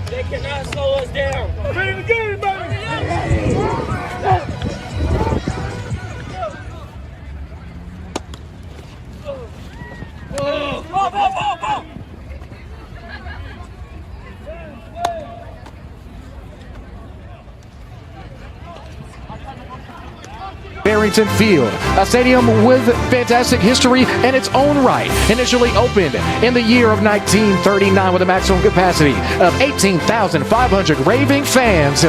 They cannot slow us down. Ready to get it, baby. Ball. Arlington Field, a stadium with fantastic history in its own right. Initially opened in the year of 1939 with a maximum capacity of 18,500 raving fans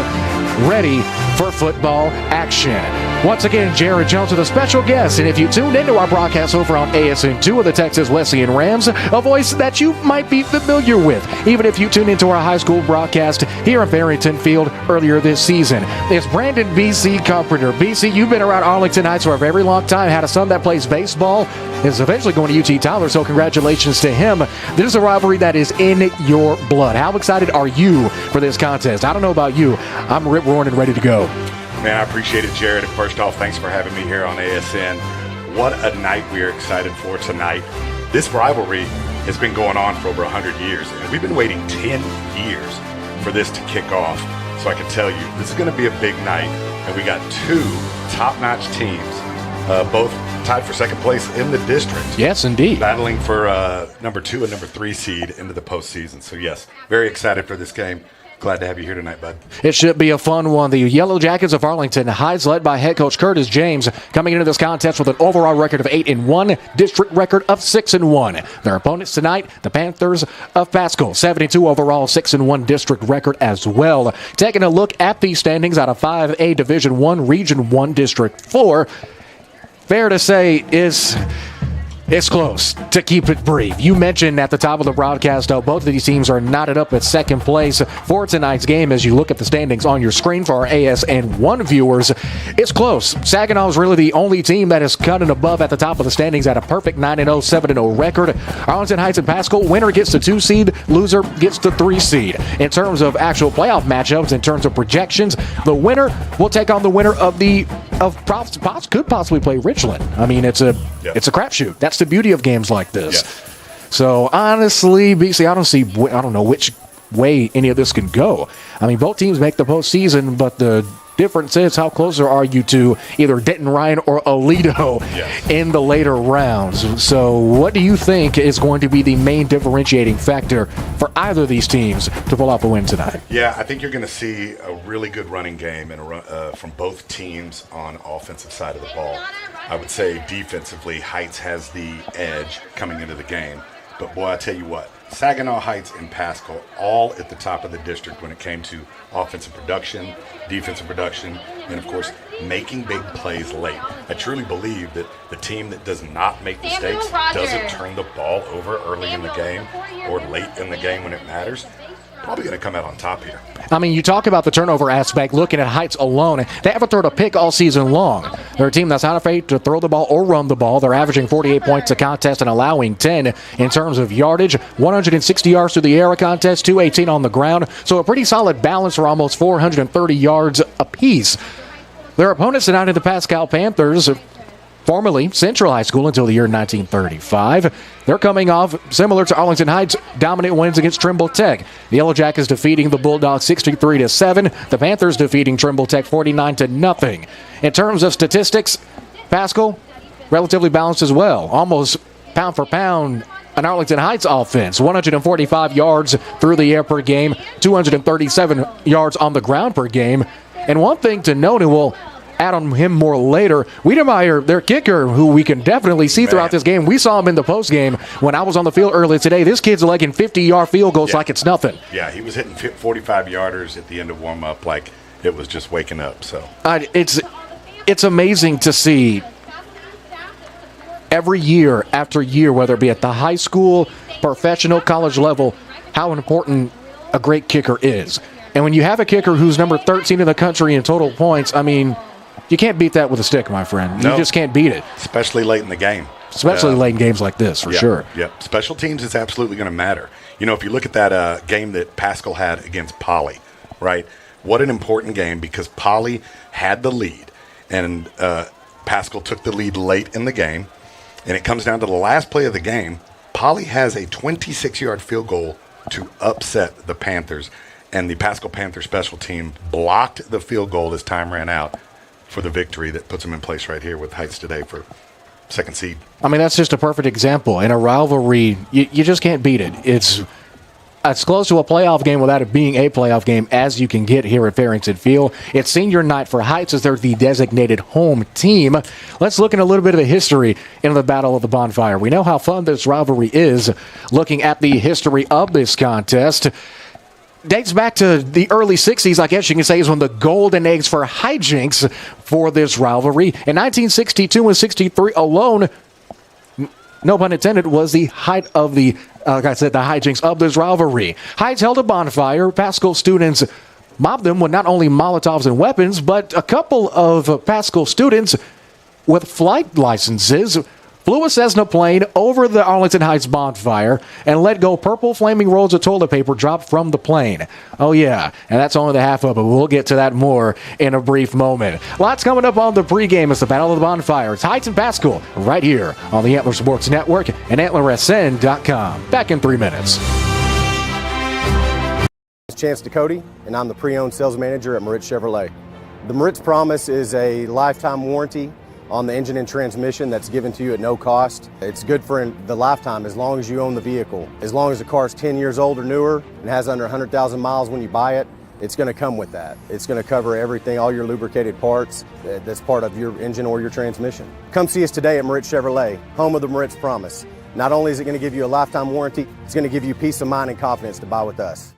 ready for football action. Once again, Jared Jones with a special guest, and if you tuned into our broadcast over on ASN2 of the Texas Wesleyan Rams, a voice that you might be familiar with, even if you tuned into our high school broadcast here at Barrington Field earlier this season. It's Brandon BC Carpenter. BC, you've been around Arlington Heights for a very long time, had a son that plays baseball, is eventually going to UT Tyler, so congratulations to him. This is a rivalry that is in your blood. How excited are you for this contest? I don't know about you. I'm rip-roaring and ready to go. Man, I appreciate it, Jared. And first off, thanks for having me here on ASN. What a night we are excited for tonight. This rivalry has been going on for over 100 years, and we've been waiting 10 years for this to kick off. So I can tell you, this is going to be a big night, and we got two top-notch teams, both tied for second place in the district. Yes, indeed. Battling for number 2 and number 3 seed into the postseason. So, yes, very excited for this game. Glad to have you here tonight, bud. It should be a fun one. The Yellow Jackets of Arlington Heights, led by head coach Curtis James, coming into this contest with an overall record of 8-1, district record of 6-1. Their opponents tonight, the Panthers of Paschal, 72 overall, 6-1 district record as well. Taking a look at the standings out of 5A Division 1, Region 1, District 4, fair to say it's close, to keep it brief. You mentioned at the top of the broadcast how both of these teams are knotted up at second place for tonight's game. As you look at the standings on your screen for our ASN1 viewers, it's close. Saginaw is really the only team that is cutting above at the top of the standings at a perfect 9-0, 7-0 record. Arlington Heights and Paschal, winner gets the 2 seed, loser gets the 3 seed. In terms of actual playoff matchups, in terms of projections, the winner will take on the winner could possibly play Richland. I mean, it's a crapshoot. That's the beauty of games like this. Yes. So honestly, BC, I don't know which way any of this can go. I mean, both teams make the postseason, but the difference is how closer are you to either Denton Ryan or Aledo in the later rounds. So what do you think is going to be the main differentiating factor for either of these teams to pull off a win tonight? Yeah, I think you're going to see a really good running game from both teams on offensive side of the ball. I would say defensively, Heights has the edge coming into the game. But boy, I tell you what, Saginaw Heights and Paschal all at the top of the district when it came to offensive production, defensive production, and of course, making big plays late. I truly believe that the team that does not make mistakes, doesn't turn the ball over early in the game or late in the game when it matters, probably going to come out on top here. I mean, you talk about the turnover aspect, looking at Heights alone. They haven't thrown a pick all season long. They're a team that's not afraid to throw the ball or run the ball. They're averaging 48 points a contest and allowing 10 in terms of yardage. 160 yards through the air a contest, 218 on the ground. So a pretty solid balance for almost 430 yards apiece. Their opponents tonight in the Paschal Panthers, formerly Central High School until the year 1935. They're coming off, similar to Arlington Heights, dominant wins against Trimble Tech. The Yellow Jackets defeating the Bulldogs 63-7. The Panthers defeating Trimble Tech 49-0. In terms of statistics, Paschal, relatively balanced as well. Almost pound for pound an Arlington Heights offense. 145 yards through the air per game, 237 yards on the ground per game. And one thing to note, and we'll add on him more later, Wiedemeyer, their kicker, who we can definitely see throughout this game. We saw him in the postgame when I was on the field earlier today. This kid's legging 50-yard field goals like it's nothing. Yeah, he was hitting 45-yarders at the end of warm-up like it was just waking up. So it's amazing to see every year after year, whether it be at the high school, professional, college level, how important a great kicker is. And when you have a kicker who's number 13 in the country in total points, I mean, you can't beat that with a stick, my friend. No. You just can't beat it. Especially late in the game. Especially late in games like this, for sure. Yep. Special teams is absolutely going to matter. You know, if you look at that game that Paschal had against Poly, right? What an important game, because Poly had the lead, and Paschal took the lead late in the game. And it comes down to the last play of the game. Poly has a 26-yard field goal to upset the Panthers. And the Paschal Panther special team blocked the field goal as time ran out for the victory that puts them in place right here with Heights today for second seed. I mean, that's just a perfect example. In a rivalry, you just can't beat it. It's as close to a playoff game without it being a playoff game as you can get here at Farrington Field. It's senior night for Heights as they're the designated home team. Let's look at a little bit of the history in the Battle of the Bonfire. We know how fun this rivalry is. Looking at the history of this contest, dates back to the early 60s, I guess you can say, is when the golden eggs for hijinks for this rivalry. In 1962 and 63 alone, no pun intended, was the height of the, like I said, the hijinks of this rivalry. Heights held a bonfire. Paschal students mobbed them with not only Molotovs and weapons, but a couple of Paschal students with flight licenses flew a Cessna plane over the Arlington Heights bonfire and let go purple flaming rolls of toilet paper dropped from the plane. Oh, yeah, and that's only the half of it. We'll get to that more in a brief moment. Lots coming up on the pregame. It's the Battle of the Bonfire. It's Heights and Paschal right here on the Antler Sports Network and AntlerSN.com. Back in 3 minutes. It's Chance Ducote, and I'm the pre-owned sales manager at Moritz Chevrolet. The Moritz Promise is a lifetime warranty on the engine and transmission that's given to you at no cost. It's good for the lifetime as long as you own the vehicle. As long as the car is 10 years old or newer and has under 100,000 miles when you buy it, it's going to come with that. It's going to cover everything, all your lubricated parts that's part of your engine or your transmission. Come see us today at Moritz Chevrolet, home of the Moritz Promise. Not only is it going to give you a lifetime warranty, it's going to give you peace of mind and confidence to buy with us.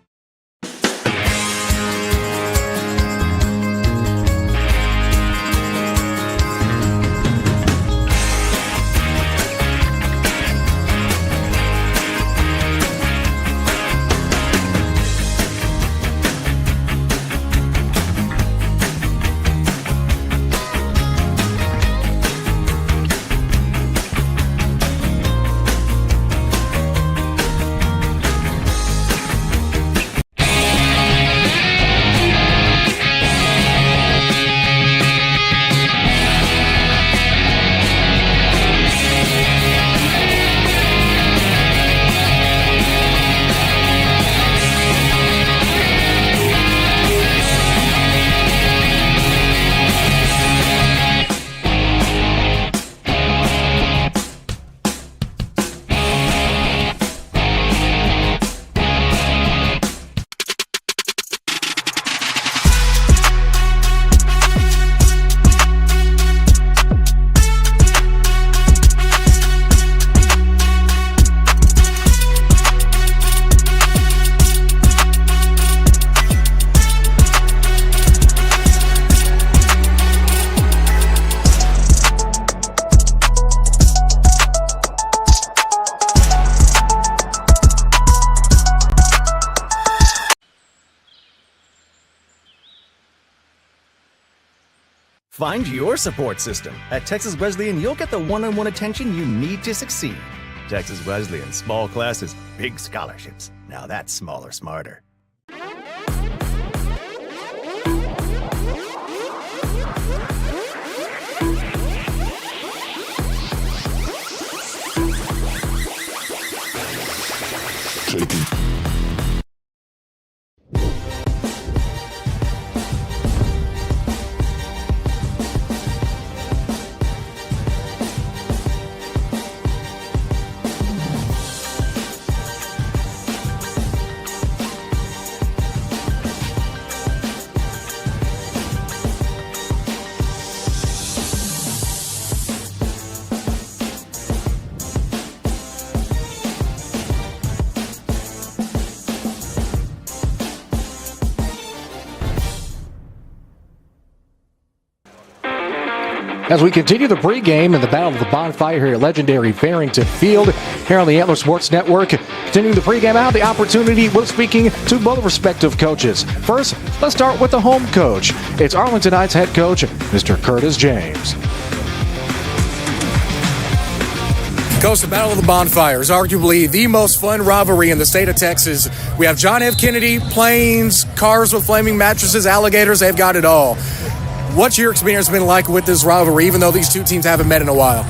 Find your support system. At Texas Wesleyan, you'll get the one-on-one attention you need to succeed. Texas Wesleyan, small classes, big scholarships. Now that's smaller, smarter. As we continue the pregame and the Battle of the Bonfire here at legendary Farrington Field, here on the Antler Sports Network. Continuing the pregame out, the opportunity with speaking to both respective coaches. First, let's start with the home coach. It's Arlington Heights head coach, Mr. Curtis James. Coach, the Battle of the Bonfire is arguably the most fun rivalry in the state of Texas. We have John F. Kennedy, planes, cars with flaming mattresses, alligators, they've got it all. What's your experience been like with this rivalry, even though these two teams haven't met in a while?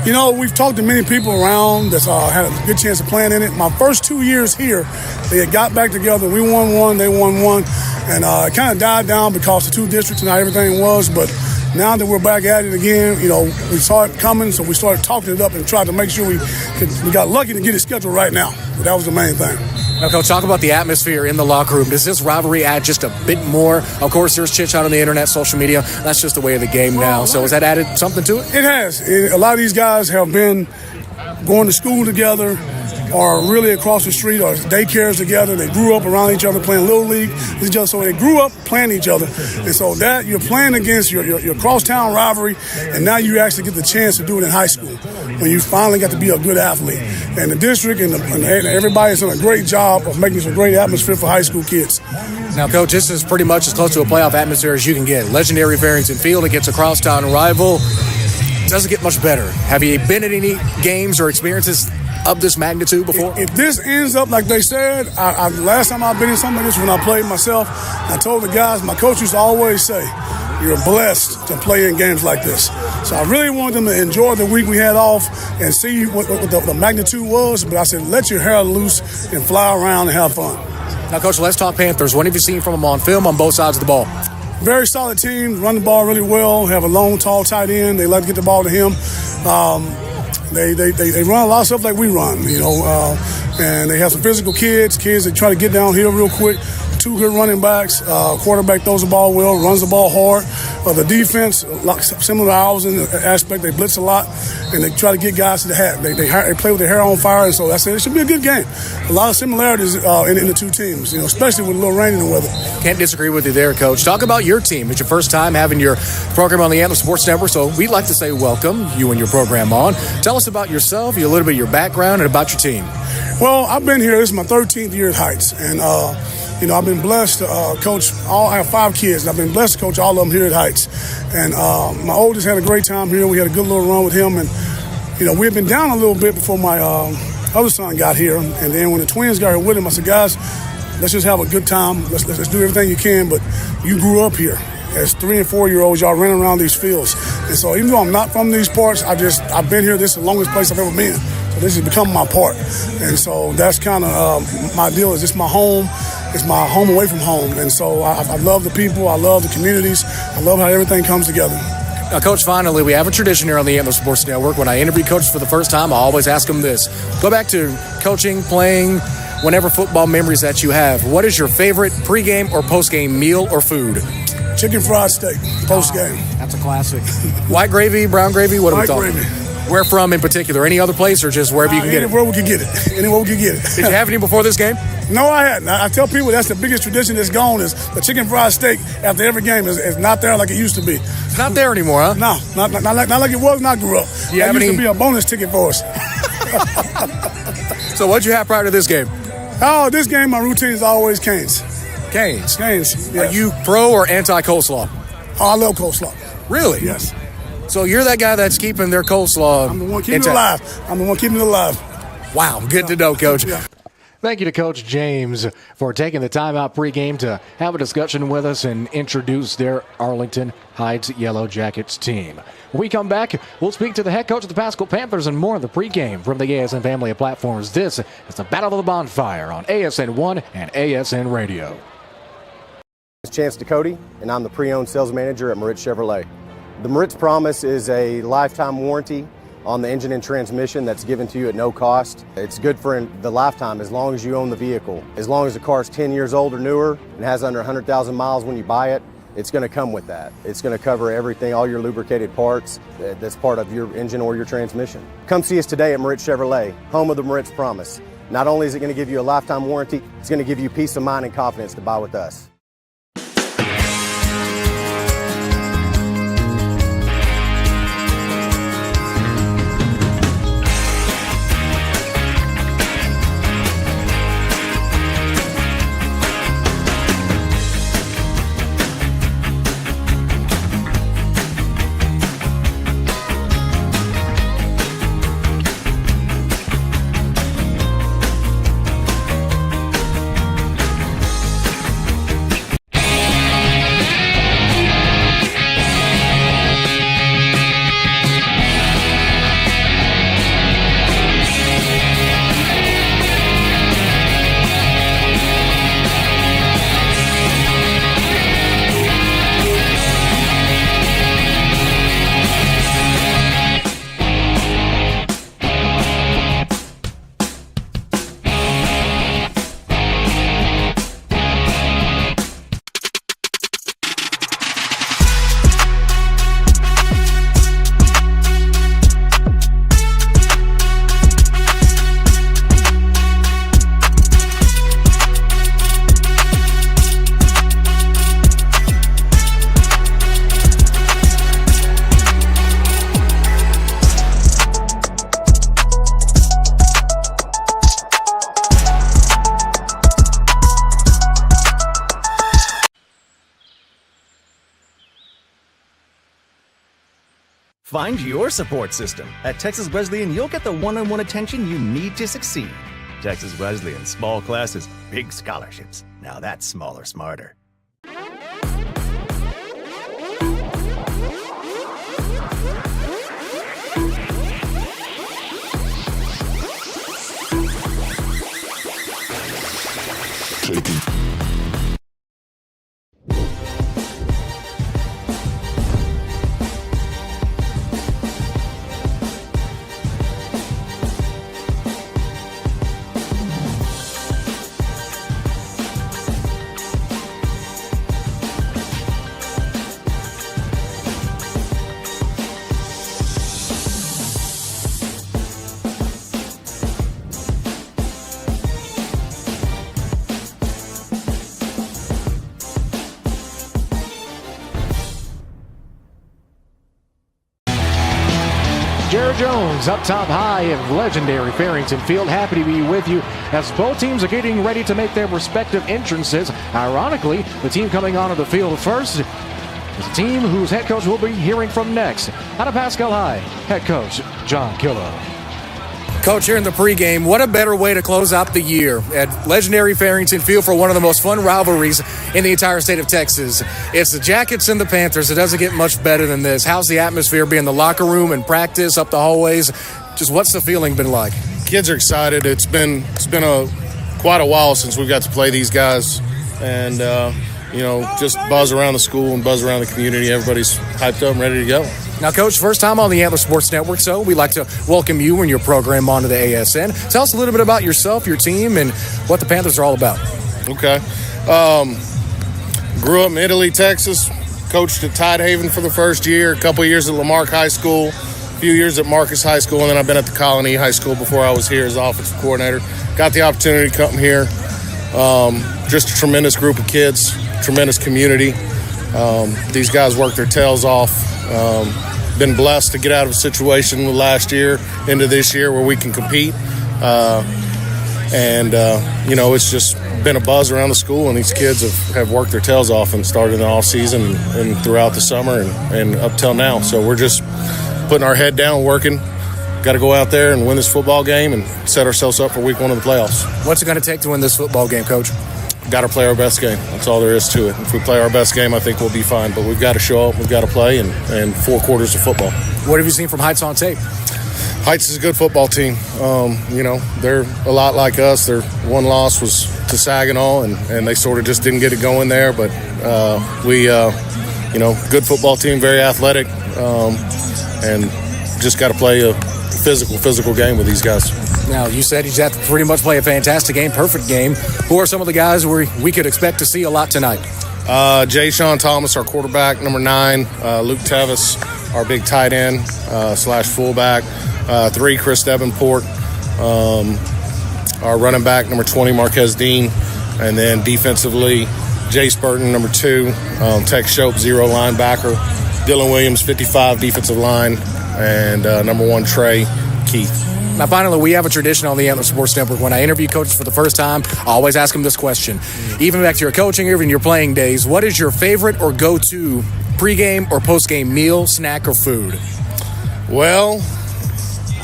You know, we've talked to many people around that's had a good chance of playing in it. My first 2 years here, they had got back together. We won one, they won one, and it kind of died down because the two districts and how everything was. But now that we're back at it again, you know, we saw it coming, so we started talking it up and tried to make sure we got lucky to get it scheduled right now. But that was the main thing. Now, Coach, talk about the atmosphere in the locker room. Does this rivalry add just a bit more? Of course, there's chit-chat on the internet, social media. That's just the way of the game now. So has that added something to it? It has. A lot of these guys have been going to school together or really across the street or daycares together. They grew up around each other playing Little League with each other. So they grew up playing each other. And so that you're playing against your crosstown rivalry, and now you actually get the chance to do it in high school when you finally got to be a good athlete. And the district and everybody has done a great job of making this a great atmosphere for high school kids. Now, Coach, this is pretty much as close to a playoff atmosphere as you can get. Legendary Farrington Field against a crosstown rival. Doesn't get much better. Have you been at any games or experiences of this magnitude before? If this ends up like they said, last time I've been in something like this when I played myself, I told the guys, my coach used to always say, you're blessed to play in games like this. So I really wanted them to enjoy the week we had off and see what the magnitude was, but I said, let your hair loose and fly around and have fun. Now, Coach, let's talk Panthers. What have you seen from them on film on both sides of the ball? Very solid team, run the ball really well, have a long, tall tight end. They like to get the ball to him. They run a lot of stuff like we run, you know, and they have some physical kids that try to get downhill real quick. Two good running backs. Quarterback throws the ball well, runs the ball hard. The defense, similar to ours in the aspect, they blitz a lot, and they try to get guys to the hat. They play with their hair on fire, and so I said it should be a good game. A lot of similarities in the two teams, you know, especially with a little rain in the weather. Can't disagree with you there, Coach. Talk about your team. It's your first time having your program on the Antler Sports Network, so we'd like to say welcome, you and your program on. Tell us about yourself, a little bit of your background, and about your team. Well, I've been here. This is my 13th year at Heights, and you know, I've been blessed to coach I have 5 kids, and I've been blessed to coach all of them here at Heights. And my oldest had a great time here. We had a good little run with him. And, you know, we had been down a little bit before my other son got here. And then when the twins got here with him, I said, guys, let's just have a good time. Let's do everything you can. But you grew up here. As 3- and 4-year-olds, y'all ran around these fields. And so even though I'm not from these parts, I've been here. This is the longest place I've ever been. So this has become my part. And so that's kind of my deal. Is this my home? It's my home away from home. And so I love the people. I love the communities. I love how everything comes together. Now, Coach, finally, we have a tradition here on the Antler Sports Network. When I interview coaches for the first time, I always ask them this. Go back to coaching, playing, whenever football memories that you have. What is your favorite pregame or postgame meal or food? Chicken fried steak, postgame. That's a classic. White gravy, brown gravy, what are we talking? White gravy. Where from in particular? Any other place or just wherever you can get it? Anywhere we can get it. Anywhere we can get it. Did you have any before this game? No, I hadn't. I tell people that's the biggest tradition that's gone is the chicken fried steak after every game is not there like it used to be. It's not there anymore, huh? No, not like it was when I grew up. That used to be a bonus ticket for us. So what'd you have prior to this game? Oh, this game, my routine is always Canes. Canes? Canes, yes. Are you pro or anti-coleslaw? Oh, I love coleslaw. Really? Yes. So you're that guy that's keeping their coleslaw. I'm the one keeping it alive. I'm the one keeping it alive. Wow, good to know, Coach. Yeah. Thank you to Coach James for taking the time out pregame to have a discussion with us and introduce their Arlington Heights Yellow Jackets team. When we come back, we'll speak to the head coach of the Paschal Panthers and more of the pregame from the ASN family of platforms. This is the Battle of the Bonfire on ASN 1 and ASN Radio. It's Chance Cody, and I'm the pre-owned sales manager at Moritz Chevrolet. The Moritz Promise is a lifetime warranty on the engine and transmission that's given to you at no cost. It's good for the lifetime as long as you own the vehicle. As long as the car is 10 years old or newer and has under 100,000 miles when you buy it, it's going to come with that. It's going to cover everything, all your lubricated parts that's part of your engine or your transmission. Come see us today at Moritz Chevrolet, home of the Moritz Promise. Not only is it going to give you a lifetime warranty, it's going to give you peace of mind and confidence to buy with us. Find your support system. At Texas Wesleyan, you'll get the one-on-one attention you need to succeed. Texas Wesleyan, small classes, big scholarships. Now that's smaller, smarter. Jared Jones up top high at legendary Farrington Field. Happy to be with you as both teams are getting ready to make their respective entrances. Ironically, the team coming onto the field first is the team whose head coach we'll be hearing from next. Out of Paschal High, head coach John Killow. Coach, here in the pregame, what a better way to close out the year at legendary Farrington Field for one of the most fun rivalries in the entire state of Texas. It's the Jackets and the Panthers. It doesn't get much better than this. How's the atmosphere be in the locker room and practice, up the hallways? Just what's the feeling been like? Kids are excited. It's been quite a while since we got to play these guys, and just buzz around the school and buzz around the community. Everybody's hyped up and ready to go. Now, Coach, first time on the Antler Sports Network, so we'd like to welcome you and your program onto the ASN. Tell us a little bit about yourself, your team, and what the Panthers are all about. Okay. Grew up in Italy, Texas. Coached at Tidehaven for the first year, a couple years at Lamarck High School, a few years at Marcus High School, and then I've been at the Colony High School before I was here as offensive coordinator. Got the opportunity to come here. Just a tremendous group of kids, tremendous community. These guys work their tails off. Been blessed to get out of a situation last year into this year where we can compete. It's just been a buzz around the school, and these kids have worked their tails off and started in the off season and throughout the summer and up till now. So we're just putting our head down, working. Got to go out there and win this football game and set ourselves up for week 1 of the playoffs. What's it going to take to win this football game, Coach? Got to play our best game. That's all there is to it. If we play our best game, I think we'll be fine. But we've got to show up. We've got to play and 4 quarters of football. What have you seen from Heights on tape? Heights is a good football team. They're a lot like us. Their one loss was to Saginaw, and they sort of just didn't get it going there. But good football team, very athletic, and just got to play a physical game with these guys. Now, you said you have to pretty much play a fantastic game, perfect game. Who are some of the guys we could expect to see a lot tonight? Jay Sean Thomas, our quarterback, number 9. Luke Tevis, our big tight end / fullback. 3, Chris Davenport. Our running back, number 20, Marquez Dean. And then defensively, Jace Burton, number 2. Tex Shope, 0 linebacker. Dylan Williams, 55, defensive line. And number 1, Trey Keith. Now, finally, we have a tradition on the Antler Sports Network. When I interview coaches for the first time, I always ask them this question. Even back to your coaching, even your playing days, what is your favorite or go-to pregame or postgame meal, snack, or food? Well,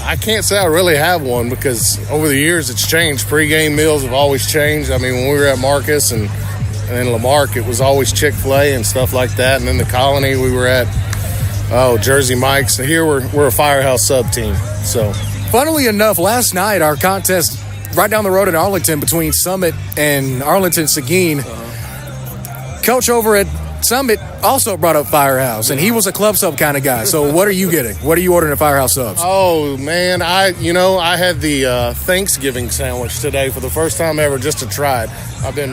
I can't say I really have one because over the years it's changed. Pregame meals have always changed. I mean, when we were at Marcus and in Lamarck, it was always Chick-fil-A and stuff like that. And then the Colony, we were at Jersey Mike's. Here we're a Firehouse sub team. So. Funnily enough, last night, our contest right down the road in Arlington between Summit and Arlington Seguin, Coach over at Summit also brought up Firehouse, and he was a club sub kind of guy. So what are you getting? What are you ordering at Firehouse Subs? Oh, man, I had the Thanksgiving sandwich today for the first time ever just to try it. I've been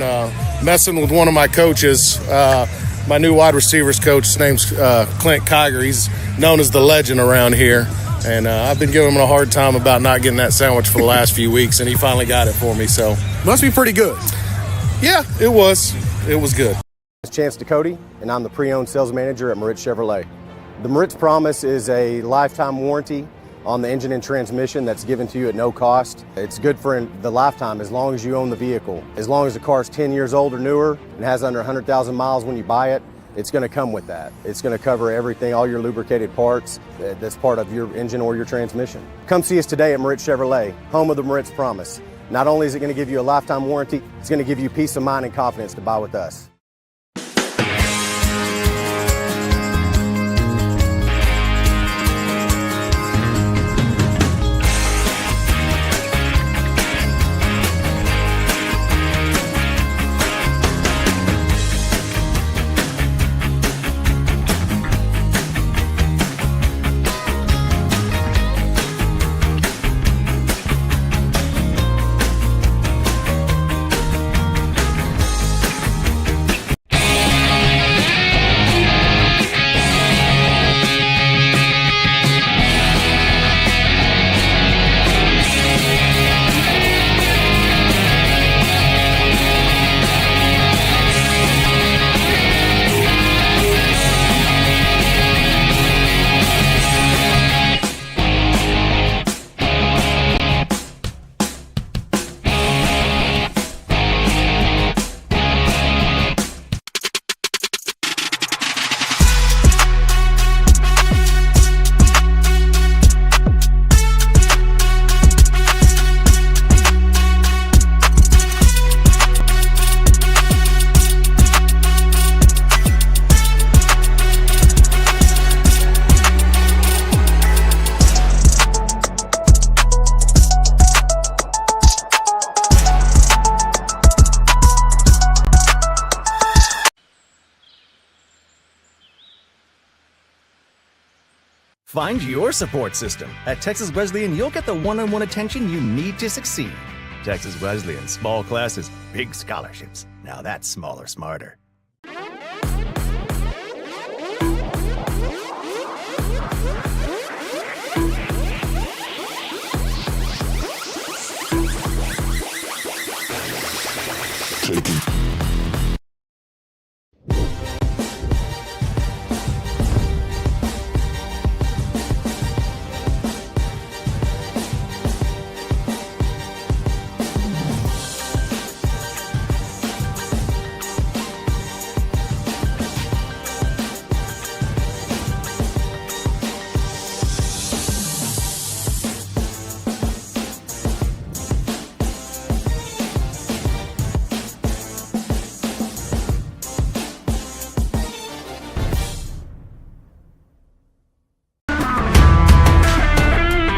messing with one of my coaches, my new wide receivers coach. His name's Clint Kiger. He's known as the legend around here. And I've been giving him a hard time about not getting that sandwich for the last few weeks, and he finally got it for me. So must be pretty good. Yeah, it was. It was good. Chance Cody, and I'm the pre-owned sales manager at Moritz Chevrolet. The Moritz Promise is a lifetime warranty on the engine and transmission that's given to you at no cost. It's good for the lifetime as long as you own the vehicle. As long as the car is 10 years old or newer and has under 100,000 miles when you buy it, it's going to come with that. It's going to cover everything, all your lubricated parts that's part of your engine or your transmission. Come see us today at Moritz Chevrolet, home of the Moritz Promise. Not only is it going to give you a lifetime warranty, it's going to give you peace of mind and confidence to buy with us. Find your support system. At Texas Wesleyan, you'll get the one-on-one attention you need to succeed. Texas Wesleyan, small classes, big scholarships. Now that's smaller, smarter.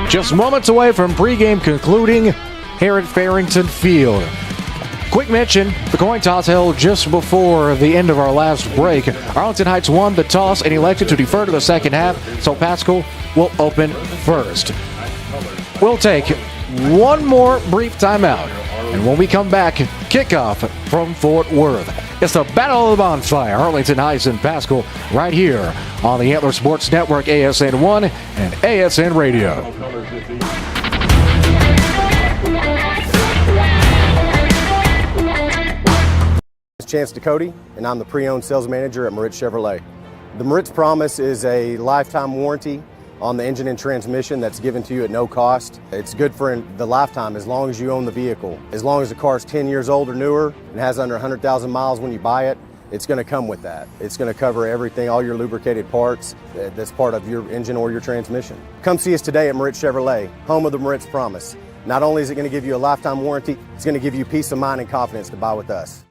Just moments away from pregame concluding here at Farrington Field. Quick mention, the coin toss held just before the end of our last break. Arlington Heights won the toss and elected to defer to the second half, so Paschal will open first. We'll take one more brief timeout, and when we come back, kickoff from Fort Worth. It's the Battle of the Bonfire, Arlington Heights and Paschal, right here on the Antler Sports Network, ASN 1 and ASN Radio. Chance Cody, and I'm the pre-owned sales manager at Moritz Chevrolet. The Moritz Promise is a lifetime warranty on the engine and transmission that's given to you at no cost. It's good for the lifetime as long as you own the vehicle. As long as the car is 10 years old or newer and has under 100,000 miles when you buy it, it's going to come with that. It's going to cover everything, all your lubricated parts that's part of your engine or your transmission. Come see us today at Moritz Chevrolet, home of the Moritz Promise. Not only is it going to give you a lifetime warranty, it's going to give you peace of mind and confidence to buy with us.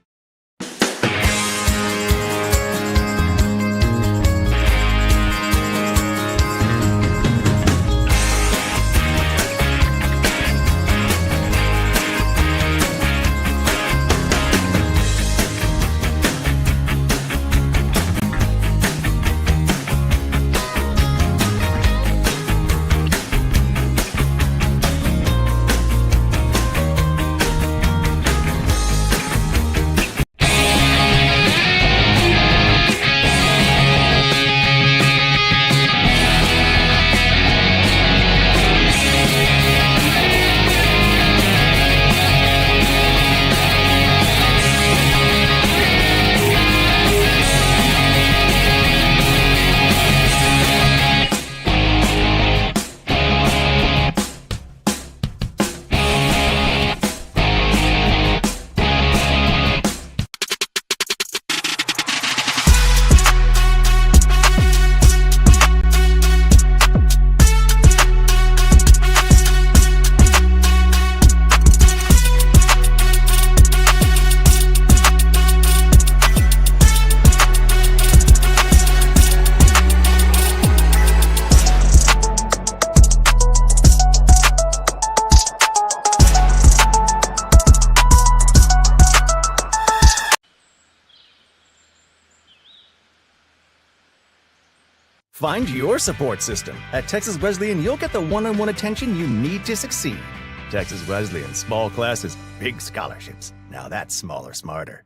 Find your support system. At Texas Wesleyan, you'll get the one-on-one attention you need to succeed. Texas Wesleyan, small classes, big scholarships. Now that's smaller, smarter.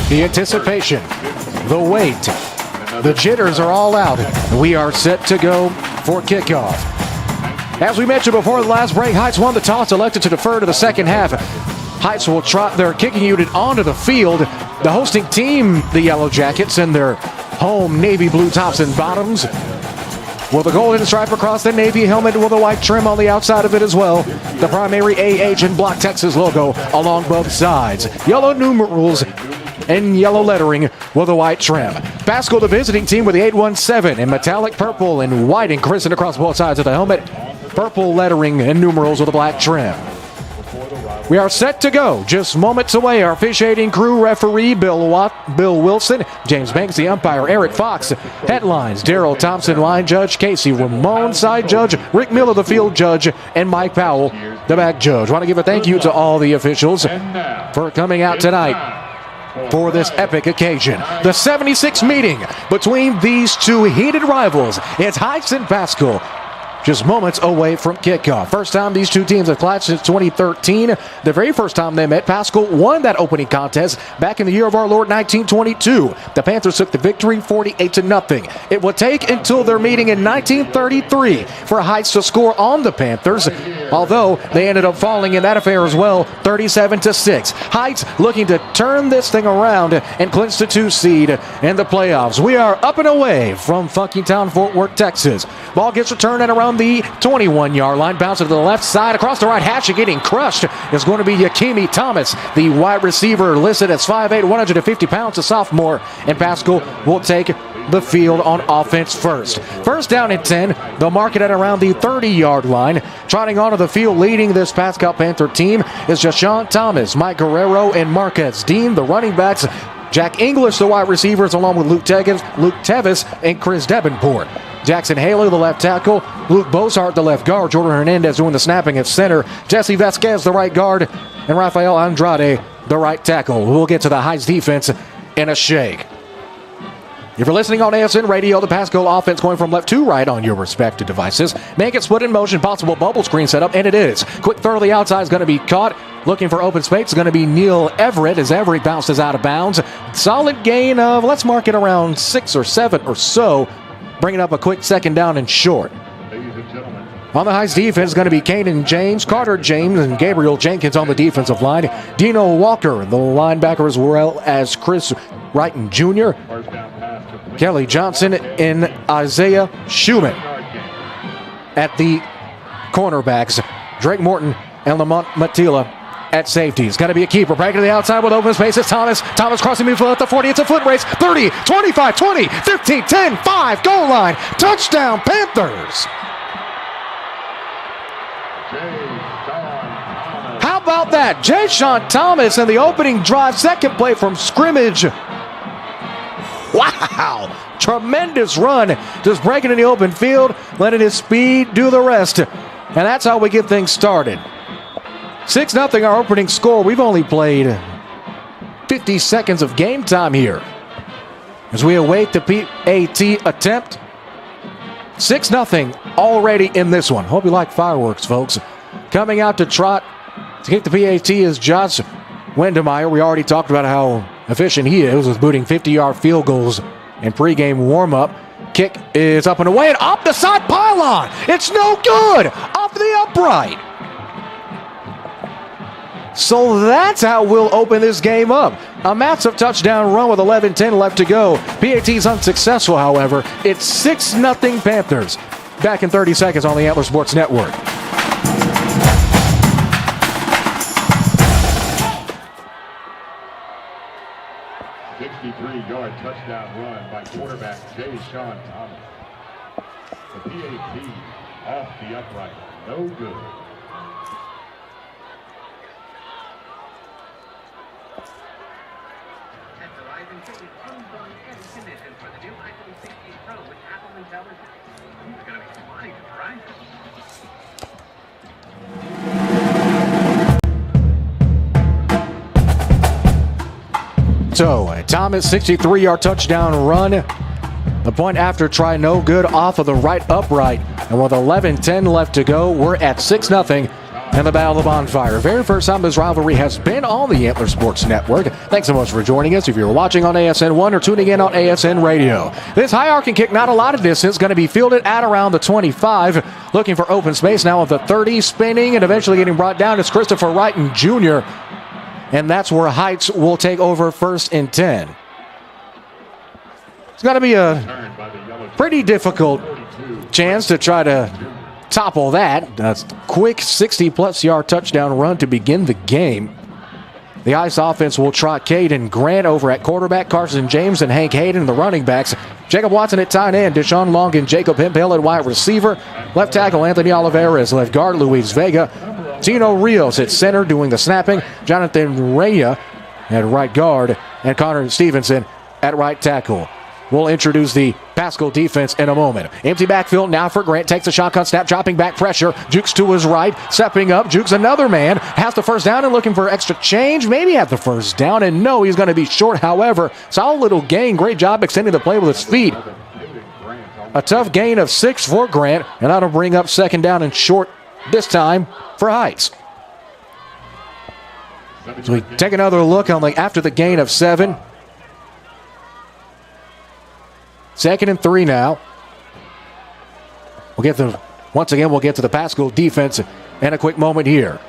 The anticipation, the wait, the jitters are all out. We are set to go for kickoff. As we mentioned before the last break, Heights won the toss, elected to defer to the second half. Heights will trot their kicking unit onto the field. The hosting team, the Yellow Jackets, in their home navy blue tops and bottoms, with a golden stripe across the navy helmet with a white trim on the outside of it as well. The primary AH and Block Texas logo along both sides. Yellow numerals and yellow lettering with a white trim. Paschal, the visiting team, with the 817 in metallic purple and white and crescent across both sides of the helmet. Purple lettering and numerals with a black trim. We are set to go. Just moments away. Our officiating crew, referee Bill Wilson, James Banks, the umpire Eric Fox. Headlines: Daryl Thompson, line judge; Casey Ramon, side judge; Rick Miller, the field judge; and Mike Powell, the back judge. Want to give a thank you to all the officials for coming out tonight for this epic occasion. The 76th meeting between these two heated rivals. It's Heights and Paschal, just moments away from kickoff. First time these two teams have clashed since 2013. The very first time they met, Paschal won that opening contest back in the year of our Lord 1922. The Panthers took the victory 48-0. It would take until their meeting in 1933 for Heights to score on the Panthers, although they ended up falling in that affair as well, 37-6. Heights looking to turn this thing around and clinch the 2 seed in the playoffs. We are up and away from Funkytown, Fort Worth, Texas. Ball gets returned at around the 21-yard line, bouncing to the left side, across the right hash, and getting crushed is going to be Yakimi Thomas, the wide receiver, listed as 5'8", 150 pounds, a sophomore, and Paschal will take the field on offense first. First down and 10. They'll mark it at around the 30-yard line. Trotting onto the field, leading this Paschal Panther team, is Jashawn Thomas, Mike Guerrero, and Marquez Dean, the running backs. Jack English, the wide receivers, along with Luke Tevis, and Chris Davenport. Jackson Haley, the left tackle. Luke Bosart, the left guard. Jordan Hernandez doing the snapping at center. Jesse Vasquez, the right guard. And Rafael Andrade, the right tackle. We'll get to the Heights defense in a shake. If you're listening on ASN Radio, the Paschal offense going from left to right on your respective devices. Make it split in motion, possible bubble screen setup, and it is. Quick throw to the outside is going to be caught. Looking for open space is going to be Neil Everett as Everett bounces out of bounds. Solid gain of, let's mark it around 6 or 7 or so. Bringing up a quick second down and short. On the Heights defense is going to be Kanan James, Carter James, and Gabriel Jenkins on the defensive line. Dino Walker, the linebacker, as well as Chris Wrighton Jr., Kelly Johnson, and Isaiah Schumann. At the cornerbacks, Drake Morton and Lamont Matila at safety. It's got to be a keeper. Breaking to the outside with open space. It's Thomas. Thomas crossing midfield at the 40. It's a foot race. 30, 25, 20, 15, 10, 5. Goal line. Touchdown, Panthers. How about that? Jashawn Thomas in the opening drive. Second play from scrimmage. Wow. Tremendous run. Just breaking in the open field. Letting his speed do the rest. And that's how we get things started. 6-0 our opening score. We've only played 50 seconds of game time here as we await the PAT attempt. 6-0 already in this one. Hope you like fireworks, folks. Coming out to trot to kick the PAT is Josh Wendemeyer. We already talked about how efficient he is with booting 50-yard field goals in pregame warm-up. Kick is up and away and off the side pylon. It's no good. Off the upright. So that's how we'll open this game up. A massive touchdown run with 11:10 left to go. PAT's unsuccessful, however. It's 6-0 Panthers. Back in 30 seconds on the Antler Sports Network. Yard touchdown run by quarterback Jay Sean Thomas. The PAT off the upright. No good. At the Rising City, homegrown and condition for the new iPhone 16 Pro with Apple Intelligence. It's going to be fun, right? So, Thomas, 63-yard touchdown run. The point after try no good off of the right upright. And with 11:10 left to go, we're at 6-0 in the Battle of the Bonfire. Very first time this rivalry has been on the Antler Sports Network. Thanks so much for joining us. If you're watching on ASN 1 or tuning in on ASN Radio. This high arcing kick, not a lot of distance, going to be fielded at around the 25. Looking for open space now at the 30, spinning and eventually getting brought down. It's Christopher Wrighton Jr., and that's where Heights will take over 1st and 10. It's going to be a pretty difficult chance to try to topple that. That's a quick 60-plus yard touchdown run to begin the game. The Ice offense will trot Caden Grant over at quarterback, Carson James and Hank Hayden, the running backs. Jacob Watson at tight end, Deshaun Long and Jacob Hemphill at wide receiver. Left tackle Anthony Oliveras, left guard Luis Vega. Tino Rios at center doing the snapping. Jonathan Raya at right guard. And Connor Stevenson at right tackle. We'll introduce the Paschal defense in a moment. Empty backfield now for Grant. Takes a shotgun snap, dropping back pressure. Jukes to his right, stepping up. Jukes another man. Has the first down and looking for extra change. Maybe have the first down. And no, he's going to be short. However, solid little gain. Great job extending the play with his feet. A tough gain of 6 for Grant. And that'll bring up second down and short this time for Heights. So we take another look on after the gain of 7. 2nd and 3 now. We'll get to the Paschal defense in a quick moment here.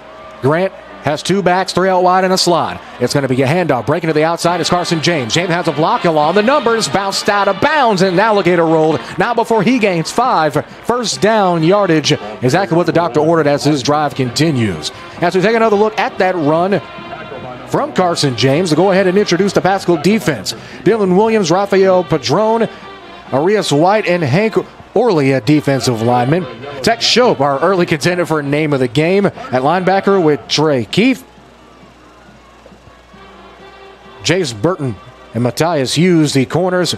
Grant has 2 backs, 3 out wide and a slot. It's going to be a handoff. Breaking to the outside is Carson James. James has a block along. The numbers bounced out of bounds and Alligator rolled. Now before he gains 5. First down yardage. Exactly what the doctor ordered as his drive continues. As we take another look at that run from Carson James, to go ahead and introduce the Paschal defense. Dylan Williams, Rafael Padron, Arias White, and Hank Orley at defensive lineman. Tex Shope, our early contender for name of the game, at linebacker with Trey Keefe. Jace Burton and Matthias Hughes, the corners.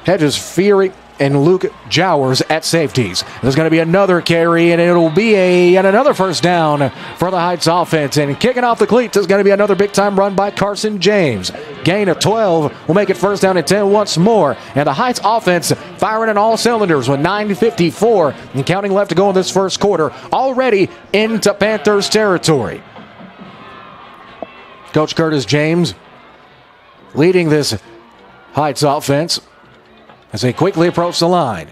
Hedges Fury and Luke Jowers at safeties. There's going to be another carry, and it'll be yet another first down for the Heights offense. And kicking off the cleats is going to be another big-time run by Carson James. Gain of 12 will make it first down and 10 once more. And the Heights offense firing on all cylinders with 9:54 and counting left to go in this first quarter, already into Panthers territory. Coach Curtis James leading this Heights offense as they quickly approach the line.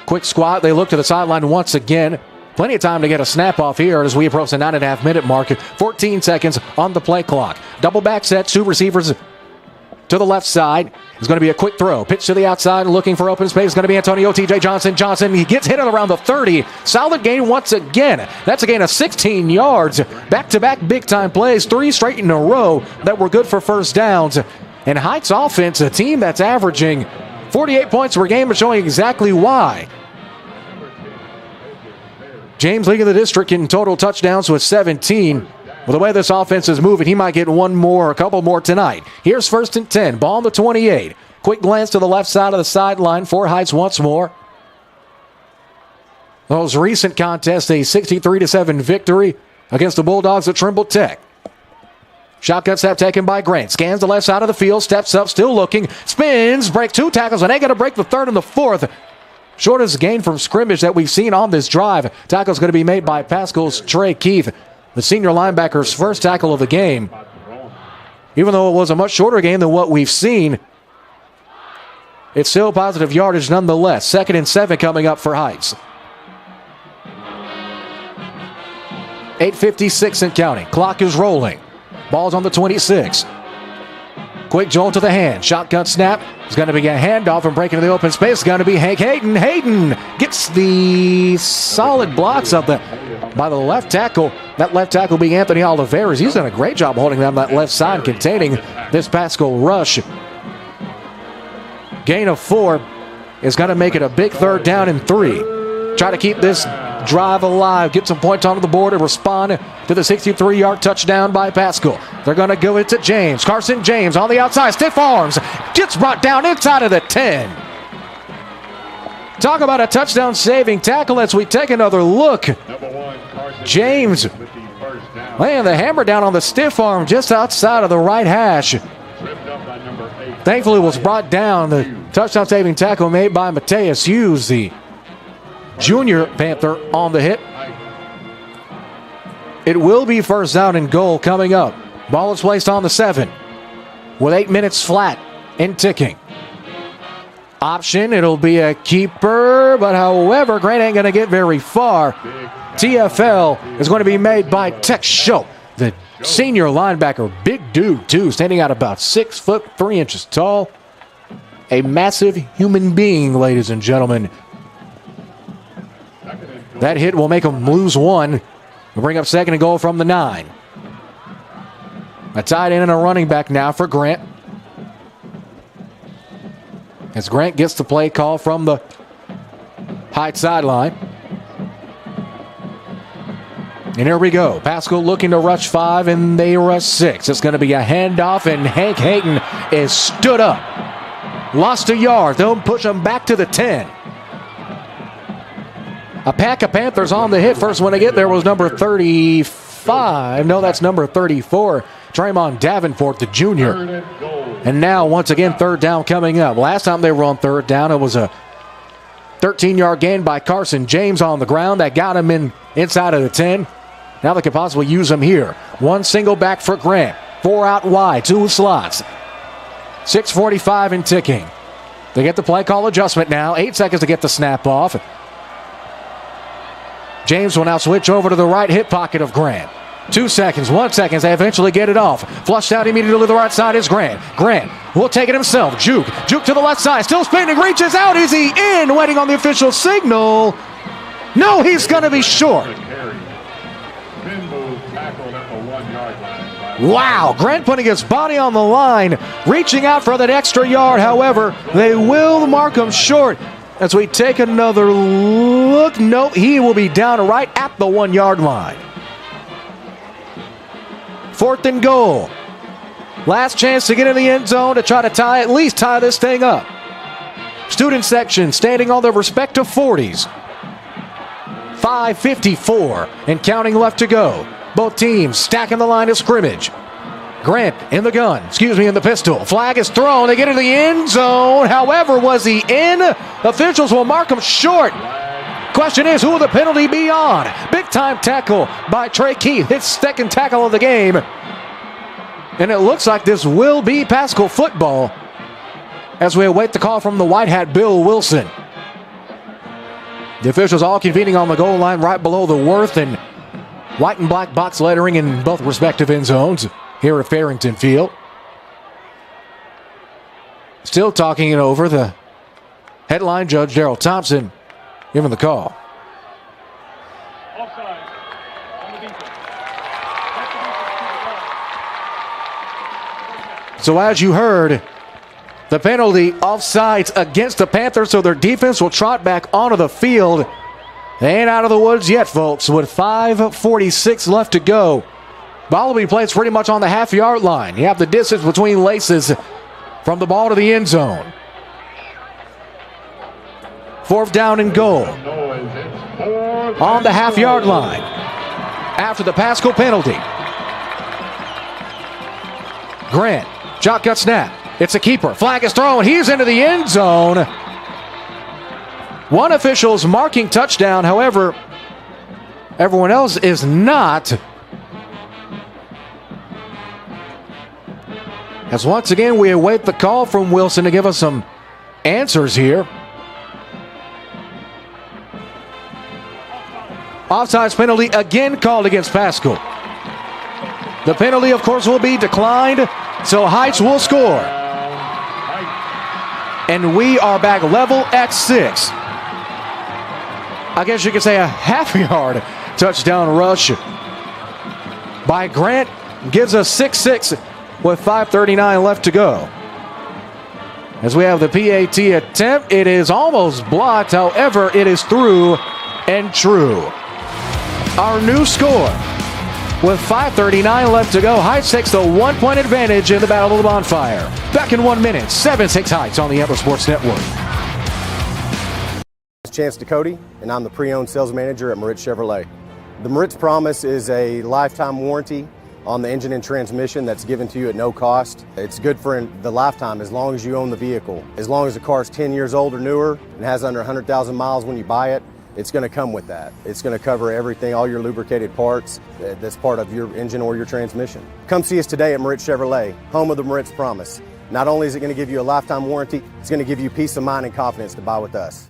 Quick squat, they look to the sideline once again. Plenty of time to get a snap off here as we approach the 9.5 minute mark. 14 seconds on the play clock. Double back set, 2 receivers to the left side. It's going to be a quick throw. Pitch to the outside, looking for open space. It's going to be Antonio T.J. Johnson. He gets hit at around the 30. Solid gain once again. That's a gain of 16 yards. Back-to-back big-time plays, 3 straight in a row that were good for first downs. And Heights offense, a team that's averaging 48 points per game, but showing exactly why. James leading the district in total touchdowns with 17. With the way this offense is moving, he might get a couple more tonight. Here's 1st and 10, ball on the 28. Quick glance to the left side of the sideline for Heights once more. Those recent contests, a 63-7 victory against the Bulldogs at Trimble Tech. Shotgun snap taken by Grant. Scans the left side of the field. Steps up, still looking. Spins, breaks 2 tackles, and they got to break the 3rd and the 4th. Shortest gain from scrimmage that we've seen on this drive. Tackle's going to be made by Paschal's Trey Keefe, the senior linebacker's first tackle of the game. Even though it was a much shorter game than what we've seen, it's still positive yardage nonetheless. 2nd and 7 coming up for Heights. 8:56 and counting. Clock is rolling. Ball's on the 26. Quick jolt to the hand. Shotgun snap. It's going to be a handoff and breaking into the open space. It's going to be Hank Hayden. Hayden gets the solid blocks up by the left tackle. That left tackle being Anthony Oliveras. He's done a great job holding down that left side, containing this Paschal rush. Gain of 4 is going to make it a big 3rd down and 3. Try to keep this drive alive, get some points onto the board, and respond to the 63-yard touchdown by Paschal. They're going to go it to James. Carson James on the outside, stiff arms, gets brought down inside of the 10. Talk about a touchdown-saving tackle as we take another look. James laying the hammer down on the stiff arm just outside of the right hash. Thankfully, it was brought down. The touchdown-saving tackle made by Mateus Hughes, the junior Panther, on the hit. It will be 1st down and goal coming up. Ball is placed on the 7 with 8 minutes flat and ticking. Option, it'll be a keeper, but however, Grant ain't going to get very far. TFL is going to be made by Tex Show, the senior linebacker. Big dude, too, standing out about 6 foot 3 inches tall. A massive human being, ladies and gentlemen. That hit will make them lose 1. We'll bring up 2nd and goal from the 9. A tight end and a running back now for Grant. As Grant gets the play call from the high sideline. And here we go. Paschal looking to rush 5, and they rush 6. It's going to be a handoff, and Hank Hayden is stood up. Lost a yard. They'll push him back to the 10. A pack of Panthers on the hit. First one to get there was number 35. No, that's number 34. Tremont Davenport, the junior. And now, once again, 3rd down coming up. Last time they were on 3rd down, it was a 13-yard gain by Carson James on the ground. That got him inside of the 10. Now they could possibly use him here. 1 single back for Grant. 4 out wide, 2 slots. 6:45 and ticking. They get the play call adjustment now. 8 seconds to get the snap off. James will now switch over to the right hip pocket of Grant. 2 seconds, 1 second. They eventually get it off. Flushed out immediately to the right side is Grant. Grant will take it himself. Juke to the left side. Still spinning, reaches out. Is he in? Waiting on the official signal. No, he's going to be short. Wow, Grant putting his body on the line, reaching out for that extra yard. However, they will mark him short. As we take another look, no, he will be down right at the 1-yard line. 4th and goal. Last chance to get in the end zone to try to at least tie this thing up. Student section standing on their respective 40s. 5:54 and counting left to go. Both teams stacking the line of scrimmage. Grant in the gun, in the pistol. Flag is thrown. They get into the end zone. However, was he in? Officials will mark him short. Question is, who will the penalty be on? Big time tackle by Trey Keith. His 2nd tackle of the game. And it looks like this will be Paschal football as we await the call from the white hat, Bill Wilson. The officials all convening on the goal line right below the Worth and white and black box lettering in both respective end zones here at Farrington Field. Still talking it over, the headline judge, Darrell Thompson, giving the call. So as you heard, the penalty offsides against the Panthers, so their defense will trot back onto the field. They ain't out of the woods yet, folks, with 5:46 left to go. Ball will be placed pretty much on the half-yard line. You have the distance between laces from the ball to the end zone. 4th down and goal. On the half-yard line. After the Paschal penalty. Grant, shotgun snap. It's a keeper. Flag is thrown. He's into the end zone. One official's marking touchdown. However, everyone else is not. As once again, we await the call from Wilson to give us some answers here. Offsides penalty again called against Paschal. The penalty, of course, will be declined, so Heights will score. And we are back level at 6. I guess you could say a half-yard touchdown rush by Grant gives us 6-6 with 5:39 left to go. As we have the PAT attempt, it is almost blocked. However, it is through and true. Our new score with 5:39 left to go. Heights takes the 1-point advantage in the Battle of the Bonfire. Back in 1 minute, 7-6 Heights on the Antler Sports Network. Chance to Cody, and I'm the pre-owned sales manager at Moritz Chevrolet. The Moritz Promise is a lifetime warranty on the engine and transmission that's given to you at no cost. It's good for the lifetime as long as you own the vehicle. As long as the car is 10 years old or newer and has under 100,000 miles when you buy it, it's going to come with that. It's going to cover everything, all your lubricated parts that's part of your engine or your transmission. Come see us today at Moritz Chevrolet, home of the Moritz Promise. Not only is it going to give you a lifetime warranty, it's going to give you peace of mind and confidence to buy with us.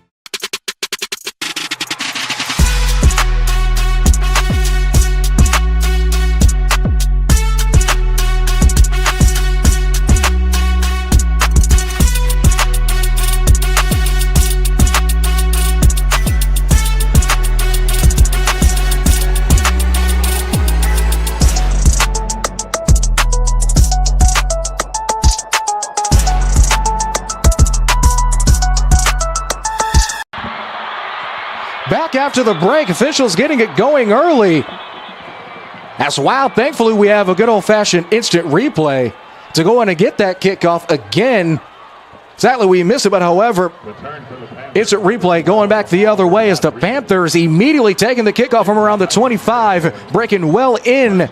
Back after the break, officials getting it going early. That's wild. Thankfully, we have a good old-fashioned instant replay to go in and get that kickoff again. Sadly, we missed it, but however, instant replay going back the other way as the Panthers immediately taking the kickoff from around the 25, breaking well in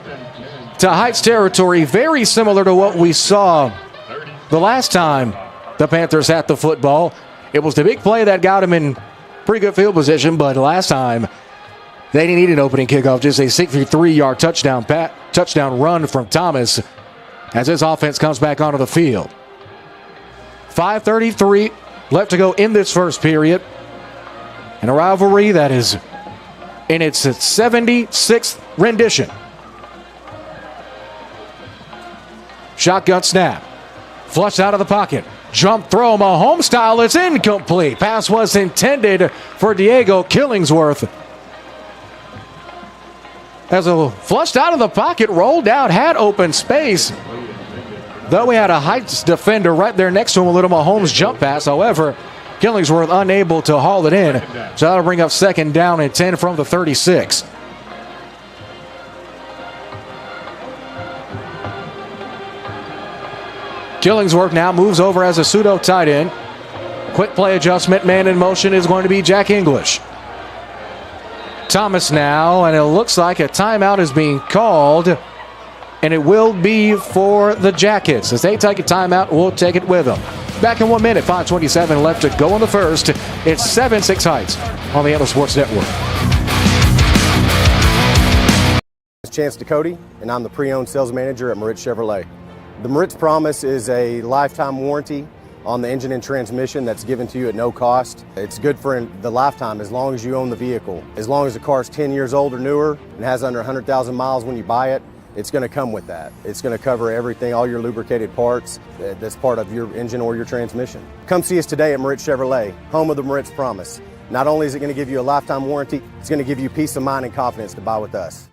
to Heights territory. Very similar to what we saw the last time the Panthers had the football. It was the big play that got him in pretty good field position, but last time they didn't need an opening kickoff, just a 63-yard touchdown run from Thomas as his offense comes back onto the field. 5:33 left to go in this first period. And a rivalry that is in its 76th rendition. Shotgun snap. Flushed out of the pocket. Jump throw, Mahomes style, it's incomplete. Pass was intended for Diego Killingsworth. As a flushed out of the pocket, rolled out, had open space. Though we had a Heights defender right there next to him, a little Mahomes jump pass. However, Killingsworth unable to haul it in. So that'll bring up 2nd down and 10 from the 36. Killingsworth now moves over as a pseudo tight end. Quick play adjustment, man in motion is going to be Jack English. Thomas now, and it looks like a timeout is being called, and it will be for the Jackets. As they take a timeout, we'll take it with them. Back in 1 minute, 5:27 left to go in the first. It's 7-6 Heights on the Antler Sports Network. Chance to Cody, and I'm the pre-owned sales manager at Moritz Chevrolet. The Moritz Promise is a lifetime warranty on the engine and transmission that's given to you at no cost. It's good for the lifetime as long as you own the vehicle. As long as the car is 10 years old or newer and has under 100,000 miles when you buy it, it's going to come with that. It's going to cover everything, all your lubricated parts that's part of your engine or your transmission. Come see us today at Moritz Chevrolet, home of the Moritz Promise. Not only is it going to give you a lifetime warranty, it's going to give you peace of mind and confidence to buy with us.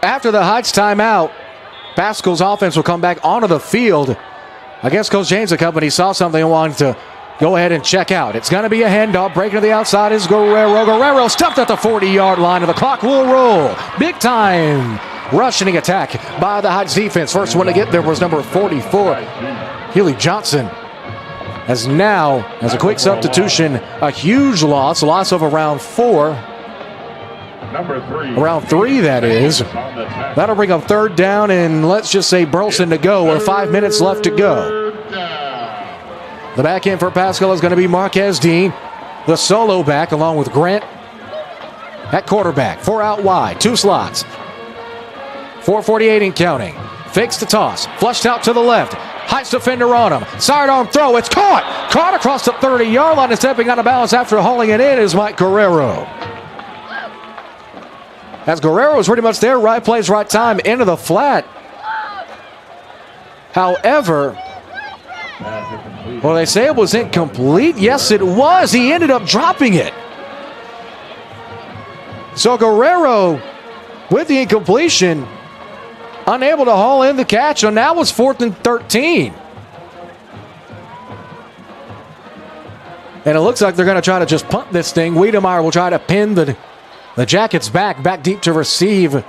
After the Heights timeout, Paschal's offense will come back onto the field. I guess Coach James and company saw something and wanted to go ahead and check out. It's going to be a handoff. Breaking to the outside is Guerrero. Guerrero stuffed at the 40-yard line, and the clock will roll. Big time rushing attack by the Heights defense. First one to get there was number 44, Healy Johnson. As now, as a quick substitution, a huge loss of around 4. Around 3, that is. That'll bring up 3rd down, and let's just say Burleson to go with 5 minutes left to go. The back end for Paschal is going to be Marquez Dean, the solo back, along with Grant at quarterback. 4 out wide, 2 slots. 4:48 and counting. Fakes the toss, flushed out to the left. Heights defender on him. Sidearm throw, it's caught! Caught across the 30-yard line and stepping out of bounds after hauling it in is Mike Guerrero. As Guerrero is pretty much there, right place, right time, into the flat. However, well, they say it was incomplete. Yes, it was. He ended up dropping it. So Guerrero, with the incompletion, unable to haul in the catch, and now it's 4th and 13. And it looks like they're going to try to just punt this thing. Wiedemeyer will try to pin the Jackets back deep to receive.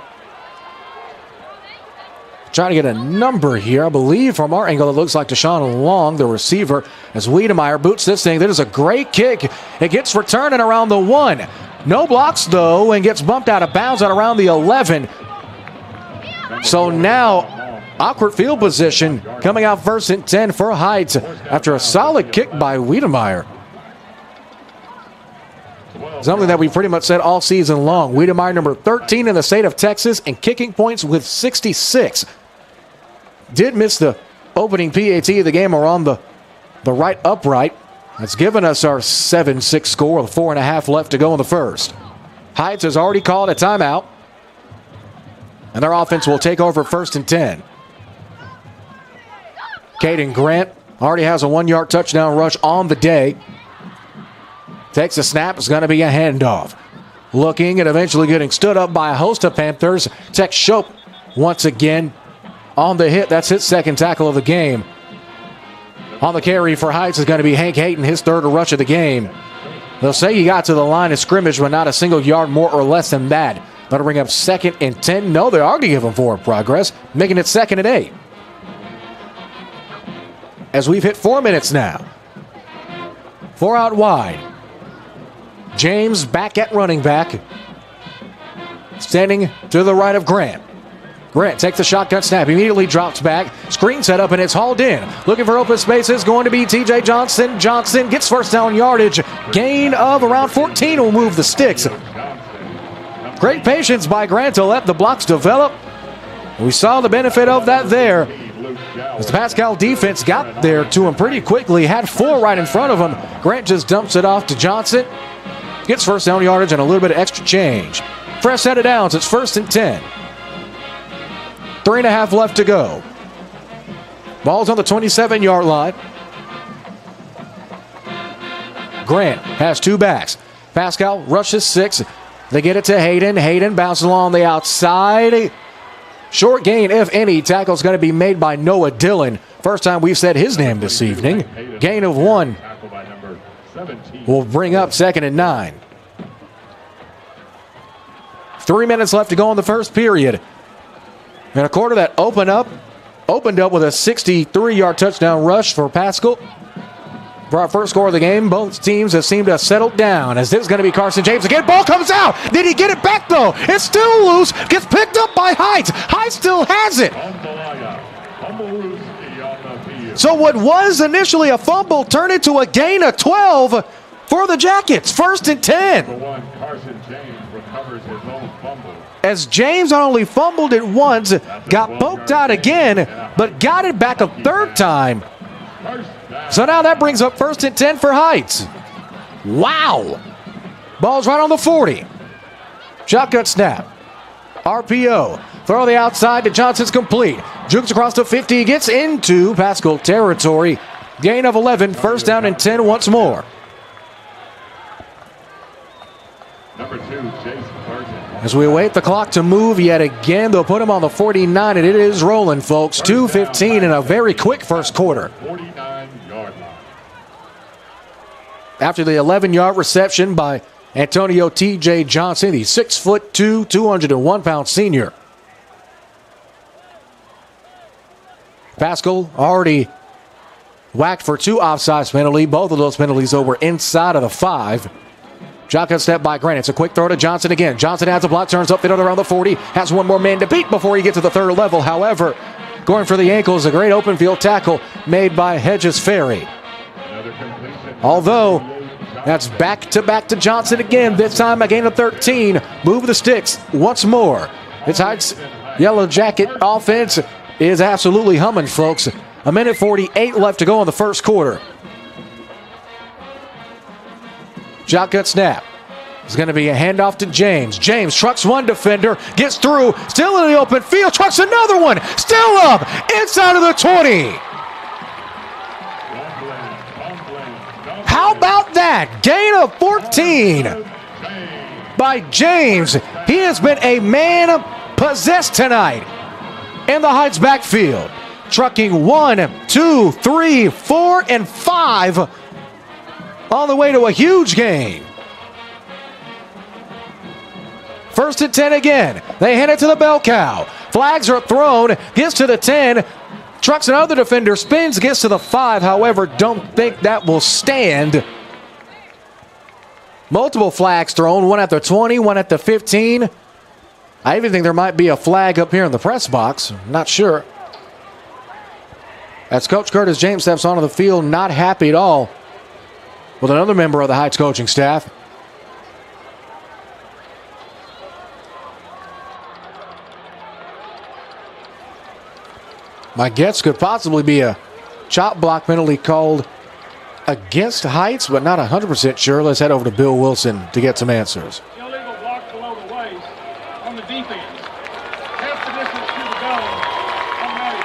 Trying to get a number here, I believe, from our angle. It looks like Deshaun Long, the receiver, as Wiedemeyer boots this thing. That is a great kick. It gets returned and around the 1. No blocks, though, and gets bumped out of bounds at around the 11. So now, awkward field position coming out 1st and 10 for Heights after a solid kick by Wiedemeyer. Something that we pretty much said all season long. Wiedemeyer, number 13 in the state of Texas, and kicking points with 66. Did miss the opening PAT of the game around the right upright. That's given us our 7-6 score with 4.5 left to go in the first. Heights has already called a timeout, and their offense will take over 1st and 10. Caden Grant already has a 1-yard touchdown rush on the day. Takes a snap. It's going to be a handoff. Looking and eventually getting stood up by a host of Panthers. Tex Shope once again on the hit. That's his 2nd tackle of the game. On the carry for Heights is going to be Hank Hayton, his 3rd rush of the game. They'll say he got to the line of scrimmage, but not a single yard more or less than that. That'll bring up 2nd and 10. No, they already give him forward progress, making it 2nd and 8. As we've hit 4 minutes now. 4 out wide. James back at running back. Standing to the right of Grant. Grant takes the shotgun snap, immediately drops back. Screen set up and it's hauled in. Looking for open spaces, going to be TJ Johnson. Johnson gets 1st down yardage. Gain of around 14 will move the sticks. Great patience by Grant to let the blocks develop. We saw the benefit of that there. As the Paschal defense got there to him pretty quickly, had 4 right in front of him. Grant just dumps it off to Johnson. Gets 1st down yardage and a little bit of extra change. Fresh set of downs, it's 1st and 10. 3.5 left to go. Ball's on the 27-yard line. Grant has 2 backs. Paschal rushes 6. They get it to Hayden. Hayden bounces along the outside. Short gain, if any. Tackle's going to be made by Noah Dillon. First time we've said his name this evening. Gain of 1 will bring up 2nd and 9. 3 minutes left to go in the first period. And a quarter that opened up with a 63-yard touchdown rush for Paschal. For our first score of the game, both teams have seemed to have settled down, as this is going to be Carson James again. Ball comes out. Did he get it back, though? It's still loose. Gets picked up by Heights. Heights still has it. So what was initially a fumble turned into a gain of 12 for the Jackets. 1st and 10. Carson James recovers his own fumble. As James not only fumbled it once, got poked out again, but got it back a 3rd time. So now that brings up 1st and 10 for Heights. Wow. Ball's right on the 40. Shotgun snap. RPO. Throw the outside to Johnson's complete. Jukes across the 50. Gets into Paschal territory. Gain of 11. 1st down and 10 once more. Number 2, Jason Burton. As we await the clock to move yet again, they'll put him on the 49, and it is rolling, folks. 2:15 in a very quick first quarter. 49-yard line. After the 11-yard reception by Antonio T.J. Johnson, the 6'2", 201-pound senior. Paschal already whacked for 2 offsides penalty. Both of those penalties over inside of the 5. Shotgun step by Grant. It's a quick throw to Johnson again. Johnson has a block, turns up, around the 40. Has one more man to beat before he gets to the 3rd level. However, going for the ankle is a great open field tackle made by Hedges Ferry. Although That's back-to-back to Johnson again. This time a gain of 13. Move the sticks once more. It's Heights Yellow Jacket offense is absolutely humming, folks. A minute 48 left to go in the first quarter. Shotgun snap. It's going to be a handoff to James. James trucks one defender, gets through, still in the open field, trucks another one, still up, inside of the 20. How about that? Gain of 14 by James. He has been a man possessed tonight in the Heights backfield. Trucking 1, 2, 3, 4, and 5 on the way to a huge gain. First and 10 again. They hand it to the bell cow. Flags are thrown. Gets to the 10. Trucks another defender. Spins. Gets to the 5. However, don't think that will stand. Multiple flags thrown. One at the 20. One at the 15. I even think there might be a flag up here in the press box. Not sure. As Coach Curtis James steps onto the field, not happy at all with another member of the Heights coaching staff. My guess could possibly be a chop block penalty called against Heights, but not 100% sure. Let's head over to Bill Wilson to get some answers. Illegal block below the waist on the defense. Half the distance to the goal. Automatic.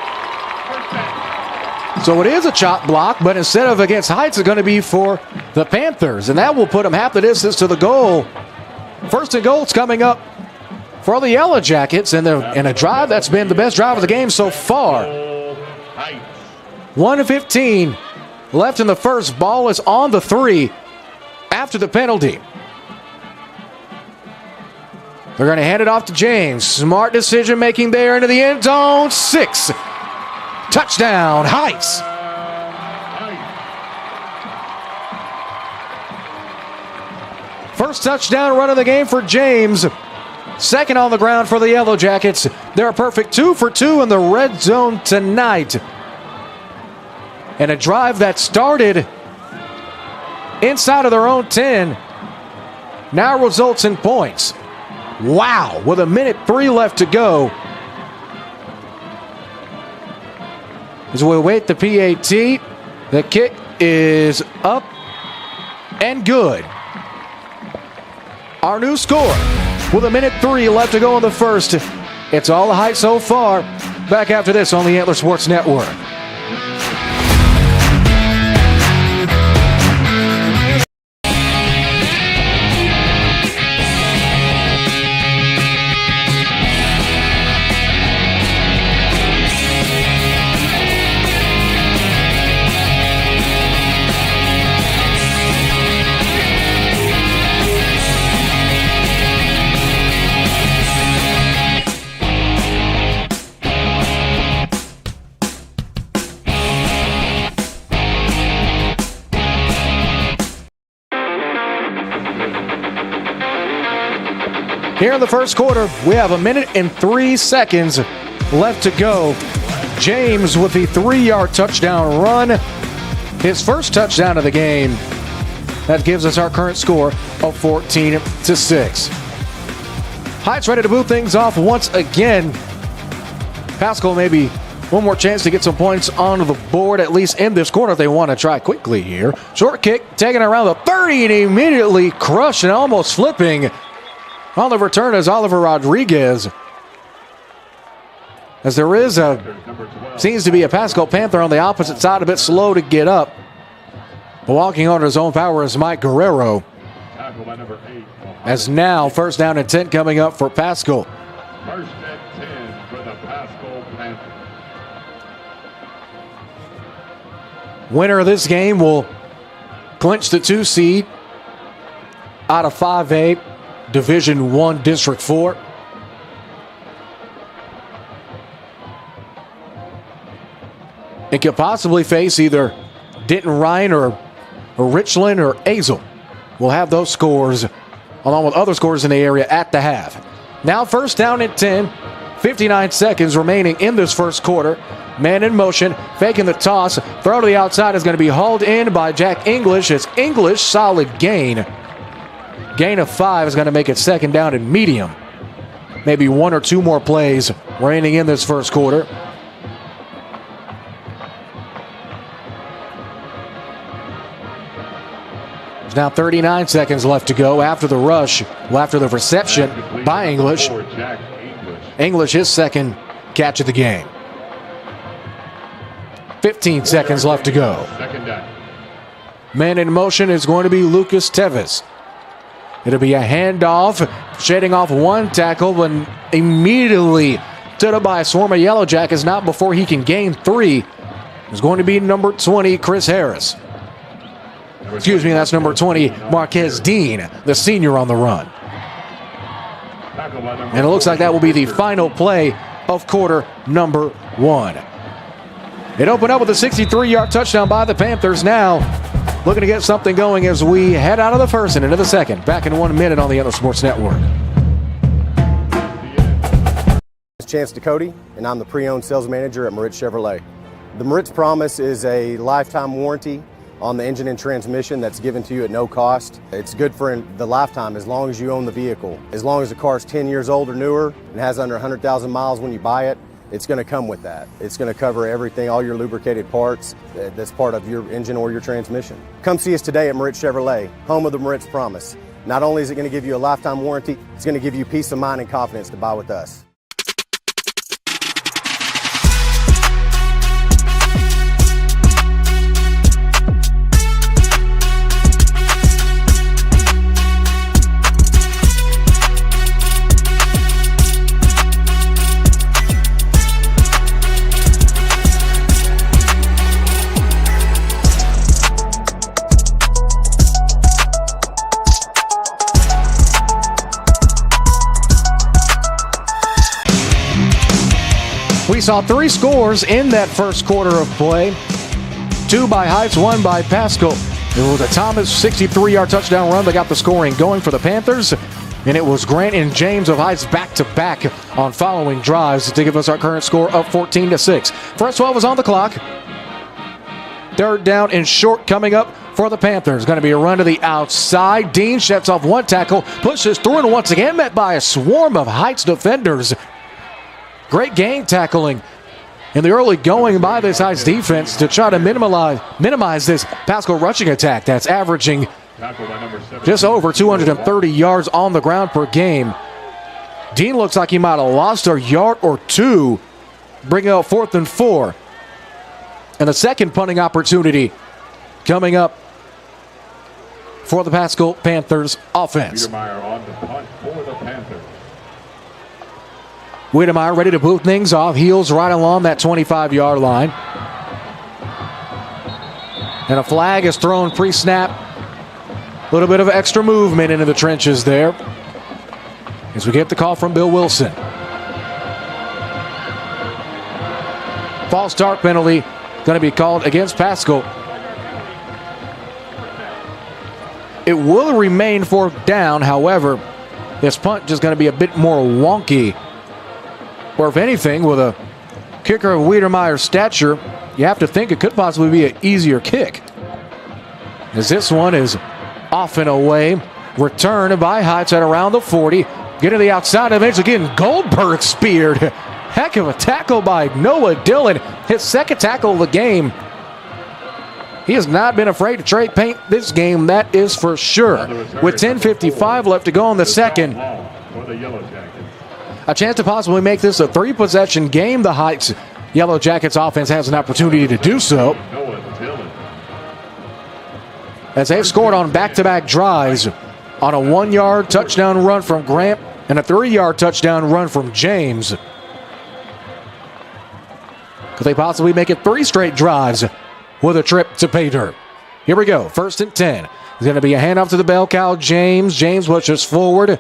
First down. So it is a chop block, but instead of against Heights, it's going to be for the Panthers, and that will put them half the distance to the goal. First and goal's coming up for the Yellow Jackets in a drive that's been the best drive of the game so far. 1:15 left in the first. Ball is on the 3 after the penalty. They're going to hand it off to James. Smart decision making there into the end zone. 6. Touchdown, Heights. First touchdown run of the game for James. Second on the ground for the Yellow Jackets. They're a perfect 2 for 2 in the red zone tonight. And a drive that started inside of their own 10 now results in points. Wow, with a minute 3 left to go. As we await the PAT, the kick is up and good. Our new score. With a minute 3 left to go in the first. It's all the Heights so far. Back after this on the Antler Sports Network. Here in the first quarter, we have a minute and 3 seconds left to go. James with the 3-yard touchdown run. His first touchdown of the game. That gives us our current score of 14-6. Heights ready to move things off once again. Paschal maybe one more chance to get some points onto the board, at least in this quarter if they want to try quickly here. Short kick taken around the 30 and immediately crushed and almost flipping. On the return is Oliver Rodriguez. As there is seems to be a Paschal Panther on the opposite side, a bit slow to get up. But walking under his own power is Mike Guerrero. As now, first down and 10 coming up for Paschal. First and 10 for the Paschal Panthers. Winner of this game will clinch the 2 seed out of 5A. Division 1 District 4. It could possibly face either Denton Ryan or Richland or Azle. We'll have those scores along with other scores in the area at the half. Now first down and 10. 59 seconds remaining in this first quarter. Man in motion, faking the toss. Throw to the outside is going to be hauled in by Jack English. It's English, solid gain. Gain of 5 is going to make it second down and medium. Maybe 1 or 2 more plays remaining in this first quarter. There's now 39 seconds left to go after the rush, after the reception by English. English, his second catch of the game. 15 seconds left to go. Man in motion is going to be Lucas Tevis. It'll be a handoff, shading off one tackle, and immediately stood up by a swarm of Yellow Jackets. Not before he can gain 3. It's going to be number 20, Chris Harris. Excuse me, that's number 20, Marquez Dean, the senior on the run. And it looks like that will be the final play of quarter number 1. It opened up with a 63-yard touchdown by the Panthers. Now looking to get something going as we head out of the first and into the second. Back in 1 minute on the Other Sports Network. It's Chance Ducote, and I'm the pre-owned sales manager at Moritz Chevrolet. The Moritz Promise is a lifetime warranty on the engine and transmission that's given to you at no cost. It's good for the lifetime as long as you own the vehicle. As long as the car is 10 years old or newer and has under 100,000 miles when you buy it, it's going to come with that. It's going to cover everything, all your lubricated parts that's part of your engine or your transmission. Come see us today at Moritz Chevrolet, home of the Moritz Promise. Not only is it going to give you a lifetime warranty, it's going to give you peace of mind and confidence to buy with us. We saw 3 scores in that first quarter of play. 2 by Heights, 1 by Paschal. It was a Thomas 63-yard touchdown run that got the scoring going for the Panthers. And it was Grant and James of Heights back-to-back on following drives to give us our current score of 14-6. First 12 is on the clock. 3rd down and short coming up for the Panthers. Going to be a run to the outside. Dean shuts off one tackle, pushes through, and once again met by a swarm of Heights defenders. Great game tackling in the early going by this Heights defense to try to minimize this Paschal rushing attack that's averaging just over 230 yards on the ground per game. Dean looks like he might have lost a yard or 2, bringing up 4th and 4. And the second punting opportunity coming up for the Paschal Panthers offense. Wiedemeyer on the punt for the Panthers. Wiedemeyer ready to boot things off. Heels right along that 25-yard line. And a flag is thrown pre-snap. A little bit of extra movement into the trenches there as we get the call from Bill Wilson. False start penalty going to be called against Paschal. It will remain 4th down. However, this punt just going to be a bit more wonky. Or if anything, with a kicker of Wiedemeyer's stature, you have to think it could possibly be an easier kick. As this one is off and away. Return by Heights at around the 40. Get to the outside of it. Again, Goldberg speared. Heck of a tackle by Noah Dillon. His second tackle of the game. He has not been afraid to trade paint this game, that is for sure. With 10:55 left to go in the second. A chance to possibly make this a 3-possession game. The Heights Yellow Jackets offense has an opportunity to do so, as they've scored on back-to-back drives on a 1-yard touchdown run from Grant and a 3-yard touchdown run from James. Could they possibly make it 3 straight drives with a trip to pay dirt? Here we go. 1st and 10. It's going to be a handoff to the bell cow, James. James pushes forward.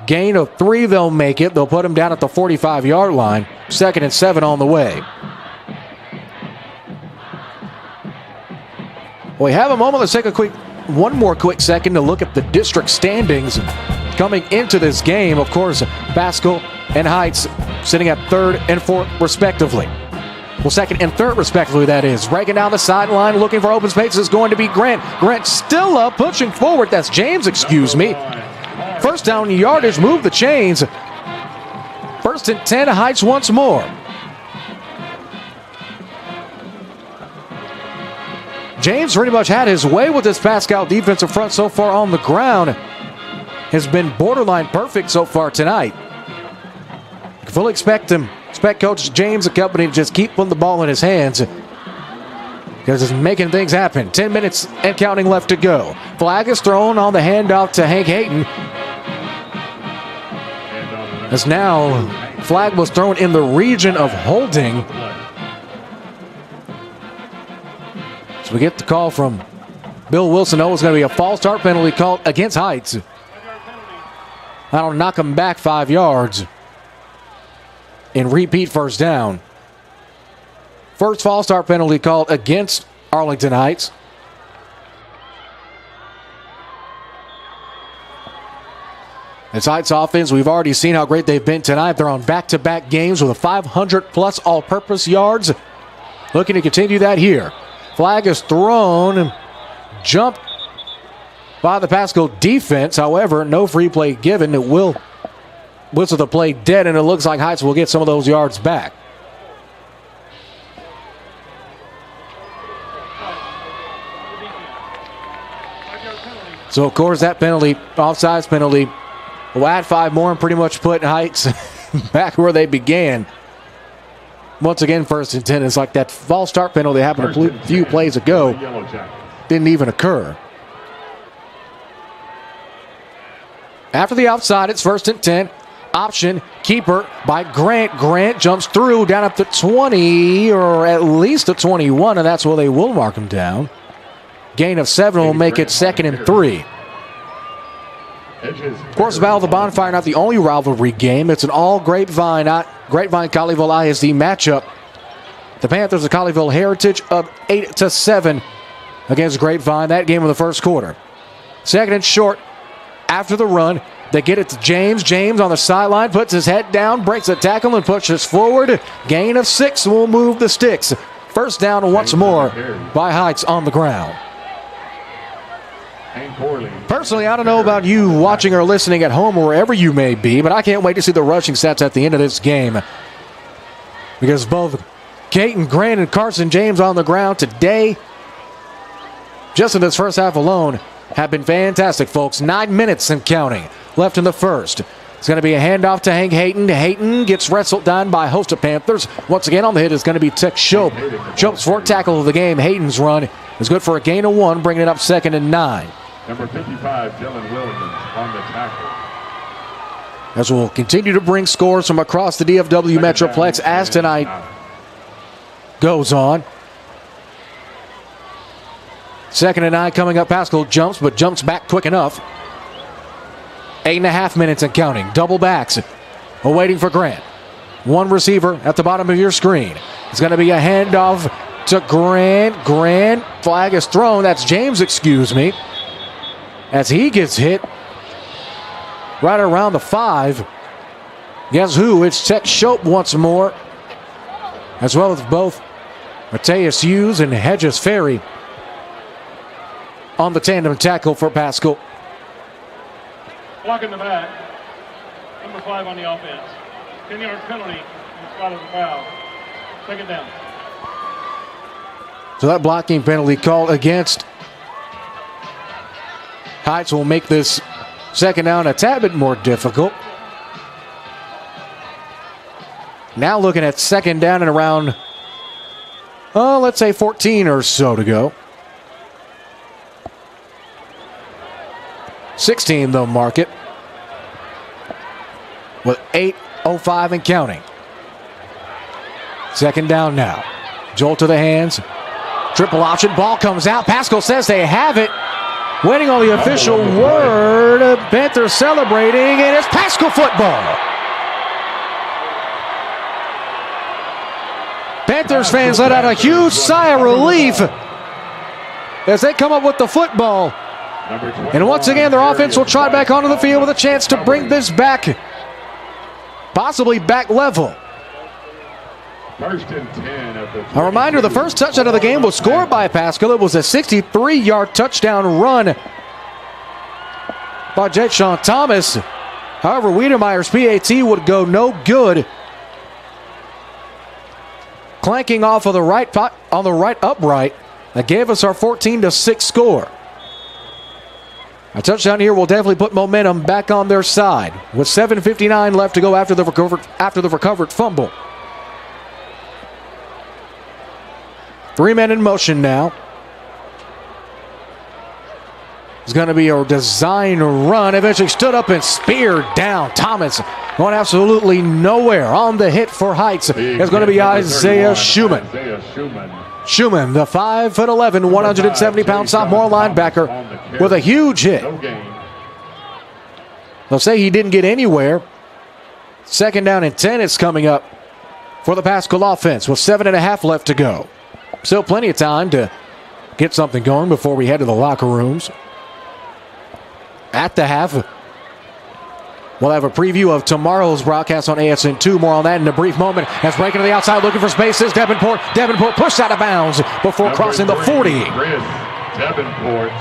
Gain of 3, they'll make it. They'll put him down at the 45-yard line. 2nd and 7 on the way. We have a moment. Let's take one more quick second to look at the district standings coming into this game. Of course, Paschal and Heights sitting at third and fourth, respectively. Well, second and third, respectively, that is. Breaking down the sideline, looking for open space is going to be Grant. Grant still up, pushing forward. That's James, excuse me. First down yardage, move the chains. First and 10, Heights once more. James pretty much had his way with this Paschal defensive front so far on the ground. Has been borderline perfect so far tonight. Fully expect Coach James and company to just keep putting the ball in his hands because it's making things happen. 10 minutes and counting left to go. Flag is thrown on the handoff to Hank Hayton. As now, flag was thrown in the region of holding. So we get the call from Bill Wilson. Oh, it's going to be a false start penalty called against Heights. That'll knock him back 5 yards. And repeat first down. First false start penalty called against Arlington Heights. It's Heights offense. We've already seen how great they've been tonight. They're on back-to-back games with 500-plus all-purpose yards. Looking to continue that here. Flag is thrown. Jumped by the Paschal defense. However, no free play given. It will whistle the play dead, and it looks like Heights will get some of those yards back. So, of course, that penalty, offsides penalty, will add 5 more and pretty much put Heights back where they began. Once again, first and 10. It's like that false start penalty happened a few plays ago. Didn't even occur. After the offside, it's first and 10. Option, keeper by Grant. Grant jumps through down up to 20, or at least to 21, and that's where they will mark him down. Gain of 7 will make it 2nd and 3. Of course, Battle of the Bonfire, not the only rivalry game. It's an all Grapevine, Colleyville ISD matchup. The Panthers of Colleyville Heritage up 8-7 against Grapevine. That game of the first quarter. Second and short after the run. They get it to James. James on the sideline puts his head down, breaks a tackle, and pushes forward. Gain of 6 will move the sticks. First down once more by Heights on the ground. Personally, I don't know about you watching or listening at home or wherever you may be, but I can't wait to see the rushing stats at the end of this game. Because both Caton Grant and Carson James on the ground today, just in this first half alone, have been fantastic, folks. 9 minutes and counting left in the first. It's going to be a handoff to Hank Hayton. Hayton gets wrestled down by a host of Panthers. Once again on the hit is going to be Tech Shope. Shope's fourth tackle of the game. Hayton's run is good for a gain of 1, bringing it up 2nd and 9. Number 55, Dylan Williams on the tackle. As we'll continue to bring scores from across the DFW Metroplex as tonight goes on. 2nd and 9 coming up. Paschal jumps, but jumps back quick enough. 8.5 minutes and counting. Double backs. Awaiting for Grant. One receiver at the bottom of your screen. It's going to be a handoff to Grant. Grant, flag is thrown. That's James, excuse me. As he gets hit right around the 5. Guess who? It's Tech Shope once more. As well as both Mateus Hughes and Hedges Ferry on the tandem tackle for Paschal. Blocking the back. Number 5 on the offense. 10-yard penalty in spot of the foul. 2nd down. So that blocking penalty called against Heights will make this 2nd down a tad bit more difficult. Now looking at 2nd down and around, let's say 14 or so to go. 16 they'll mark it with 8:05 and counting. 2nd down now. Jolt to the hands. Triple option. Ball comes out. Paschal says they have it. Waiting on the official word. Panthers celebrating, and it's Paschal football. Panthers fans let out a huge sigh of relief as they come up with the football. And once again, their offense will try back onto the field with a chance to bring this back. possibly back level. First and 10 of the A reminder, the first touchdown of the game was scored by Paschal. It was a 63-yard touchdown run by Jay-Sean Thomas. However, Wiedemeyer's PAT would go no good. Clanking off of the right on the right upright. That gave us our 14-6 score. A touchdown here will definitely put momentum back on their side. With 7:59 left to go after the recovered fumble. 3 men in motion now. It's going to be a design run. Eventually stood up and speared down. Thomas going absolutely nowhere. On the hit for Heights is going to be Isaiah Schumann. Schumann, the 5'11", 170-pound sophomore linebacker with a huge hit. They'll say he didn't get anywhere. 2nd down and 10 is coming up for the Paschal offense with 7.5 left to go. Still plenty of time to get something going before we head to the locker rooms. At the half, we'll have a preview of tomorrow's broadcast on ASN2. More on that in a brief moment. As breaking to the outside, looking for spaces. Davenport pushed out of bounds before crossing the 40. Davenport,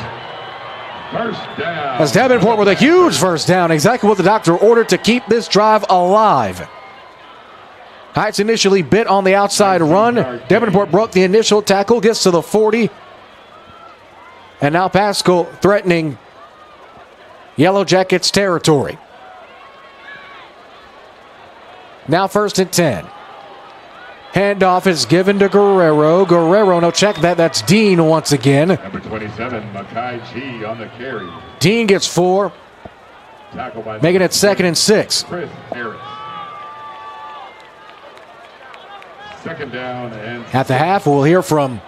first down. As Davenport with a huge first down, exactly what the doctor ordered to keep this drive alive. Heights initially bit on the outside run. Davenport broke the initial tackle, gets to the 40. And now Paschal threatening Yellow Jackets territory. Now 1st and 10. Handoff is given to Guerrero. Guerrero, no check that. That's Dean once again. Number 27, Makai G on the carry. Dean gets 4. Making it 2nd and 6. Chris Harris. 2nd down and at the half, we'll hear from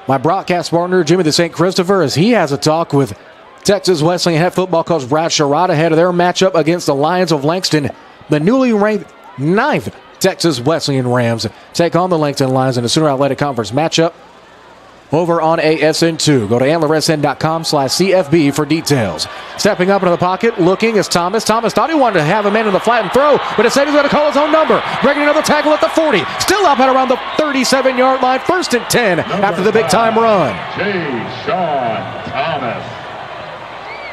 my broadcast partner, Jimmy the St. Christopher, as he has a talk with Texas Wesleyan head football coach Brad Sherrod ahead of their matchup against the Lions of Langston. The newly ranked 9th Texas Wesleyan Rams take on the Langston Lions in the Sooner Athletic Conference matchup over on ASN2. Go to antlersn.com/CFB for details. Stepping up into the pocket, looking is Thomas. Thomas thought he wanted to have a man in the flat and throw, but instead he's going to call his own number. Breaking another tackle at the 40. Still up at around the 37-yard line. 1st and 10 after the big-time run. Jay-Sean Thomas.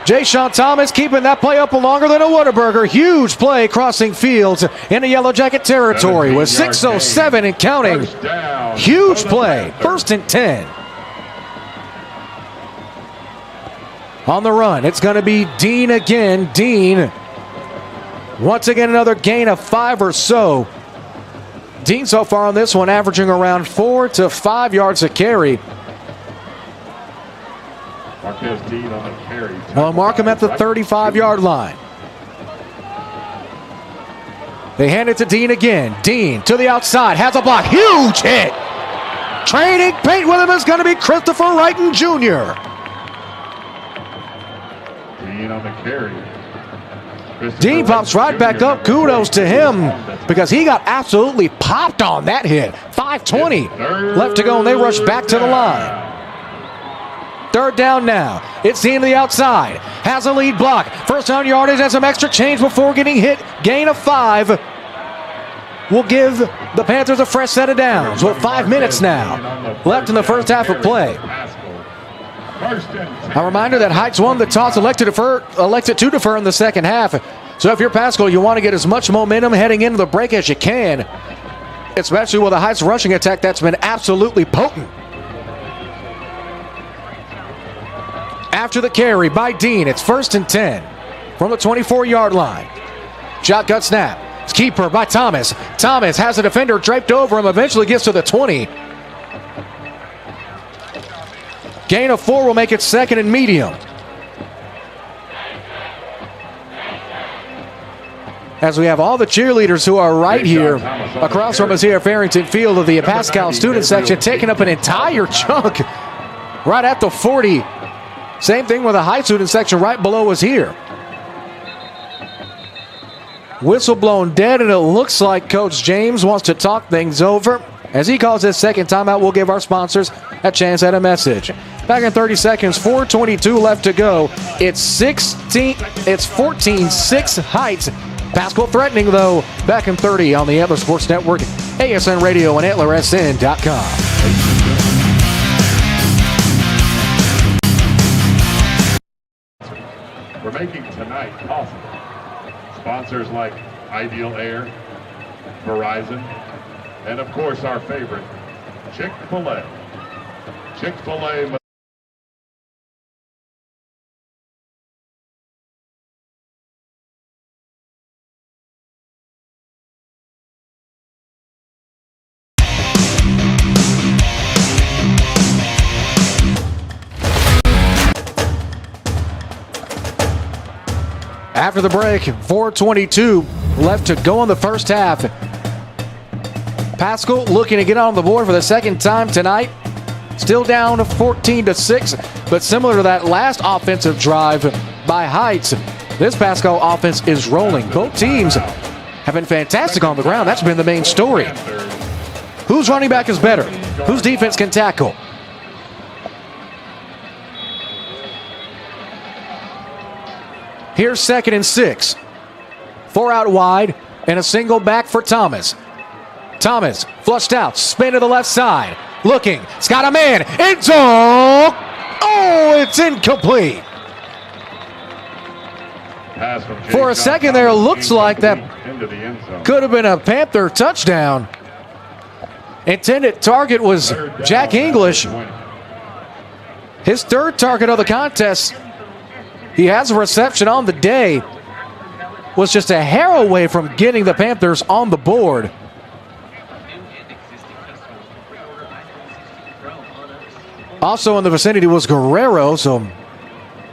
Jay-Sean Thomas keeping that play up longer than a Whataburger. Huge play crossing fields into Yellow Jacket territory with 6:07 and counting. Huge play. 1st and 10. On the run, it's going to be Dean again. Dean, once again, another gain of 5 or so. Dean so far on this one averaging around 4 to 5 yards a carry. Well, mark him at the 35-yard line. They hand it to Dean again. Dean to the outside, has a block. Huge hit. Trading paint with him is going to be Christopher Wrighton Jr. Dean on the carry. Dean pops right back up. Kudos to him because he got absolutely popped on that hit. 5:20 left to go, and they rush back to the line. 3rd down now. It's Dean to the outside. Has a lead block. 1st down yardage and some extra change before getting hit. Gain of 5. Will give the Panthers a fresh set of downs with 5 minutes now left in the first half of play. A reminder that Heights won the toss, elected to defer in the second half. So if you're Paschal, you want to get as much momentum heading into the break as you can, especially with a Heights rushing attack that's been absolutely potent. After the carry by Dean, it's 1st and 10 from the 24-yard line. Shotgun snap. It's keeper by Thomas. Thomas has a defender draped over him, eventually gets to the 20. Gain of 4 will make it 2nd and medium. As we have all the cheerleaders who are right here across from us here at Farrington Field of the Paschal student section, taking up an entire chunk right at the 40. Same thing with the high student section right below us here. Whistle blown dead, and it looks like Coach James wants to talk things over. As he calls his second timeout, we'll give our sponsors a chance at a message. Back in 30 seconds, 4:22 left to go. It's 14-6 Heights Paschal threatening, though. Back in 30 on the Antler Sports Network, ASN Radio, and AntlerSN.com. We're making tonight possible. Sponsors like Ideal Air, Verizon, and of course our favorite, Chick-fil-A. Chick-fil-A. After the break, 4:22 left to go in the first half. Paschal looking to get on the board for the second time tonight. Still down 14-6, but similar to that last offensive drive by Heights, this Paschal offense is rolling. Both teams have been fantastic on the ground. That's been the main story. Whose running back is better? Whose defense can tackle? Here's 2nd and 6. 4 out wide and a single back for Thomas. Thomas flushed out, spin to the left side. Looking, it's got a man. End zone. Oh, it's incomplete. For a second there, it looks like that could have been a Panther touchdown. Intended target was Jack English. His 3rd target of the contest. He has a reception on the day. Was just a hair away from getting the Panthers on the board. Also in the vicinity was Guerrero, so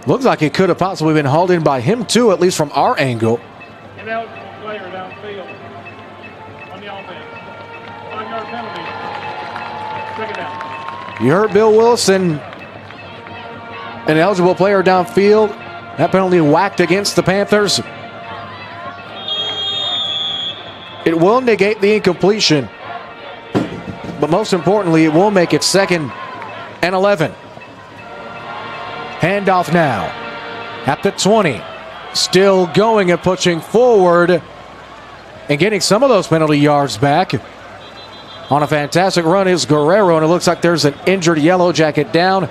looks like it could have possibly been hauled in by him too, at least from our angle. Ineligible player downfield on the offense. 5-yard penalty. 2nd down. You heard Bill Wilson. An eligible player downfield. That penalty whacked against the Panthers. It will negate the incompletion. But most importantly, it will make it 2nd and 11. Handoff now at the 20. Still going and pushing forward and getting some of those penalty yards back. On a fantastic run is Guerrero, and it looks like there's an injured Yellow Jacket down.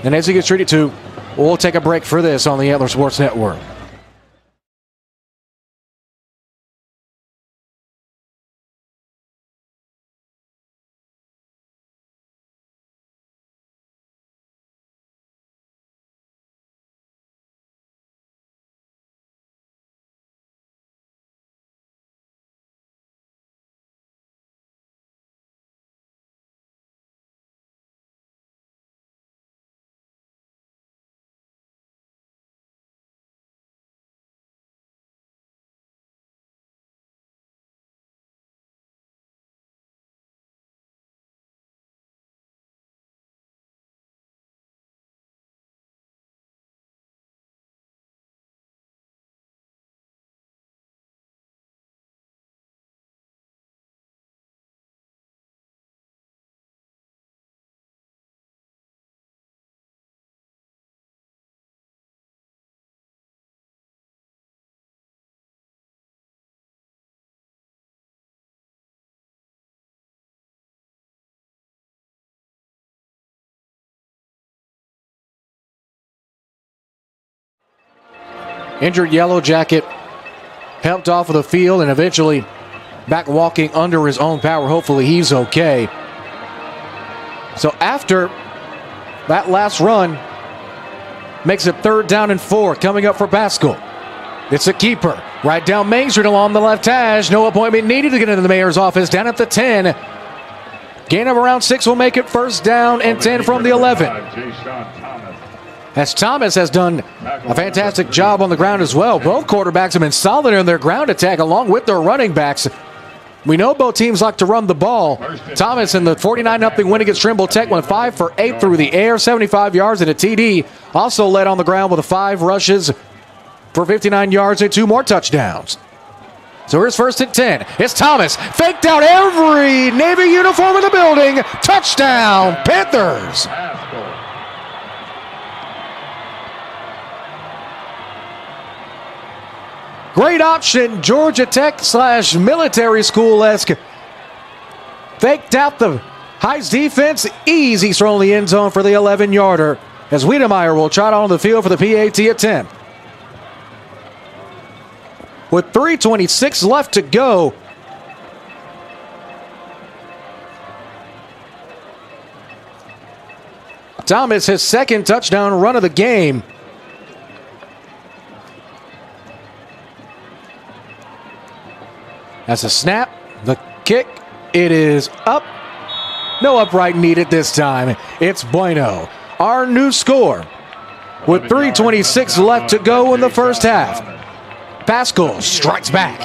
And as he gets treated to, we'll take a break for this on the Antler Sports Network. Injured Yellow Jacket helped off of the field and eventually back walking under his own power. Hopefully he's okay. So after that last run, makes it 3rd down and 4 coming up for Paschal. It's a keeper right down Main Street along the left hash. No appointment needed to get into the mayor's office down at the 10. Gain of around 6 will make it 1st down and 10 from the 11. As Thomas has done a fantastic job on the ground as well. Both quarterbacks have been solid in their ground attack along with their running backs. We know both teams like to run the ball. Thomas in the 49-0 win against Trimble Tech went 5 for 8 through the air, 75 yards and a TD. Also led on the ground with 5 rushes for 59 yards and 2 more touchdowns. So here's 1st and 10. It's Thomas. Faked out every Navy uniform in the building. Touchdown, Panthers. Great option, Georgia Tech / military school-esque. Faked out the Heights defense. Easy throw in the end zone for the 11-yarder as Wiedemeyer will trot on the field for the PAT attempt. With 3:26 left to go, Thomas, his second touchdown run of the game. That's a snap, the kick, it is up. No upright needed this time. It's Bueno. Our new score with 3:26 left to go in the first half. Paschal strikes back.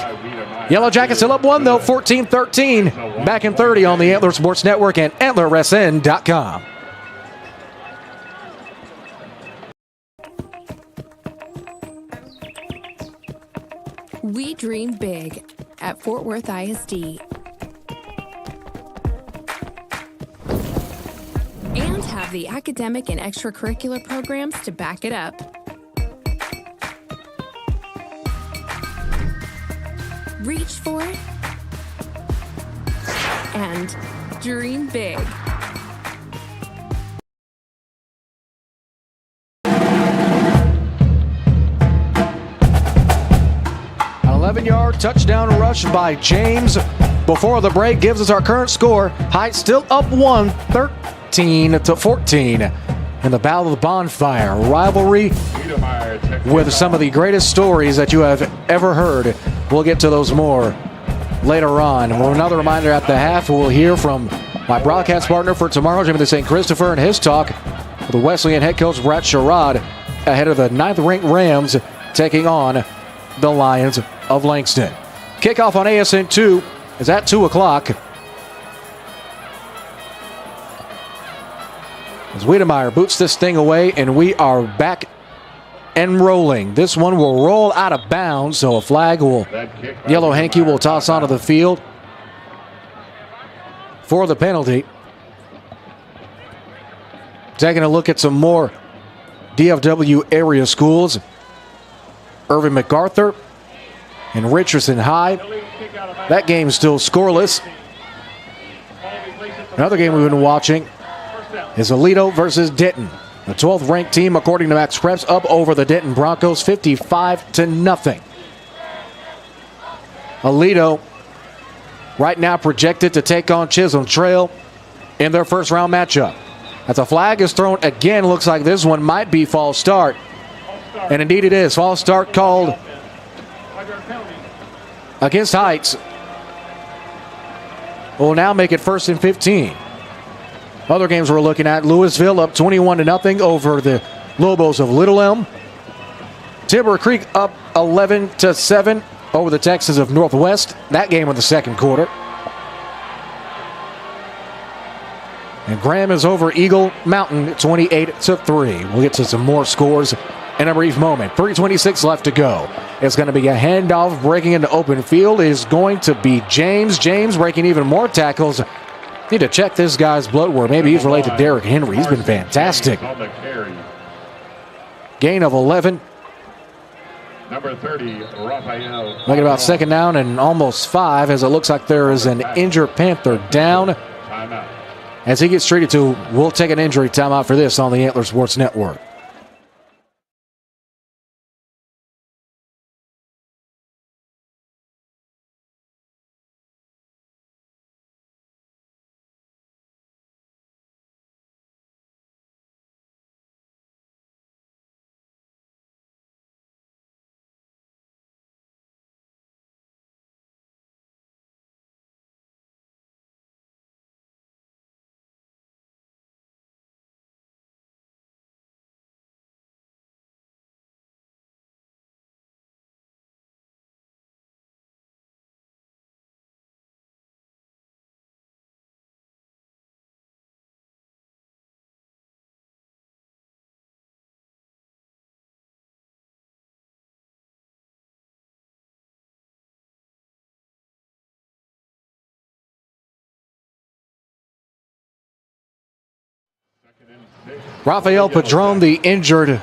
Yellow Jackets still up one though, 14-13. Back in 30 on the Antler Sports Network and AntlerSN.com. We dream big at Fort Worth ISD and have the academic and extracurricular programs to back it up. Reach for it and dream big. An 11-yard touchdown rush by James before the break gives us our current score. Heights still up one, 13-14. In the Battle of the Bonfire, rivalry with some of the greatest stories that you have ever heard. We'll get to those more later on. Well, another reminder at the half, we'll hear from my broadcast partner for tomorrow, Jimmy the St. Christopher, and his talk with the Wesleyan head coach Brett Sherrod ahead of the 9th-ranked Rams taking on the Lions of Langston. Kickoff on ASN2 is at 2 o'clock. As Wiedemeyer boots this thing away, and we are back and rolling. This one will roll out of bounds, so a flag will, yellow hanky will toss onto the field for the penalty. Taking a look at some more DFW area schools. Irvin MacArthur and Richardson High. That game still scoreless. Another game we've been watching is Aledo versus Denton. The 12th ranked team, according to Max Preps, up over the Denton Broncos 55-0. Aledo right now projected to take on Chisholm Trail in their first round matchup. As a flag is thrown again, looks like this one might be false start. And indeed it is. False start called against Heights. Will now make it 1st and 15. Other games we're looking at, Louisville up 21-0 over the Lobos of Little Elm. Timber Creek up 11-7 over the Texans of Northwest. That game in the second quarter. And Graham is over Eagle Mountain 28-3. We'll get to some more scores in a brief moment. 3:26 left to go. It's going to be a handoff. Breaking into open field is going to be James. James breaking even more tackles. Need to check this guy's blood work. Maybe he's related to Derrick Henry. He's been fantastic. Gain of 11. Number 30, Raphael. Making about second down and almost 5 as it looks like there is an injured Panther down. Timeout. As he gets treated to, we'll take an injury timeout for this on the Antler Sports Network. Rafael Padron, the injured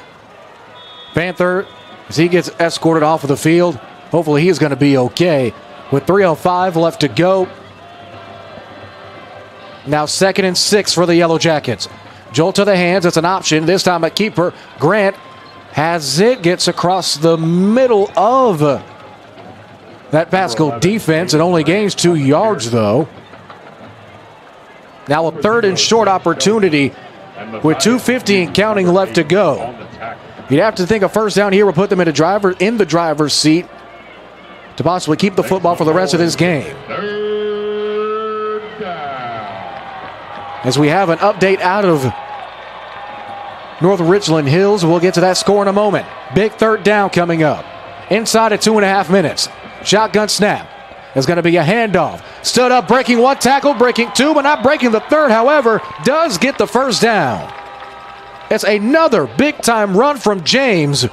Panther, as he gets escorted off of the field. Hopefully he's going to be okay. With 3:05 left to go. Now 2nd and 6 for the Yellow Jackets. Jolt to the hands. It's an option. This time a keeper. Grant has it. Gets across the middle of that Paschal defense. It only gains 2 yards, though. Now a 3rd and short opportunity with 2:50 and counting left to go. You'd have to think a first down here will put them in the driver's seat to possibly keep the football for the rest of this game. As we have an update out of North Richland Hills, we'll get to that score in a moment. Big 3rd down coming up. Inside of 2.5 minutes. Shotgun snap. There's going to be a handoff. Stood up, breaking 1 tackle, breaking 2, but not breaking the 3rd, however, does get the first down. It's another big-time run from James.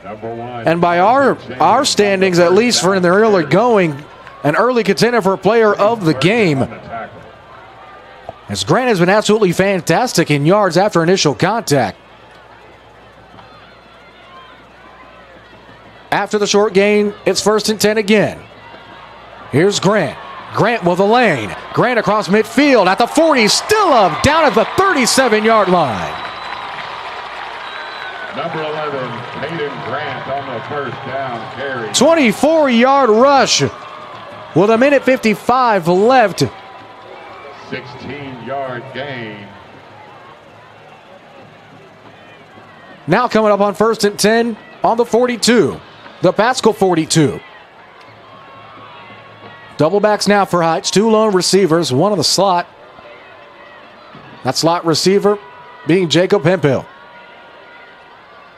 And by our standings, at least for in the early going, an early contender for player of the game. As Grant has been absolutely fantastic in yards after initial contact. After the short gain, it's 1st and 10 again. Here's Grant. Grant with a lane. Grant across midfield at the 40, still up, down at the 37-yard line. Number 11, Hayden Grant on the first down carry. 24-yard rush with 1:55 left. 16-yard gain. Now coming up on 1st and 10 on the 42. The Paschal 42. Double backs now for Heights. 2 lone receivers, 1 in the slot. That slot receiver being Jacob Hemphill.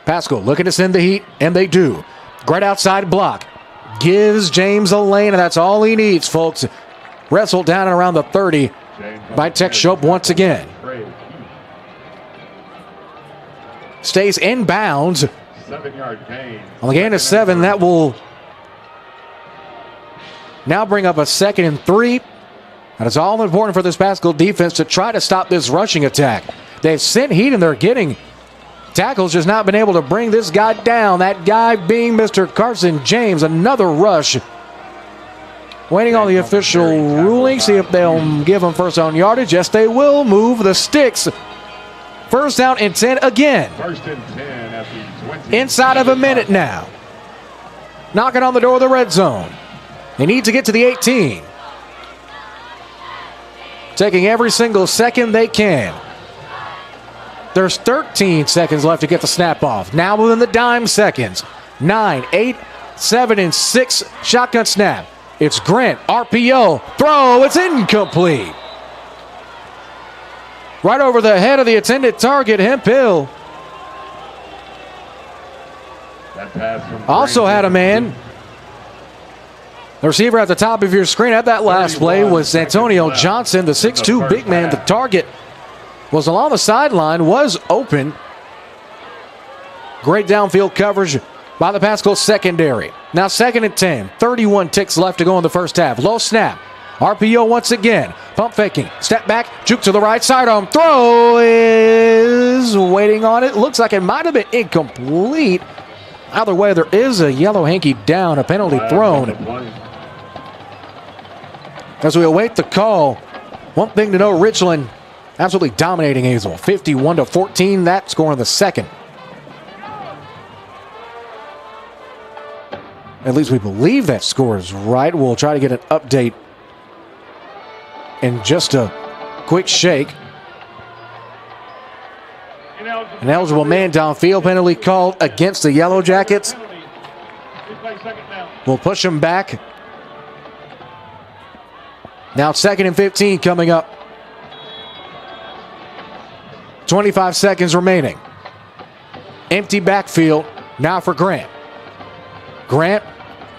Paschal looking to send the heat, and they do. Great outside block. Gives James a lane, and that's all he needs, folks. Wrestled down and around the 30 by Tech Shope once again. Stays in bounds. 7-yard gain. On the gain of 7, that will now bring up a 2nd and 3. And it's all important for this Paschal defense to try to stop this rushing attack. They've sent heat and they're getting tackles, just not been able to bring this guy down. That guy being Mr. Carson James. Another rush. Waiting on the official ruling. See if they'll give him first down yardage. Yes, they will. Move the sticks. 1st down and 10 again. 1st and 10 at the 20. Inside of a minute now. Knocking on the door of the red zone. They need to get to the 18. Taking every single second they can. There's 13 seconds left to get the snap off. Now within the dime seconds. 9, 8, 7, and 6. Shotgun snap. It's Grant. RPO. Throw. It's incomplete. Right over the head of the intended target, Hemphill. Also had a man. The receiver at the top of your screen at that last play was Antonio Johnson, the 6'2 big man. The target was along the sideline, was open. Great downfield coverage by the Paschal secondary. Now 2nd and 10, 31 ticks left to go in the first half. Low snap. RPO once again. Pump faking. Step back. Juke to the right side. On throw is waiting on it. Looks like it might have been incomplete. Either way, there is a yellow hanky down. A penalty thrown. As we await the call, one thing to know, Richland absolutely dominating Hazel. 51-14. That score in the 2nd. At least we believe that score is right. We'll try to get an update in just a quick shake. An eligible man downfield, penalty called against the Yellow Jackets. We'll push them back. Now 2nd and 15 coming up. 25 seconds remaining. Empty backfield now for Grant. Grant,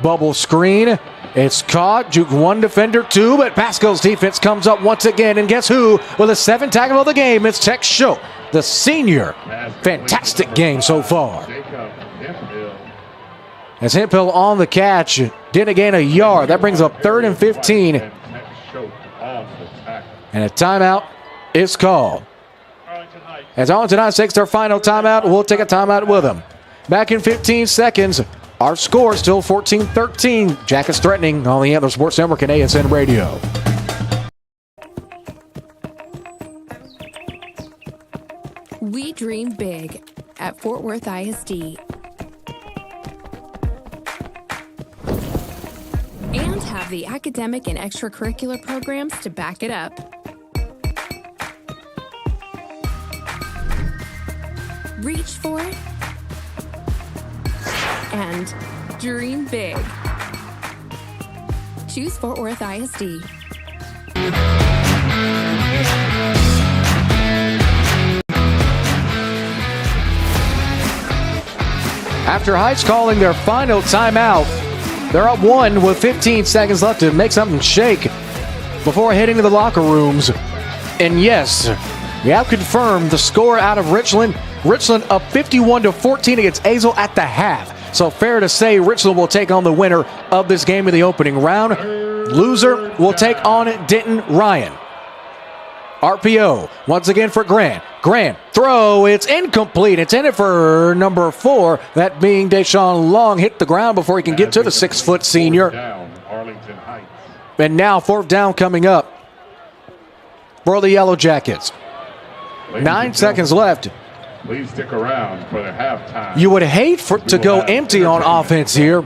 bubble screen. It's caught. Juke 1 defender, 2, but Paschal's defense comes up once again. And guess who? With a 7th tackle of the game, it's Tech Shope, the senior. Fantastic game so far. As Hemphill on the catch, didn't gain a yard. That brings up 3rd and 15. And a timeout is called. As Arlington takes their final timeout, we'll take a timeout with them. Back in 15 seconds. Our score still 14-13. Jackets threatening on the Antler Sports Network and ASN Radio. We dream big at Fort Worth ISD. And have the academic and extracurricular programs to back it up. Reach for it and dream big. Choose Fort Worth ISD. After Heights calling their final timeout, they're up 1 with 15 seconds left to make something shake before heading to the locker rooms. And yes, we have confirmed the score out of Richland. Richland up 51-14 against Azle at the half. So fair to say Richland will take on the winner of this game in the opening round. Loser will take on Denton Ryan. RPO once again for Grant. Grant throw, it's incomplete. It's in it for number 4, that being Deshaun Long. Hit the ground before he can get to the 6-foot senior. Arlington Heights. And now 4th down coming up for the Yellow Jackets. 9 seconds left. Please stick around for the halftime. You would hate to go empty on offense here.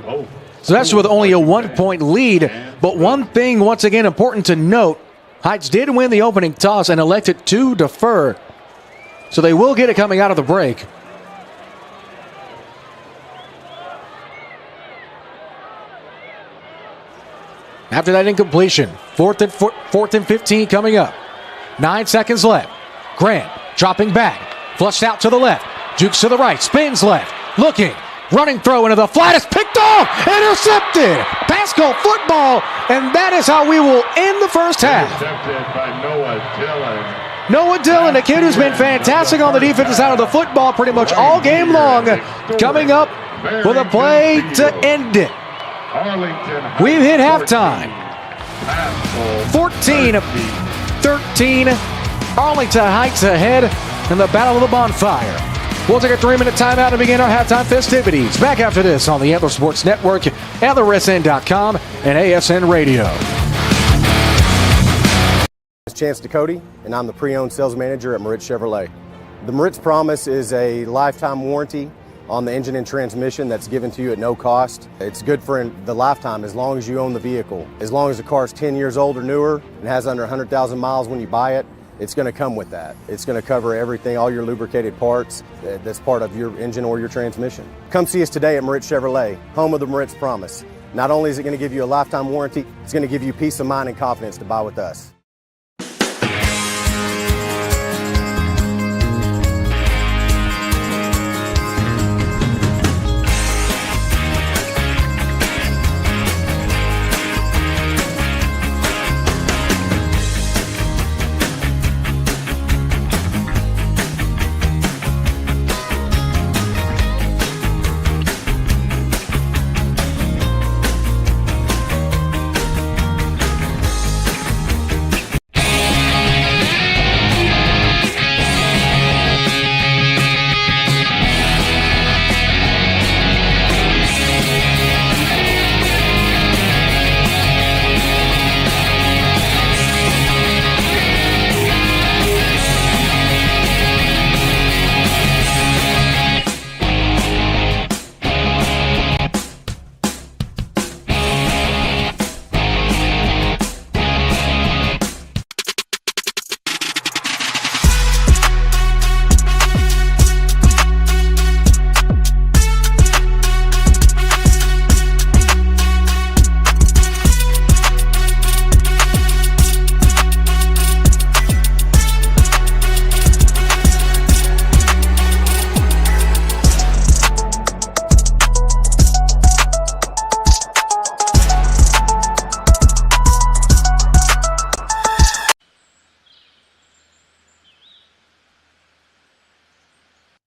So that's with only a 1-point lead. But one thing, once again, important to note, Heights did win the opening toss and elected to defer. So they will get it coming out of the break. After that incompletion, 4th and 15 coming up. 9 seconds left. Grant dropping back. Flushed out to the left. Jukes to the right. Spins left. Looking. Running throw into the flat. It's picked off. Intercepted. Paschal football. And that is how we will end the first half. Intercepted by Noah Dillon. Noah Dillon, a kid who's been fantastic on the defensive side of the football pretty much all game long, coming up with a play to end it. We've hit halftime. 14-13. Arlington Heights ahead in the Battle of the Bonfire. We'll take a 3-minute timeout to begin our halftime festivities. Back after this on the Antler Sports Network, AntlerSN.com, and ASN Radio. Chance Cody, and I'm the pre-owned sales manager at Moritz Chevrolet. The Moritz Promise is a lifetime warranty on the engine and transmission that's given to you at no cost. It's good for the lifetime as long as you own the vehicle. As long as the car is 10 years old or newer and has under 100,000 miles when you buy it, it's going to come with that. It's going to cover everything, all your lubricated parts that's part of your engine or your transmission. Come see us today at Moritz Chevrolet, home of the Moritz Promise. Not only is it going to give you a lifetime warranty, it's going to give you peace of mind and confidence to buy with us.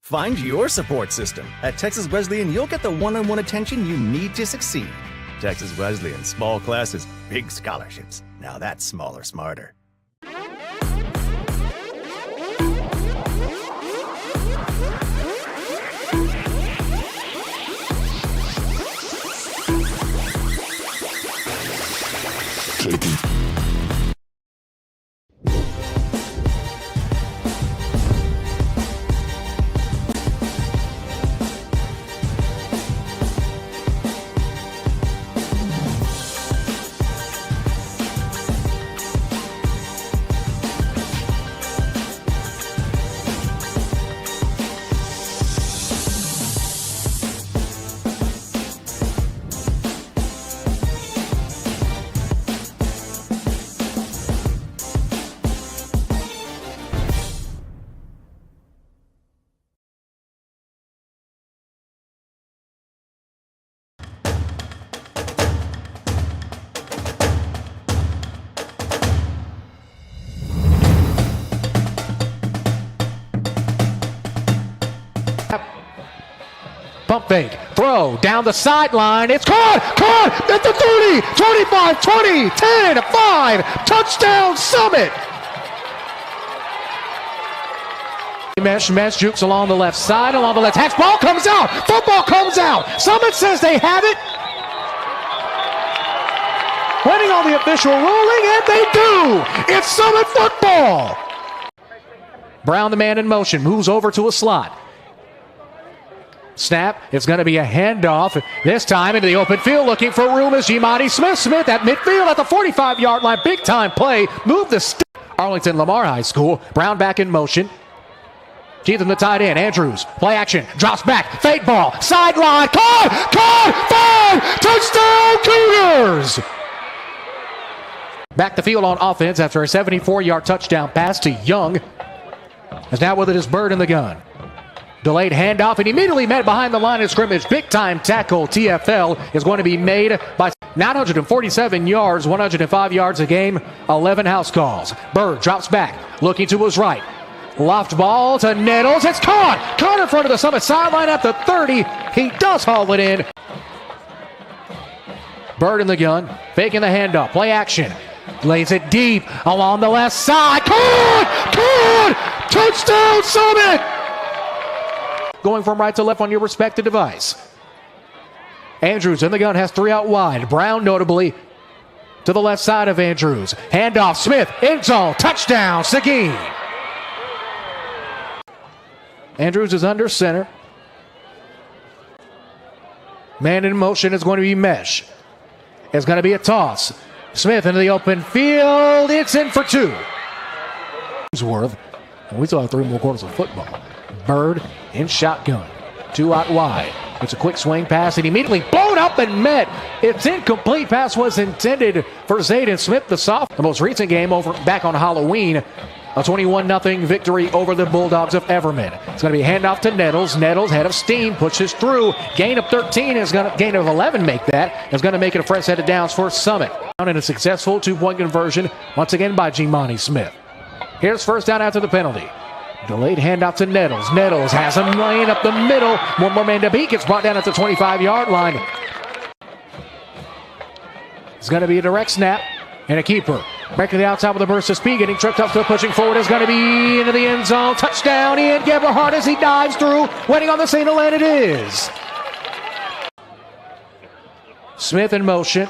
Find your support system. At Texas Wesleyan, you'll get the one-on-one attention you need to succeed. Texas Wesleyan, small classes, big scholarships. Now that's smaller, smarter. Pump fake, throw down the sideline. It's caught at the 30, 25, 20, 10, 5, touchdown Summit. Mesh jukes along the left side, along the left hash. Ball comes out, football comes out. Summit says they have it. Waiting on the official ruling, and they do. It's Summit football. Brown, the man in motion, moves over to a slot. Snap, it's going to be a handoff. This time into the open field, looking for room is Jimani Smith. Smith at midfield at the 45-yard line. Big time play. Move the stick. Arlington Lamar High School. Brown back in motion. Keith the tight end. Andrews. Play action. Drops back. Fade ball. Sideline. Caught. 5. Touchdown Cougars. Back the field on offense after a 74-yard touchdown pass to Young. As now with it is Bird in the gun. Delayed handoff and immediately met behind the line of scrimmage. Big time tackle. TFL is going to be made by 947 yards, 105 yards a game, 11 house calls. Bird drops back, looking to his right. Loft ball to Nettles. It's caught. Caught in front of the Summit sideline at the 30. He does haul it in. Bird in the gun, faking the handoff. Play action. Lays it deep along the left side. Caught! Touchdown Summit! Going from right to left on your respective device. Andrews in the gun, has 3 out wide. Brown notably to the left side of Andrews. Handoff, Smith, end zone, touchdown, Seguin. Andrews is under center. Man in motion is going to be Mesh. It's going to be a toss. Smith into the open field. It's in for 2. Worth. And we still have 3 more quarters of football. Bird in shotgun. 2 out wide. It's a quick swing pass and immediately blown up and met. It's incomplete. Pass was intended for Zayden Smith, the sophomore. The most recent game over back on Halloween. A 21-0 victory over the Bulldogs of Everman. It's going to be a handoff to Nettles. Nettles, head of steam, pushes through. Gain of 13 is going to gain of 11 make that. Is going to make it a fresh set of downs for Summit. And a successful 2-point conversion once again by Jimani Smith. Here's first down after the penalty. Delayed handoff to Nettles. Nettles has him laying up the middle. One more man to beat. Gets brought down at the 25-yard line. It's going to be a direct snap and a keeper. Back to the outside with a burst of speed. Getting tripped up, still pushing forward. Is going to be into the end zone. Touchdown, Ian Gebhardt as he dives through. Waiting on the scene to land. It is. Smith in motion.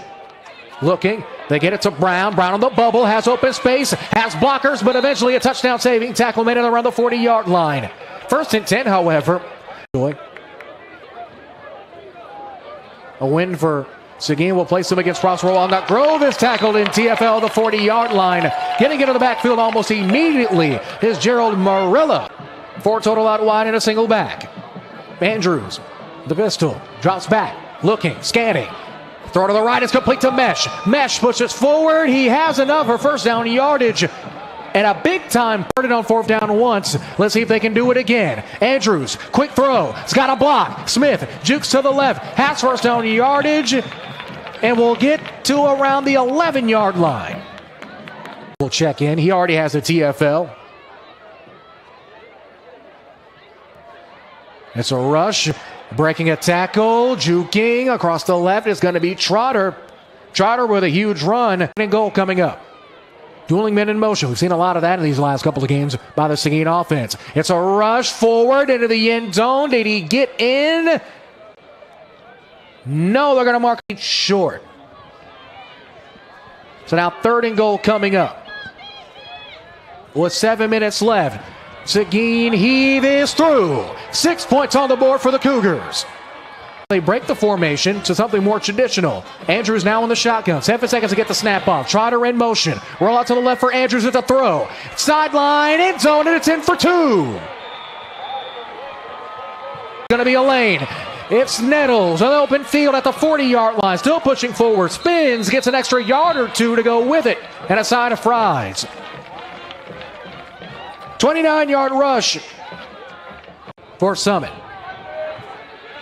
Looking. They get it to Brown. Brown on the bubble. Has open space. Has blockers, but eventually a touchdown saving tackle made it around the 40-yard line. First and 10, however. A win for Seguin will place him against Prosper Walnut Grove. Is tackled in TFL the 40-yard line. Getting into the backfield almost immediately is Gerald Marilla. 4 total out wide and a single back. Andrews, the pistol, drops back. Looking, scanning. Throw to the right, it's complete to Mesh. Mesh pushes forward. He has enough for first down yardage. And a big time burden on 4th down once. Let's see if they can do it again. Andrews, quick throw. It's got a block. Smith jukes to the left. Has first down yardage. And we'll get to around the 11-yard line. We'll check in. He already has a TFL. It's a rush. Breaking a tackle, juking across the left is going to be Trotter. Trotter with a huge run and goal coming up. Dueling men in motion. We've seen a lot of that in these last couple of games by the Seguin offense. It's a rush forward into the end zone. Did he get in? No, they're going to mark it short. So now 3rd and goal coming up. With 7 minutes left. Seguin heave is through. 6 points on the board for the Cougars. They break the formation to something more traditional. Andrews now in the shotgun. 7 seconds to get the snap off. Trotter in motion. Roll out to the left for Andrews with a throw. Sideline, end zone, and it's in for 2. Going to be a lane. It's Nettles, an open field at the 40-yard line. Still pushing forward. Spins, gets an extra yard or 2 to go with it. And a side of fries. 29-yard rush for Summit.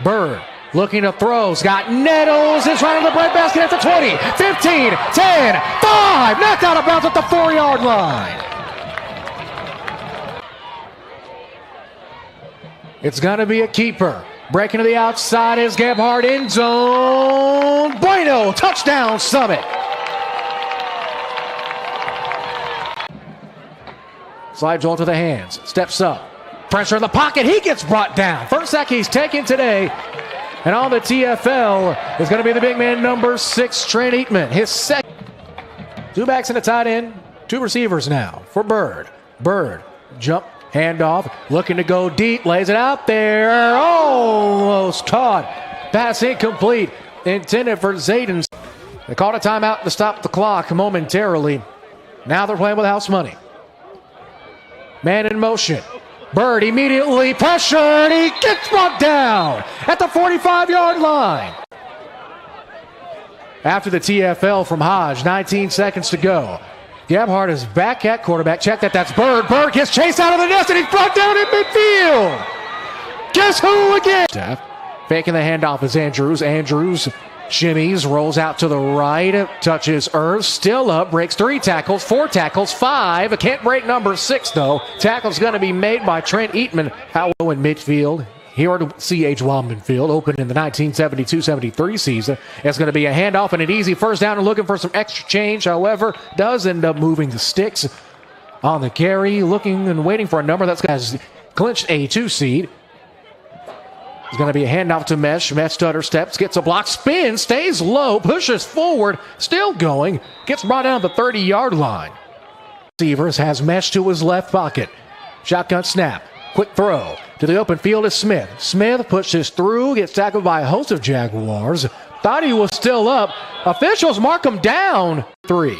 Bird looking to throw. Got Nettles. It's right on the breadbasket at the 20, 15, 10, 5. Knocked out of bounds at the 4-yard line. It's going to be a keeper. Breaking to the outside is Gebhardt, in zone. Bueno, touchdown Summit. Slides all to the hands. Steps up. Pressure in the pocket. He gets brought down. First sack he's taken today. And on the TFL is going to be the big man, number 6, Trent Eatman. His second. 2 backs and a tight end. 2 receivers now for Bird. Bird, jump, handoff, looking to go deep, lays it out there. Almost caught. Pass incomplete. Intended for Zayden. They called a timeout to stop the clock momentarily. Now they're playing with house money. Man in motion. Bird immediately pressured. He gets brought down at the 45-yard line. After the TFL from Hodge, 19 seconds to go. Gebhardt is back at quarterback. Check that. That's Bird. Bird gets chased out of the nest and he's brought down in midfield. Guess who again? Faking the handoff is Andrews. Andrews shimmies, rolls out to the right, touches Irv, still up, breaks 3 tackles, 4 tackles, 5. Can't break number 6 though. Tackle's going to be made by Trent Eatman. How low in midfield? Here at C.H. Wildman Field, opened in the 1972-73 season. It's going to be a handoff and an easy first down and looking for some extra change. However, does end up moving the sticks on the carry, looking and waiting for a number that's has clinched a 2 seed. It's going to be a handoff to Mesh. Mesh stutter steps, gets a block, spins, stays low, pushes forward, still going, gets brought down to the 30-yard line. Receivers has Mesh to his left pocket. Shotgun snap, quick throw. To the open field is Smith. Smith pushes through, gets tackled by a host of Jaguars. Thought he was still up. Officials mark him down. 3.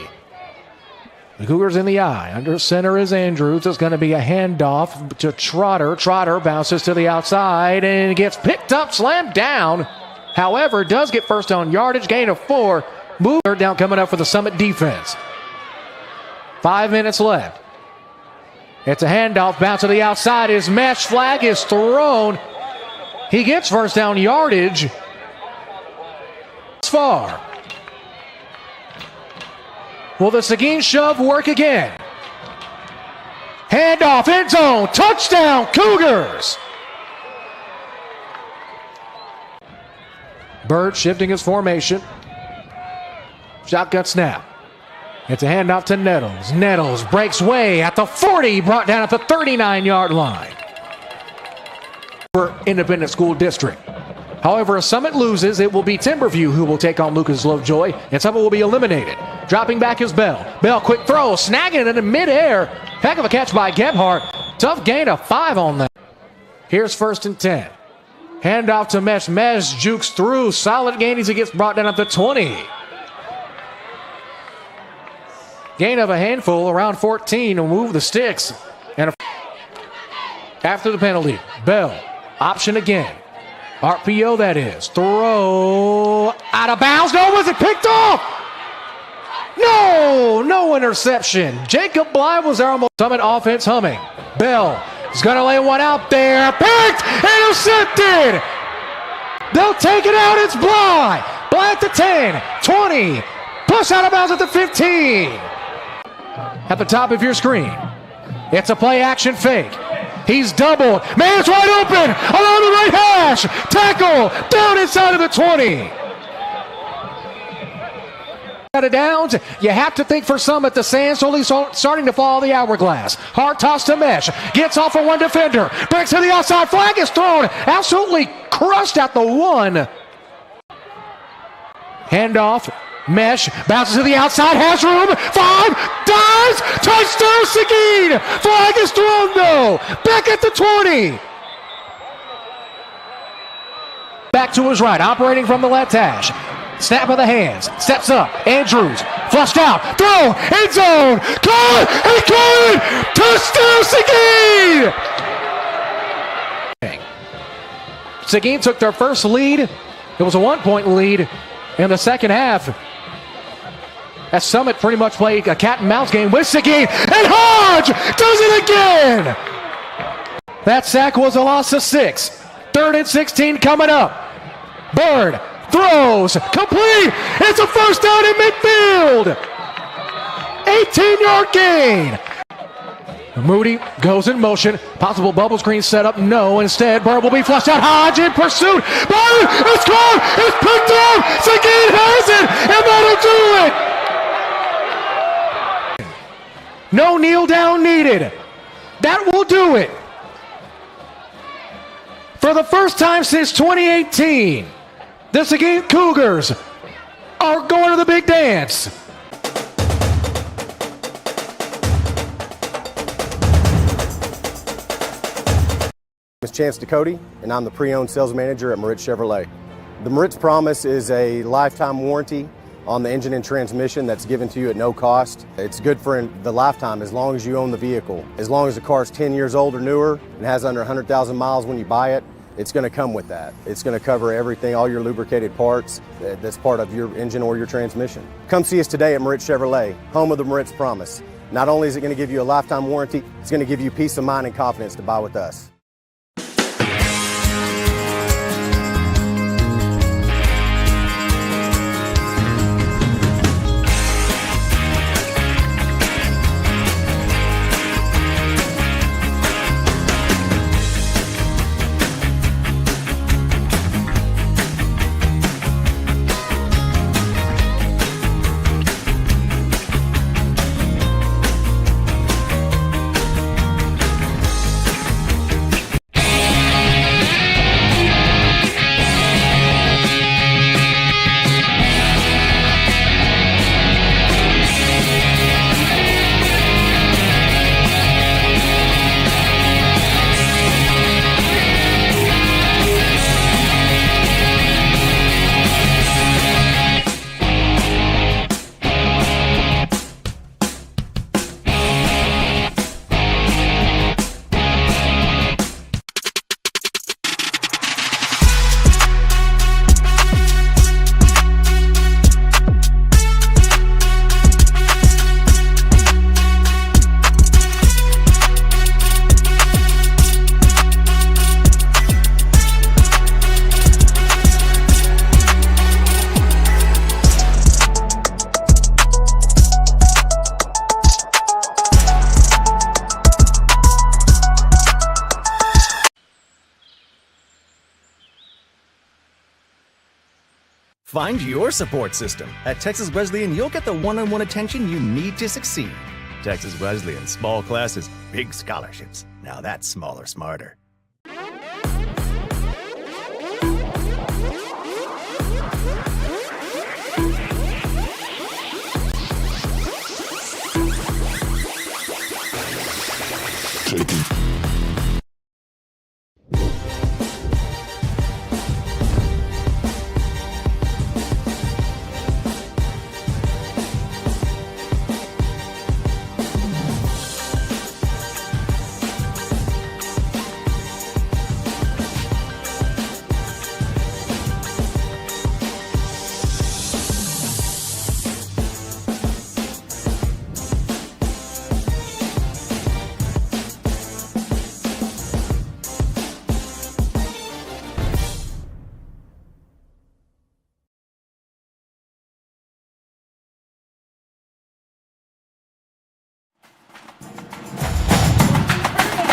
The Cougars in the eye. Under center is Andrews. It's going to be a handoff to Trotter. Trotter bounces to the outside and gets picked up, slammed down. However, does get first down yardage, gain of 4. Move third down coming up for the Summit defense. 5 minutes left. It's a handoff, bounce to the outside. His mesh flag is thrown. He gets first down yardage. It's far. Will the Seguin shove work again? Handoff, end zone, touchdown, Cougars! Bird shifting his formation. Shotgun snap. It's a handoff to Nettles. Nettles breaks way at the 40, brought down at the 39-yard line. For Independent School District. However, if Summit loses, it will be Timberview who will take on Lucas Lovejoy, and Summit will be eliminated. Dropping back is Bell. Bell, quick throw, snagging it in midair. Heck of a catch by Gebhardt. Tough gain of 5 on that. Here's 1st and 10. Handoff to Mesh. Mesh jukes through. Solid gain as he gets brought down at the 20. Gain of a handful, around 14, will move the sticks. And after the penalty, Bell, option again. RPO that is. Throw out of bounds. No, was it picked off? No interception. Jacob Bly was there almost. Summit offense humming. Bell is going to lay one out there. Picked, intercepted. They'll take it out. It's Bly. Bly at the 10, 20. Push out of bounds at the 15. At the top of your screen, it's a play action fake. He's doubled. Man's wide open along the right hash. Tackle down inside of the 20. Out of downs, you have to think for Summit. The sand slowly starting to fall the hourglass. Hard toss to Mesh. Gets off of one defender. Breaks to the outside. Flag is thrown. Absolutely crushed at the 1. Handoff Mesh bounces to the outside, has room. 5, dives, touchdown Seguin. Flag is thrown though. Back at the 20. Back to his right, operating from the left hash. Snap of the hands, steps up, Andrews, flushed out, throw, end zone, caught, and caught it! Touchdown Seguin! Seguin took their first lead. It was a 1-point lead in the second half. As Summit pretty much played a cat and mouse game with Seguin, and Hodge does it again! That sack was a loss of 6. 3rd and 16 coming up. Bird throws, complete, it's a first down in midfield! 18-yard gain! Moody goes in motion, possible bubble screen set up, no, instead Bird will be flushed out, Hodge in pursuit, Bird, it's caught, it's picked up, Seguin has it, and that'll do it! No kneel down needed, that will do it! For the first time since 2018, the Seguin Cougars are going to the big dance. My name is Chance Ducote, and I'm the pre-owned sales manager at Moritz Chevrolet. The Moritz Promise is a lifetime warranty on the engine and transmission that's given to you at no cost. It's good for the lifetime as long as you own the vehicle. As long as the car is 10 years old or newer and has under 100,000 miles when you buy it, it's going to come with that. It's going to cover everything, all your lubricated parts that's part of your engine or your transmission. Come see us today at Moritz Chevrolet, home of the Moritz Promise. Not only is it going to give you a lifetime warranty, it's going to give you peace of mind and confidence to buy with us. Find your support system. At Texas Wesleyan, you'll get the one-on-one attention you need to succeed. Texas Wesleyan, small classes, big scholarships. Now that's smaller, smarter.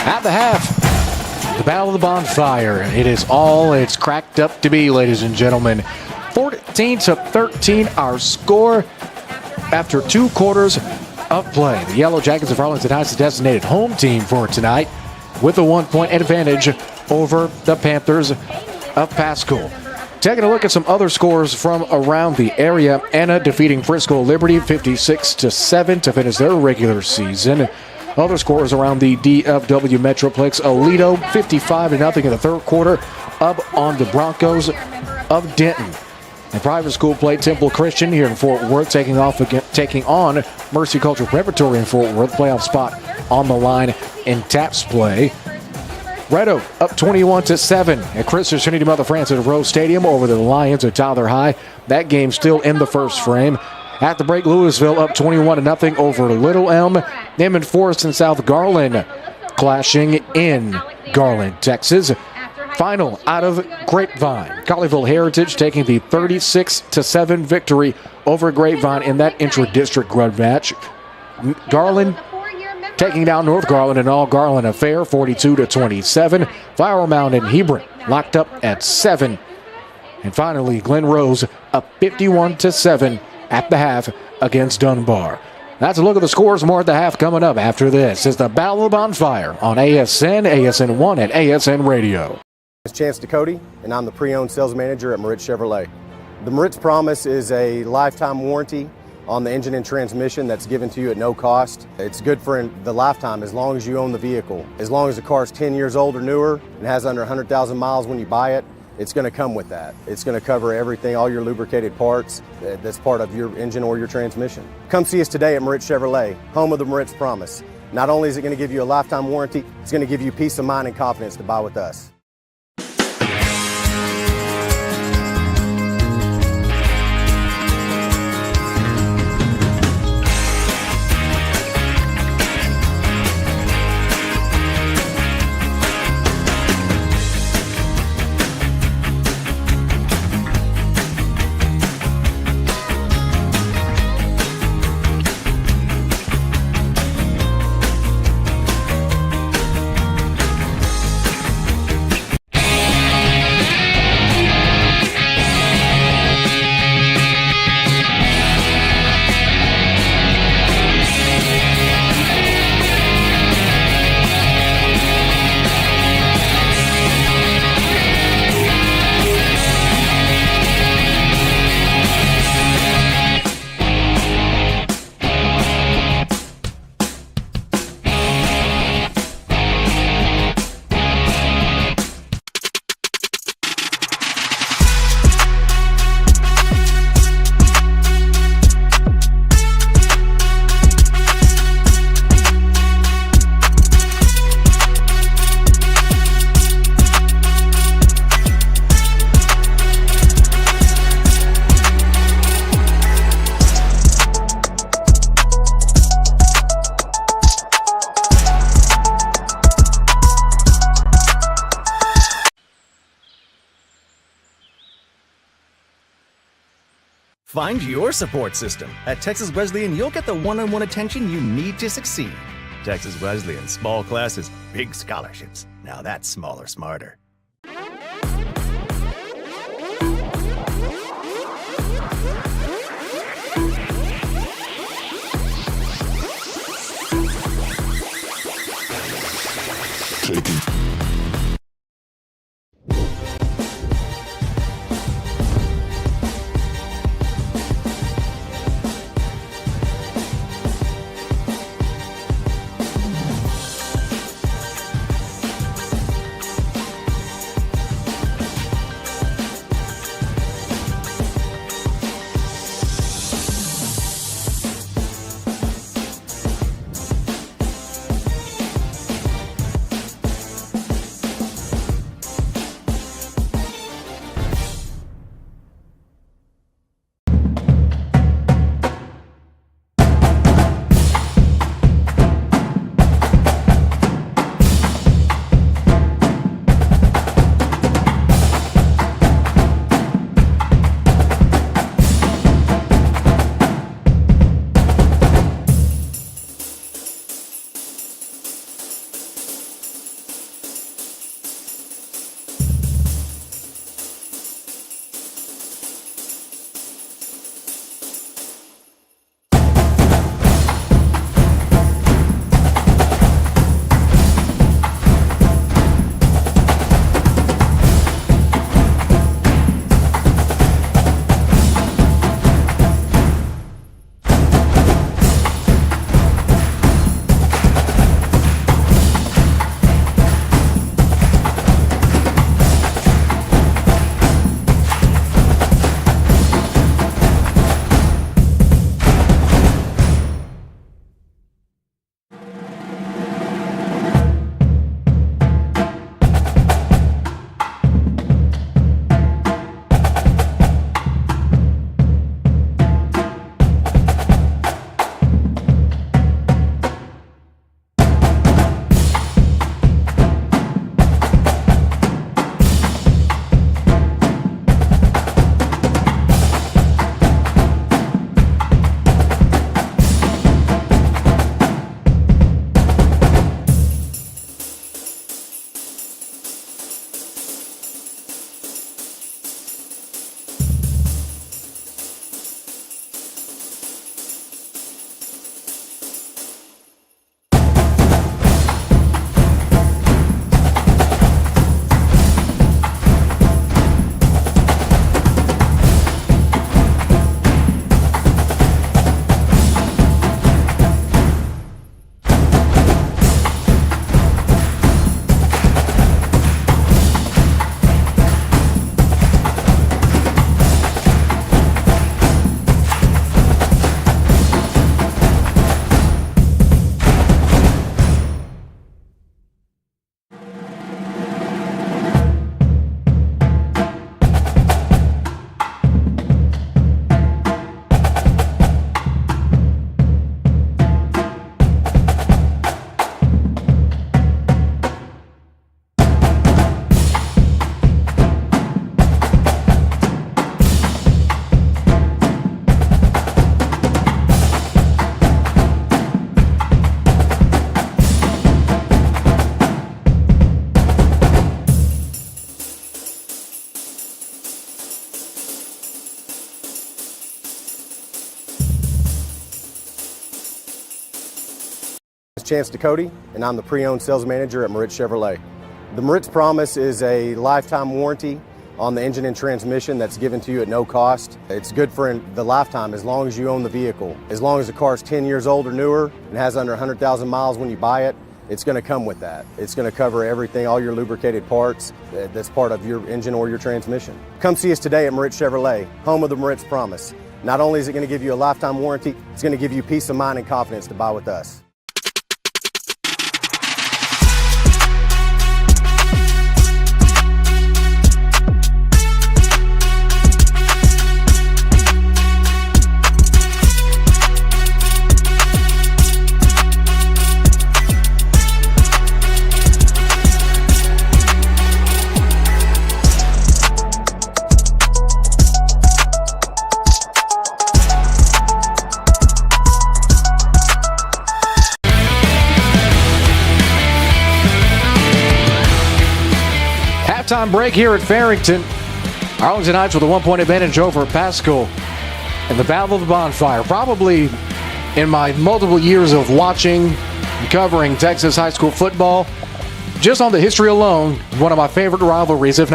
At the half, the Battle of the Bonfire. It is all it's cracked up to be, ladies and gentlemen. 14-13 our score after 2 quarters of play. The Yellow Jackets of Arlington Heights, the designated home team for tonight, with a 1-point advantage over the Panthers of Paschal. Taking a look at some other scores from around the area. Anna defeating Frisco Liberty 56-7 to finish their regular season. Other scores around the DFW Metroplex. Aledo 55-0 in the third quarter, up on the Broncos of Denton. And private school play, Temple Christian here in Fort Worth taking on Mercy Cultural Preparatory in Fort Worth. Playoff spot on the line in TAPS play. Red Oak up 21-7 at Christopher Trinity Mother Francis Rose Stadium over the Lions at Tyler High. That game still in the first frame. At the break, Louisville up 21-0 over Little Elm. Emmett Forest and South Garland clashing in Garland, Texas. Final out of Grapevine. Colleyville Heritage taking the 36-7 victory over Grapevine in that intra-district grud match. Garland taking down North Garland, an all-Garland affair, 42-27. Flower Mound and Hebron locked up at 7. And finally, Glen Rose up 51-7 at the half against Dunbar. That's a look at the scores. More at the half coming up after this. It's the Battle of the Bonfire on ASN, ASN1, and ASN Radio. It's Chance Ducote, and I'm the pre-owned sales manager at Moritz Chevrolet. The Moritz Promise is a lifetime warranty on the engine and transmission that's given to you at no cost. It's good for the lifetime as long as you own the vehicle. As long as the car's 10 years old or newer and has under 100,000 miles when you buy it, it's going to come with that. It's going to cover everything, all your lubricated parts that's part of your engine or your transmission. Come see us today at Moritz Chevrolet, home of the Moritz Promise. Not only is it going to give you a lifetime warranty, it's going to give you peace of mind and confidence to buy with us. Find your support system. At Texas Wesleyan, you'll get the one-on-one attention you need to succeed. Texas Wesleyan, small classes, big scholarships. Now that's smaller, smarter. Chance Cody, and I'm the pre-owned sales manager at Moritz Chevrolet. The Moritz Promise is a lifetime warranty on the engine and transmission that's given to you at no cost. It's good for the lifetime as long as you own the vehicle. As long as the car's 10 years old or newer and has under 100,000 miles when you buy it, it's going to come with that. It's going to cover everything, all your lubricated parts that's part of your engine or your transmission. Come see us today at Moritz Chevrolet, home of the Moritz Promise. Not only is it going to give you a lifetime warranty, it's going to give you peace of mind and confidence to buy with us. Halftime break here at Farrington. Arlington Heights with a 1-point advantage over Paschal in the Battle of the Bonfire. Probably in my multiple years of watching and covering Texas high school football, just on the history alone, one of my favorite rivalries, if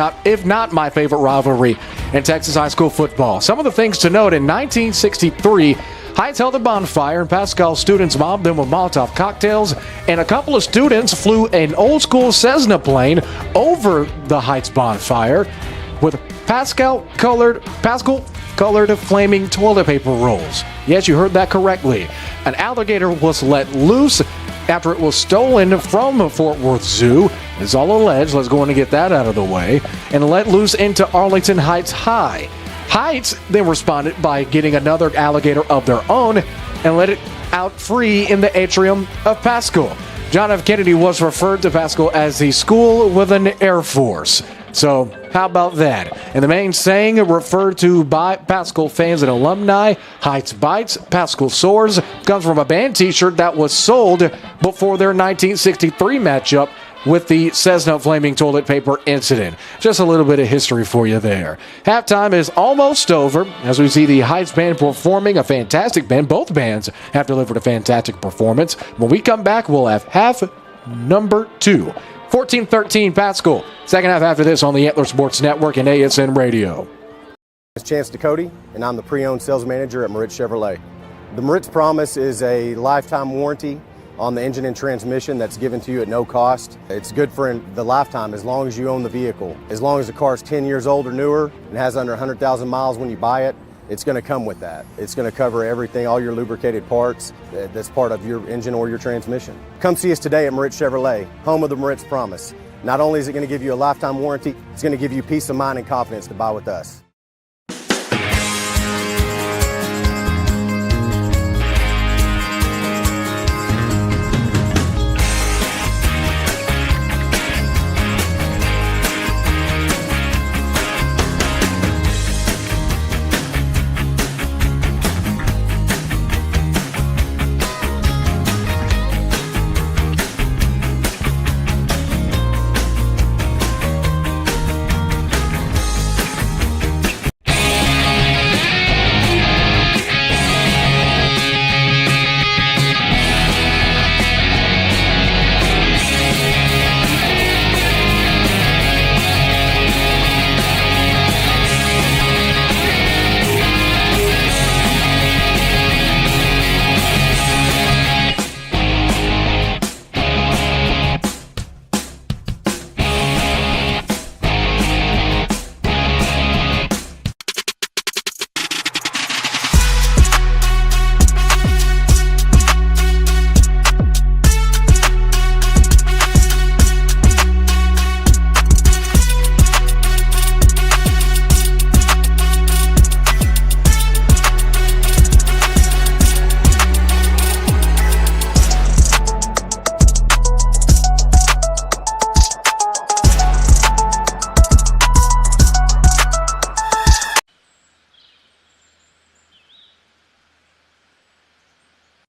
not my favorite rivalry in Texas high school football. Some of the things to note: in 1963, Heights held a bonfire, and Paschal students mobbed them with Molotov cocktails, and a couple of students flew an old-school Cessna plane over the Heights bonfire with Paschal-colored flaming toilet paper rolls. Yes, you heard that correctly. An alligator was let loose after it was stolen from Fort Worth Zoo. It's all alleged. Let's go in and get that out of the way. And let loose into Arlington Heights High. Heights then responded by getting another alligator of their own and let it out free in the atrium of Paschal. John F. Kennedy was referred to Paschal as the school with an Air Force. So how about that? And the main saying referred to by Paschal fans and alumni, Heights bites, Paschal soars, comes from a band t-shirt that was sold before their 1963 matchup with the Cessna flaming toilet paper incident. Just a little bit of history for you there. Halftime is almost over as we see the Heights band performing, a fantastic band. Both bands have delivered a fantastic performance. When we come back, we'll have half number 2. 14-13 Paschal. Second half after this on the Antler Sports Network and ASN Radio. It's Chance Cody, and I'm the pre-owned sales manager at Moritz Chevrolet. The Moritz Promise is a lifetime warranty on the engine and transmission that's given to you at no cost. It's good for the lifetime as long as you own the vehicle. As long as the car's 10 years old or newer and has under 100,000 miles when you buy it, it's going to come with that. It's going to cover everything, all your lubricated parts that's part of your engine or your transmission. Come see us today at Moritz Chevrolet, home of the Moritz Promise. Not only is it going to give you a lifetime warranty, it's going to give you peace of mind and confidence to buy with us.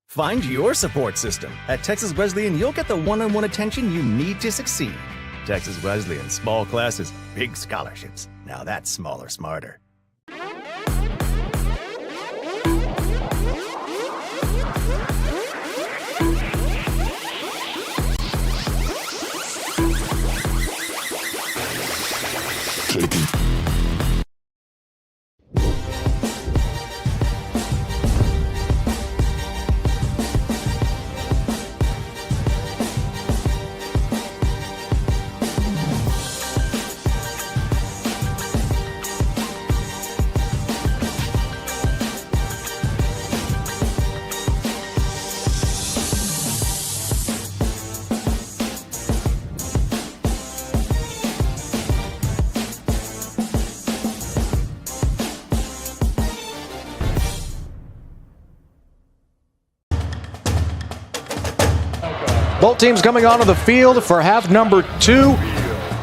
Find your support system. At Texas Wesleyan, you'll get the one-on-one attention you need to succeed. Texas Wesleyan, small classes, big scholarships. Now that's smaller, smarter. Both teams coming onto the field for half number 2.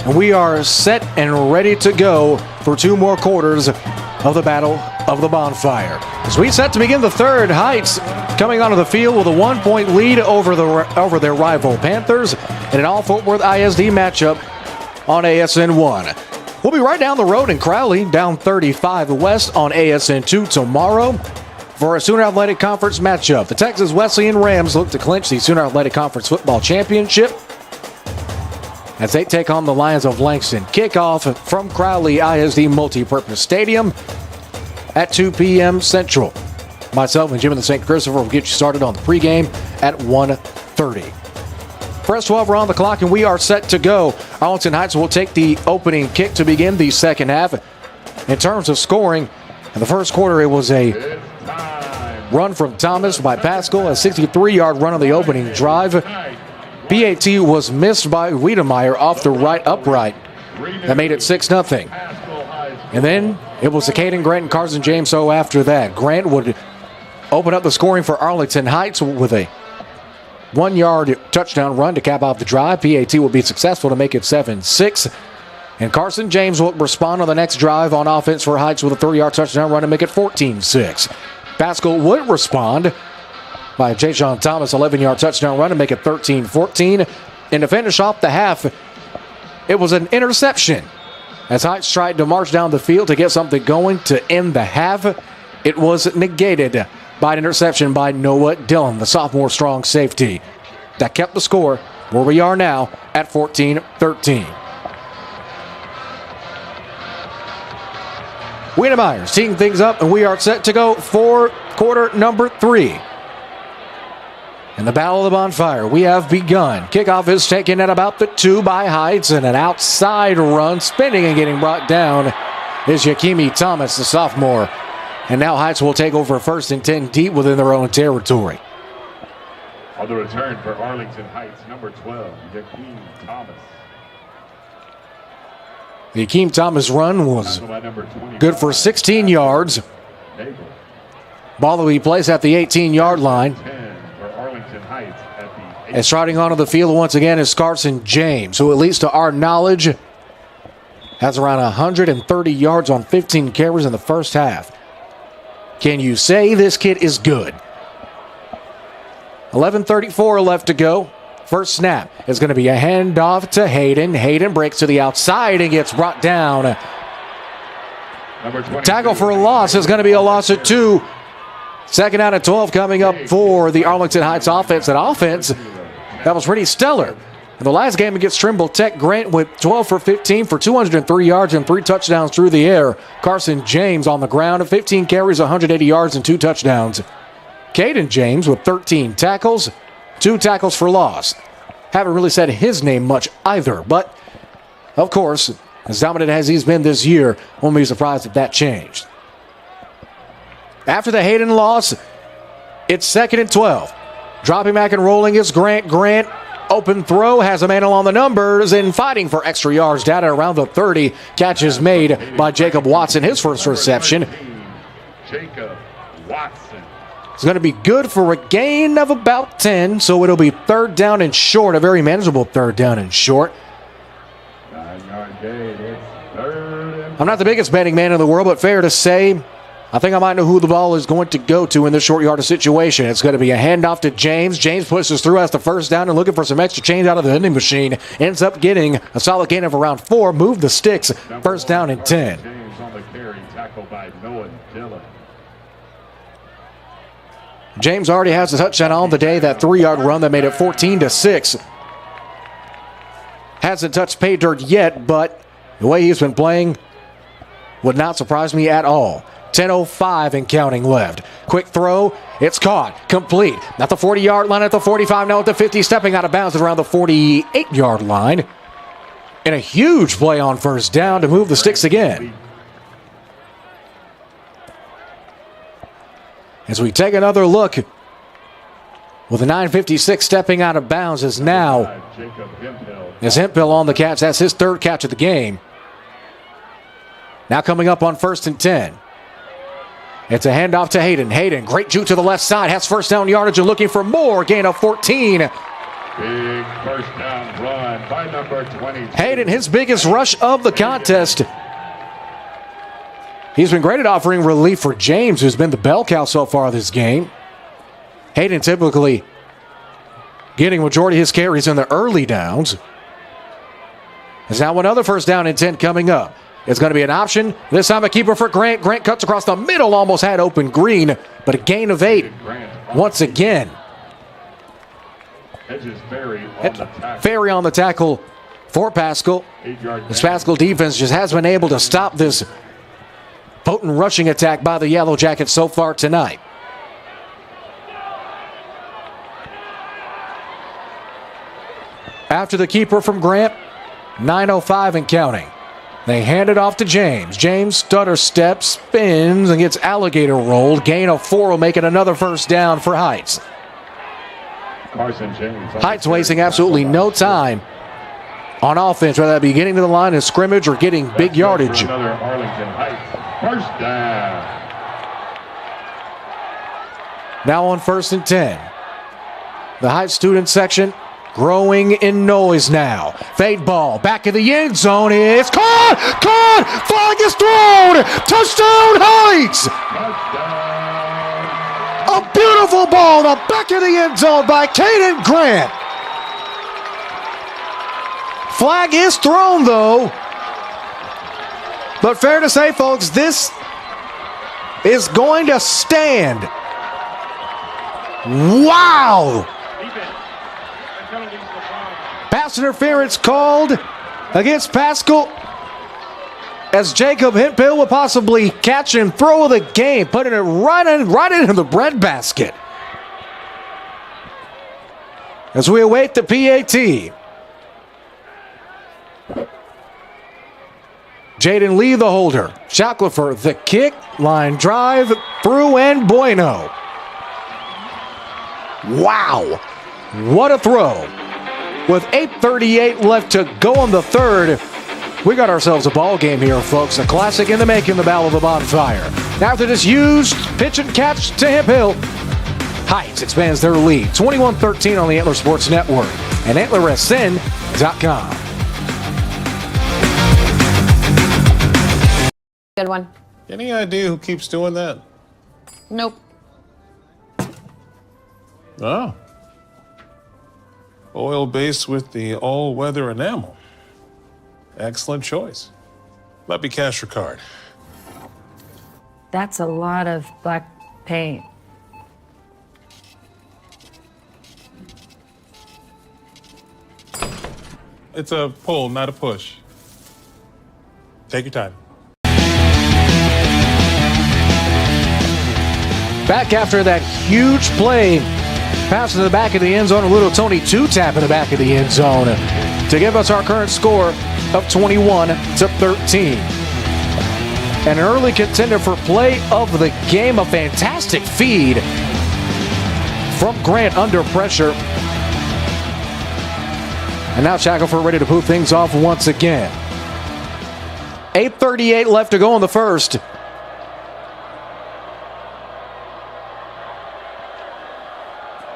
And we are set and ready to go for 2 more quarters of the Battle of the Bonfire. As we set to begin the third, Heights coming onto the field with a 1-point lead over their rival Panthers in an all-Fort Worth ISD matchup on ASN 1. We'll be right down the road in Crowley, down 35 West on ASN 2 tomorrow for a Sooner Athletic Conference matchup. The Texas Wesleyan Rams look to clinch the Sooner Athletic Conference Football Championship as they take on the Lions of Langston. Kickoff from Crowley ISD Multipurpose Stadium at 2 p.m. Central. Myself and Jim in the St. Christopher will get you started on the pregame at 1:30. Press 12 are on the clock and we are set to go. Arlington Heights will take the opening kick to begin the second half. In terms of scoring, in the first quarter it was a run from Thomas by Paschal, a 63-yard run on the opening drive. PAT was missed by Wiedemeyer off the right upright. That made it 6-0. And then it was the Caden Grant and Carson James so after that. Grant would open up the scoring for Arlington Heights with a 1-yard touchdown run to cap off the drive. PAT will be successful to make it 7-6. And Carson James will respond on the next drive on offense for Heights with a 3-yard touchdown run to make it 14-6. Paschal would respond by Jay-Sean Thomas, 11-yard touchdown run to make it 13-14. And to finish off the half, it was an interception. As Heights tried to march down the field to get something going to end the half, it was negated by an interception by Noah Dillon, the sophomore strong safety. That kept the score where we are now at 14-13. Wiedemeyer's teeing things up, and we are set to go for quarter number 3. In the Battle of the Bonfire, we have begun. Kickoff is taken at about the 2 by Heights, and an outside run, spinning and getting brought down is Yakimi Thomas, the sophomore. And now Heights will take over 1st and 10 deep within their own territory. On the return for Arlington Heights, number 12, Yakeem Thomas. The Yakeem Thomas run was good for 16 yards. Ball will be placed at the 18-yard line. And striding onto the field once again is Carson James, who at least to our knowledge has around 130 yards on 15 carries in the first half. Can you say this kid is good? 11:34 left to go. First snap is going to be a handoff to Hayden. Hayden breaks to the outside and gets brought down. Tackle for a loss is going to be a loss at 2. Second out of 12 coming up for the Arlington Heights offense. An offense that was pretty stellar. In the last game against Trimble Tech, Grant with 12 for 15 for 203 yards and 3 touchdowns through the air. Carson James on the ground, 15 carries, 180 yards and 2 touchdowns. Caden James with 13 tackles, 2 tackles for loss. Haven't really said his name much either, but of course, as dominant as he's been this year, won't be surprised if that changed. After the Hayden loss, it's 2nd and 12. Dropping back and rolling is Grant. Grant, open throw, has a man along the numbers and fighting for extra yards down at around the 30. Catch is made by Jacob Watson, his first reception. Jacob Watson. It's going to be good for a gain of about 10, so it'll be 3rd down and short, a very manageable 3rd down and short. 9-yard gain. It's 3rd and I'm not the biggest betting man in the world, but fair to say, I think I might know who the ball is going to go to in this short yardage situation. It's going to be a handoff to James. James pushes through, has the first down, and looking for some extra change out of the vending machine. Ends up getting a solid gain of around 4. Move the sticks. 1st down and 10. James on the carry, tackled by Noah Dillon. James already has a touchdown on the day, that 3-yard run that made it 14-6. Hasn't touched pay dirt yet, but the way he's been playing would not surprise me at all. 10:05 and counting left. Quick throw. It's caught. Complete. At the 40-yard line, at the 45, now at the 50, stepping out of bounds at around the 48-yard line. And a huge play on 1st down to move the sticks again. As we take another look, with the 9:56 stepping out of bounds is now Hemphill on the catch. That's his 3rd catch of the game. Now coming up on 1st and 10. It's a handoff to Hayden. Hayden, great juke to the left side, has 1st down yardage and looking for more. Gain of 14. Big first down run by number 22. Hayden, his biggest rush of the contest. He's been great at offering relief for James, who's been the bell cow so far this game. Hayden typically getting majority of his carries in the early downs. There's now another first down and 10 coming up. It's going to be an option. This time a keeper for Grant. Grant cuts across the middle, almost had open green, but a gain of 8 once again. Ferry on the tackle for Paschal. This Paschal defense just has been able to stop this potent rushing attack by the Yellow Jackets so far tonight. After the keeper from Grant, 9:05 and counting. They hand it off to James. James stutter steps, spins, and gets alligator rolled. Gain of 4 will make it another first down for Heights. Heights wasting absolutely no time on offense, whether that be getting to the line of scrimmage or getting big yardage. Another Arlington Heights first down. Now on 1st and 10. The Heights student section growing in noise now. Fade ball back in the end zone. It's caught! Flag is thrown! Touchdown Heights! A beautiful ball in the back of the end zone by Caden Grant. Flag is thrown though. But fair to say, folks, this is going to stand. Wow! Pass interference called against Paschal as Jacob Hemphill will possibly catch and throw the game, putting it right into the breadbasket. As we await the PAT. Jaden Lee the holder. Shackleford the kick, line drive, through and bueno. Wow, what a throw. With 8:38 left to go on the third, we got ourselves a ball game here, folks. A classic in the making, the Battle of the Bonfire. After this huge pitch and catch to Hemphill, Heights expands their lead. 21-13 on the Antler Sports Network and AntlerSN.com. Good one. Any idea who keeps doing that? Nope. Oh. Oil base with the all-weather enamel. Excellent choice. Let me cash your card. That's a lot of black paint. It's a pull, not a push. Take your time. Back after that huge play. Pass to the back of the end zone. A little Tony two-tap in the back of the end zone to give us our current score of 21-13. An early contender for play of the game. A fantastic feed from Grant under pressure. And now Shackleford ready to move things off once again. 8:38 left to go in the first.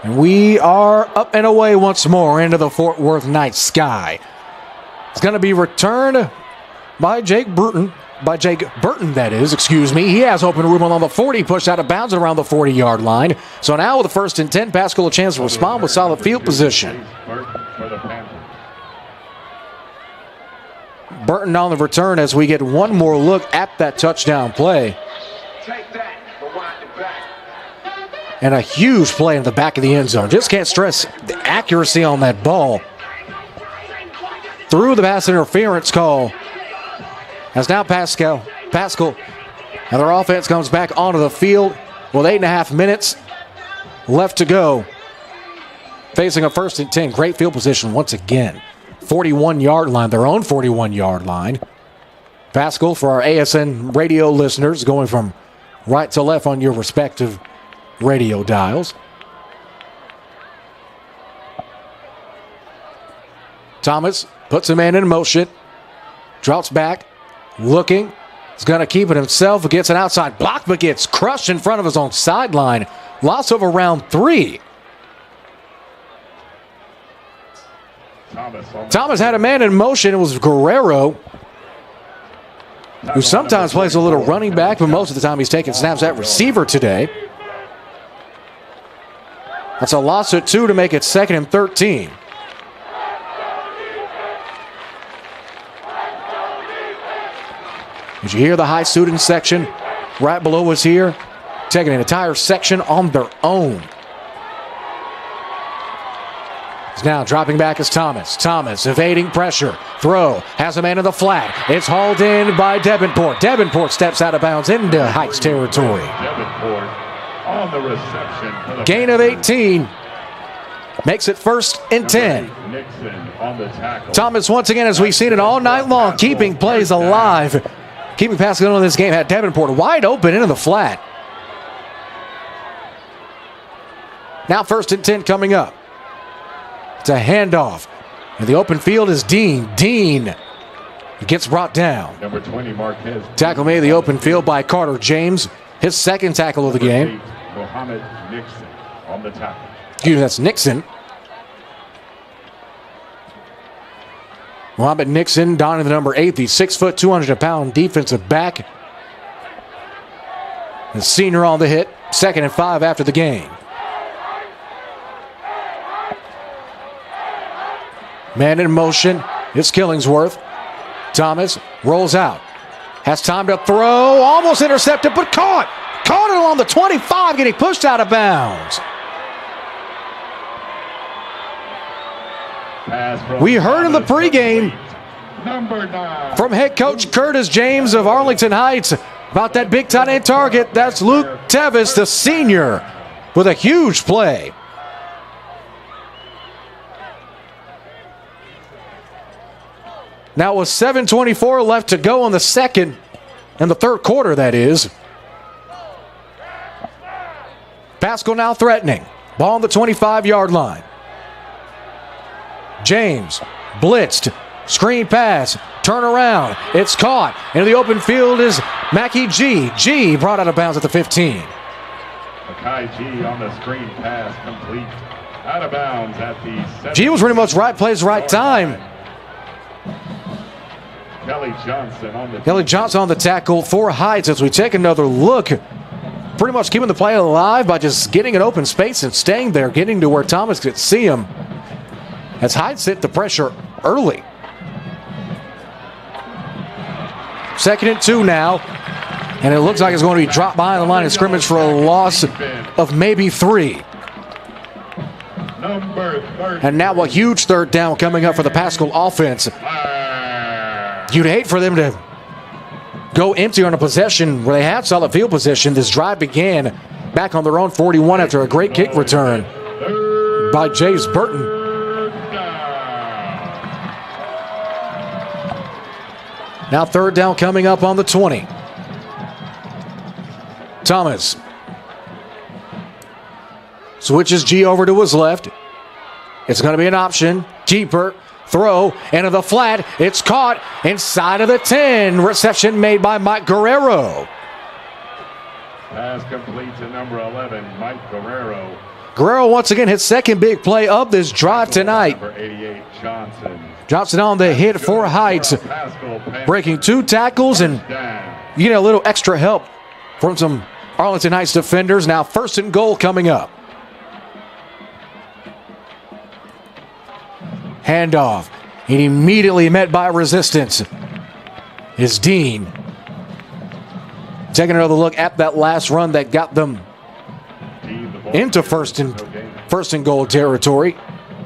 And we are up and away once more into the Fort Worth night sky. It's going to be returned by Jake Burton, that is, excuse me. He has open room on the 40, pushed out of bounds at around the 40-yard line. So now with the 1st and 10, Paschal a chance to respond with solid field position. Burton on the return as we get one more look at that touchdown play. And a huge play in the back of the end zone. Just can't stress the accuracy on that ball. Through the pass interference call. As now Paschal, and their offense comes back onto the field with 8.5 minutes left to go. Facing a 1st and 10. Great field position once again. 41-yard line, their own 41-yard line. Paschal, for our ASN radio listeners, going from right to left on your respective radio dials. Thomas puts a man in motion. Drops back. Looking. He's going to keep it himself. Gets an outside block, but gets crushed in front of his own sideline. Loss of around 3. Thomas had a man in motion. It was Guerrero, who sometimes plays a little running back, but most of the time he's taking snaps at receiver today. That's a loss at 2 to make it 2nd and 13. Did you hear the high student section right below us here? Taking an entire section on their own. He's now dropping back as Thomas. Thomas evading pressure. Throw. Has a man in the flat. It's hauled in by Davenport. Davenport steps out of bounds into Heights territory. Davenport on the reception. Gain of 18. Makes it 1st and 10. Nixon on the tackle. Thomas, once again, as we've seen it all night long, keeping plays alive. Keeping Paschal in this game. Had Davenport wide open into the flat. Now 1st and 10 coming up. It's a handoff. And the open field is Dean. Dean gets brought down. Number 20, Marquez. Tackle made in the open field by Carter James. His 2nd tackle of the game. Mohammed Nixon on the tackle. Excuse me, that's Nixon. Mohammed Nixon donning the number 8, the 6', 200-pound defensive back. The senior on the hit. 2nd and 5 after the game. Man in motion. It's Killingsworth. Thomas rolls out. Has time to throw. Almost intercepted, but caught. Caught it along the 25, getting pushed out of bounds. We heard in the pregame from head coach Curtis James of Arlington Heights about that big tight end target. That's Luke Tevis, the senior, with a huge play. Now with 7:24 left to go in the second, in the third quarter, that is. Paschal now threatening. Ball on the 25-yard line. James blitzed. Screen pass. Turn around. It's caught. Into the open field is Mackie G. G brought out of bounds at the 15. Makai G on the screen pass complete. Out of bounds at the 17. G was pretty much right place, right time. Kelly Johnson on the tackle for Heights as we take another look. Pretty much keeping the play alive by just getting an open space and staying there, getting to where Thomas could see him. As Heights hit the pressure early. 2nd and 2 now. And it looks like it's going to be dropped behind the line of scrimmage for a loss of maybe 3. And now a huge 3rd down coming up for the Paschal offense. You'd hate for them to go empty on a possession where they had solid field position. This drive began back on their own 41 after a great kick return by Jace Burton. Now 3rd down coming up on the 20. Thomas switches G over to his left. It's going to be an option. Keeper. Throw into the flat. It's caught inside of the 10. Reception made by Mike Guerrero. Pass complete to number 11, Mike Guerrero. Guerrero once again his 2nd big play of this drive tonight. Number 88, Johnson. Johnson on the hit for Heights. Breaking 2 tackles and you get a little extra help from some Arlington Heights defenders. Now 1st and goal coming up. Handoff. And immediately met by resistance is Dean. Taking another look at that last run that got them into first and goal territory.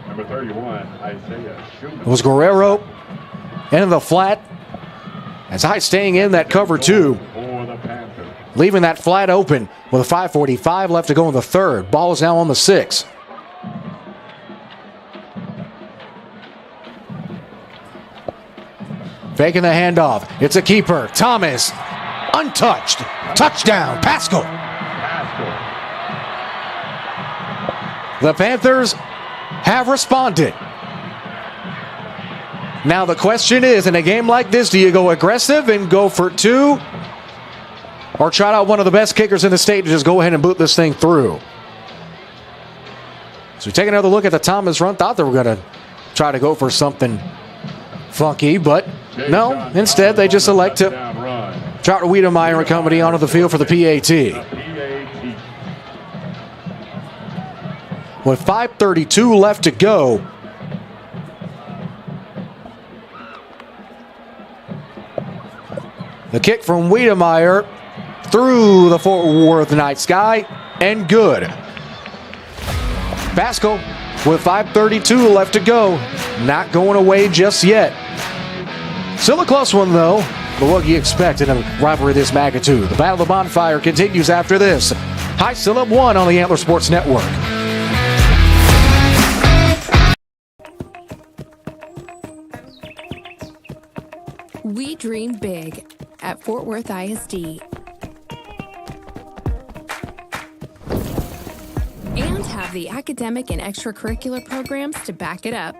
Number 31, Isaiah Schumann. It was Guerrero into the flat. As Heights staying in that cover 2. Leaving that flat open with a 5:45 left to go in the 3rd. Ball is now on the 6. Faking the handoff. It's a keeper. Thomas. Untouched. Touchdown. Paschal. The Panthers have responded. Now the question is, in a game like this, do you go aggressive and go for 2? Or try out one of the best kickers in the state to just go ahead and boot this thing through? So we take another look at the Thomas run. Thought they were going to try to go for something funky, but no, instead they just elect to Trout Wiedemeyer and company onto the field for the PAT. With 5:32 left to go, the kick from Wiedemeyer through the Fort Worth night sky and good. Paschal with 5:32 left to go, not going away just yet. Still a close one though, but what do you expect in a rivalry of this magnitude? The Battle of the Bonfire continues after this. Heights still up 1 on the Antler Sports Network. We dream big at Fort Worth ISD. And have the academic and extracurricular programs to back it up.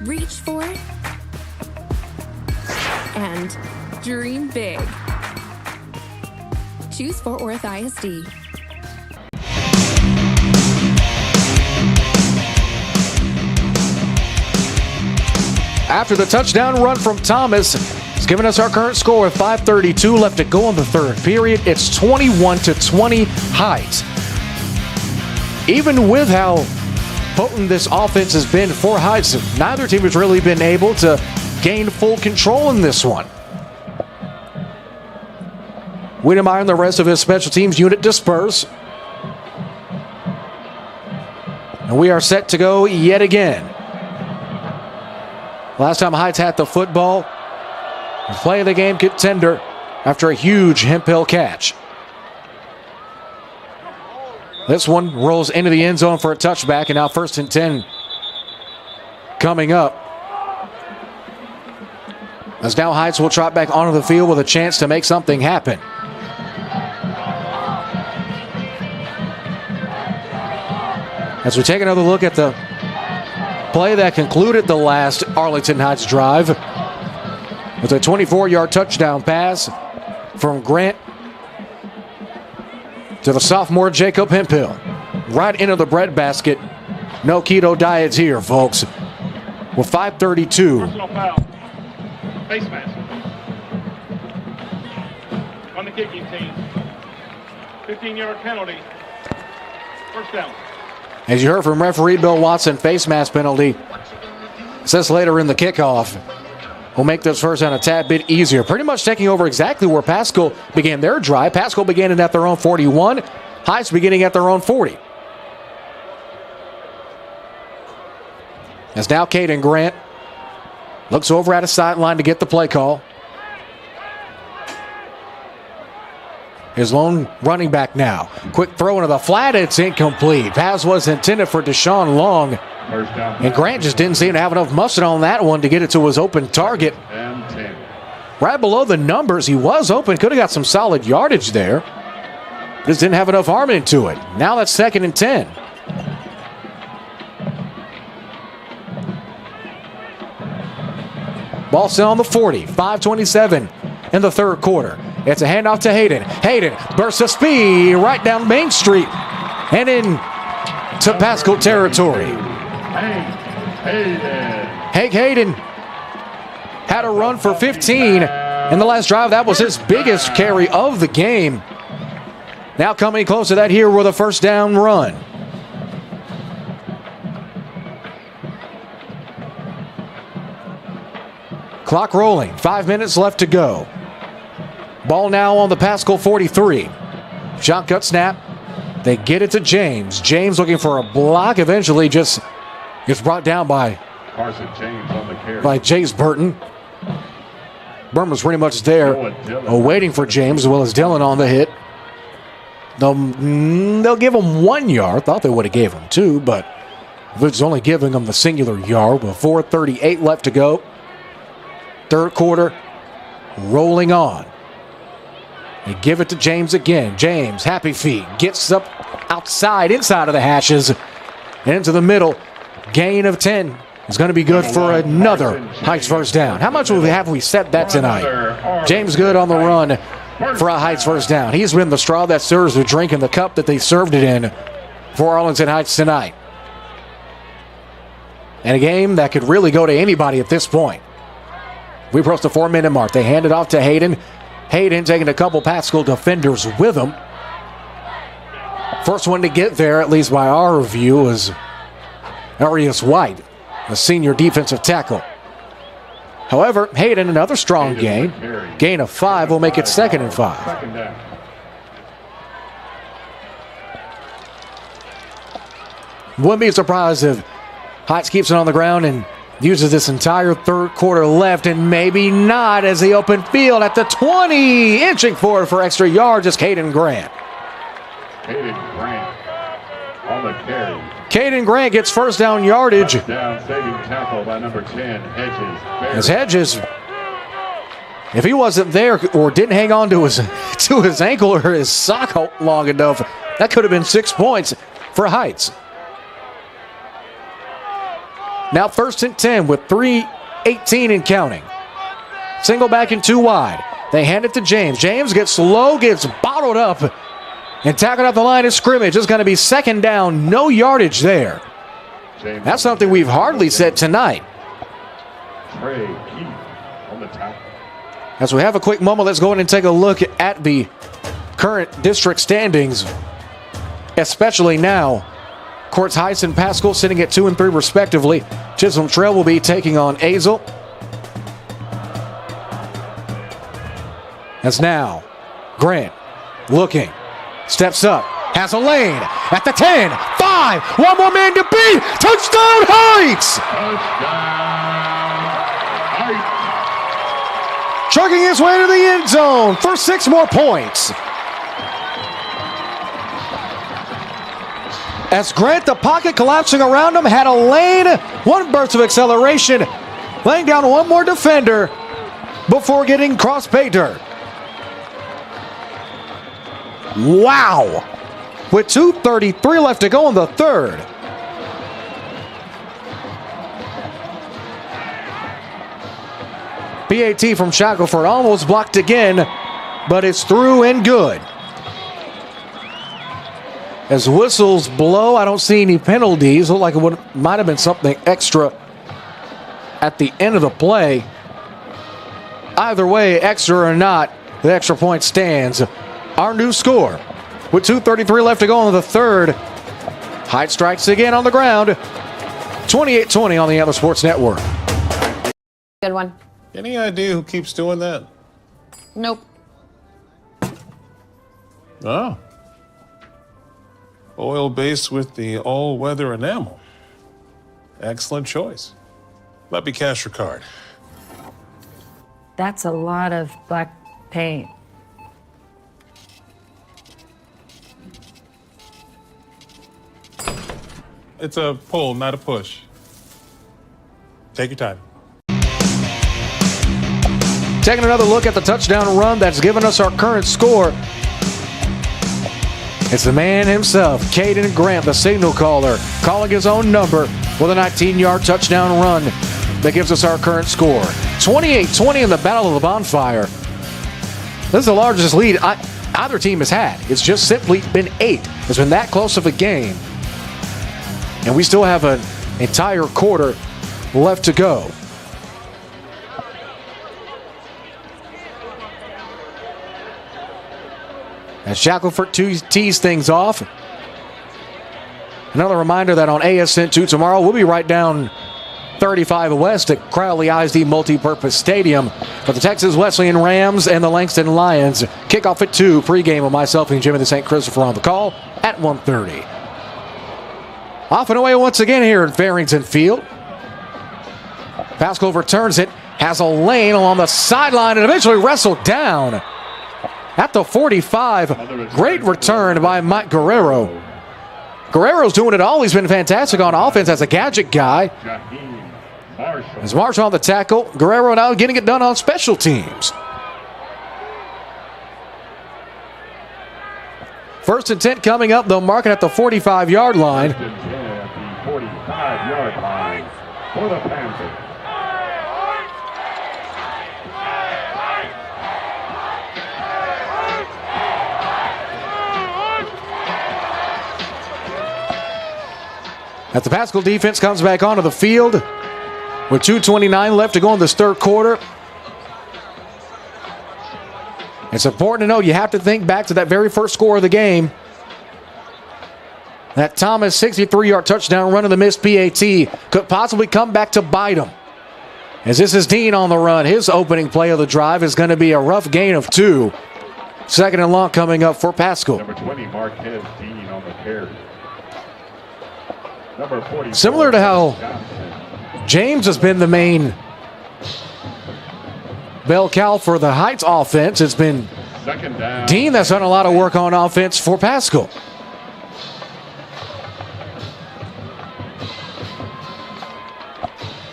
Reach for it and dream big. Choose Fort Worth ISD. After the touchdown run from Thomas, it's given us our current score with 5:32 left to go in the third period. It's 21-20 Heights. Even with how potent this offense has been for Heights, neither team has really been able to gain full control in this one. Wiedemeyer and the rest of his special teams unit disperse. And we are set to go yet again. Last time Heights had the football, play of the game contender after a huge Hemp Hill catch. This one rolls into the end zone for a touchback, and now 1st and 10 coming up. As now Heights will trot back onto the field with a chance to make something happen. As we take another look at the play that concluded the last Arlington Heights drive with a 24-yard touchdown pass from Grant to the sophomore Jacob Hemphill. Right into the breadbasket. No keto diets here, folks. With 5:32. Personal foul. Face mask. On the kicking team. 15-yard penalty. First down. As you heard from referee Bill Watson, face mask penalty. It says later in the kickoff will make this first down a tad bit easier. Pretty much taking over exactly where Paschal began their drive. Paschal began it at their own 41. Heights beginning at their own 40. As now Caden Grant looks over at his sideline to get the play call. His lone running back now. Quick throw into the flat. It's incomplete. Pass was intended for Deshaun Long. And Grant just didn't seem to have enough mustard on that one to get it to his open target. Right below the numbers, he was open. Could have got some solid yardage there. Just didn't have enough arm into it. Now that's 2nd and 10. Ball still on the 40. 5:27 in the third quarter. It's a handoff to Hayden. Hayden bursts of speed right down Main Street and in to Paschal territory. Hank Hayden had a run for 15 in the last drive. That was his biggest carry of the game. Now coming close to that here with a first down run. Clock rolling. 5 minutes left to go. Ball now on the Paschal 43. Shotgun snap. They get it to James. James looking for a block. Eventually just gets brought down by Carson James on the carry. by Jace Burton. Burton was pretty much there waiting for James as well as Dillon on the hit. They'll give him 1 yard. Thought they would have gave him 2, but it's only giving him the singular yard with 4:38 left to go. Third quarter rolling on. They give it to James again. James, happy feet, gets up outside, inside of the hashes, and into the middle. Gain of 10 is going to be good for another Heights first down. How much have we set that tonight? James good on the run for a Heights first down. He's been the straw that stirs the drink in the cup that they served it in for Arlington Heights tonight. And a game that could really go to anybody at this point. We approach the 4-minute mark. They hand it off to Hayden. Hayden taking a couple Paschal defenders with him. First one to get there, at least by our review, was Arias White, a senior defensive tackle. However, Hayden, another strong gain. Gain of 5 will make it 2nd and 5. Wouldn't be surprised if Heights keeps it on the ground and uses this entire third quarter left, and maybe not, as the open field at the 20, inching forward for extra yards is Caden Grant. Caden Grant on the carry. Caden Grant gets first down yardage. Down saving tackle by number 10, Hedges. As Hedges, if he wasn't there or didn't hang on to his ankle or his sock long enough, that could have been 6 points for Heights. Now 1st and 10 with 3:18 and counting. Single back and 2 wide. They hand it to James. James gets low, gets bottled up, and tackled at the line of scrimmage. It's going to be 2nd down, no yardage there. That's something we've hardly said tonight. Trey Keith on the tackle. As we have a quick moment, let's go in and take a look at the current district standings, especially now. Courts Heights and Paschal sitting at 2 and 3 respectively. Chisholm Trail will be taking on Azle. As now, Grant looking, steps up, has a lane at the 10, 5, one more man to beat, touchdown Heights! Chugging his way to the end zone for 6 more points. As Grant, the pocket collapsing around him, had a lane, 1 burst of acceleration, laying down 1 more defender before getting cross pay dirt. Wow! With 2:33 left to go in the third. PAT from Shackelford almost blocked again, but it's through and good. As whistles blow, I don't see any penalties. Look like it might have been something extra at the end of the play. Either way, extra or not, the extra point stands. Our new score, with 2:33 left to go in the third. Heights strikes again on the ground. 28-20 on the Antler Sports Network. Good one. Any idea who keeps doing that? Nope. Oh. Oil base with the all-weather enamel. Excellent choice. Let me cash your card. That's a lot of black paint. It's a pull, not a push. Take your time. Taking another look at the touchdown run that's given us our current score. It's the man himself, Caden Grant, the signal caller, calling his own number with a 19-yard touchdown run that gives us our current score. 28-20 in the Battle of the Bonfire. This is the largest lead either team has had. It's just simply been 8. It's been that close of a game. And we still have an entire quarter left to go. As Shackelford tees things off. Another reminder that on ASN 2 tomorrow, we'll be right down 35 West at Crowley ISD Multipurpose Stadium for the Texas Wesleyan Rams and the Langston Lions. Kickoff at 2, pregame with myself and Jimmy the St. Christopher on the call at 1:30. Off and away once again here at Farrington Field. Paschal returns it, has a lane along the sideline, and eventually wrestled down at the 45. Great return by Mike Guerrero. Guerrero's doing it all. He's been fantastic on offense as a gadget guy. As Marshall on the tackle, Guerrero now getting it done on special teams. 1st and 10 coming up. They'll mark it at the 45-yard line. 45-yard line for the Panthers. As the Paschal defense comes back onto the field with 2:29 left to go in this third quarter. It's important to know you have to think back to that very first score of the game. That Thomas 63-yard touchdown run of the missed PAT could possibly come back to bite him. As this is Dean on the run, his opening play of the drive is going to be a rough gain of 2. Second and long coming up for Paschal. Number 20, Marquez Dean on the carry. Number 40. Similar to how James has been the main bell cow for the Heights offense, it's been Second down. Dean that's done a lot of work on offense for Paschal.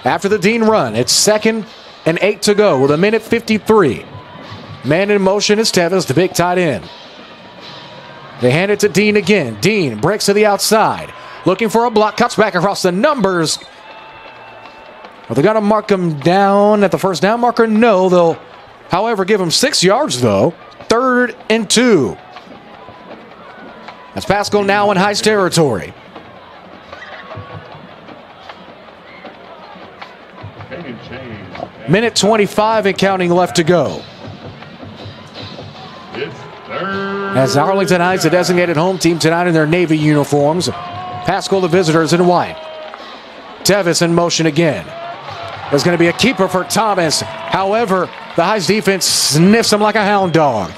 After the Dean run, it's 2nd and 8 to go with 1:53. Man in motion is Tevis, the big tight end. They hand it to Dean again. Dean breaks to the outside. Looking for a block, cuts back across the numbers. Well, they got to mark him down at the first down marker. No, they'll, however, give him 6 yards, though. 3rd and 2. That's Paschal now in Heights territory. Minute 25 and counting left to go. As Arlington Heights, the designated home team tonight in their Navy uniforms. Paschal, the visitors, in white. Tevis in motion again. There's going to be a keeper for Thomas. However, the Heights defense sniffs him like a hound dog.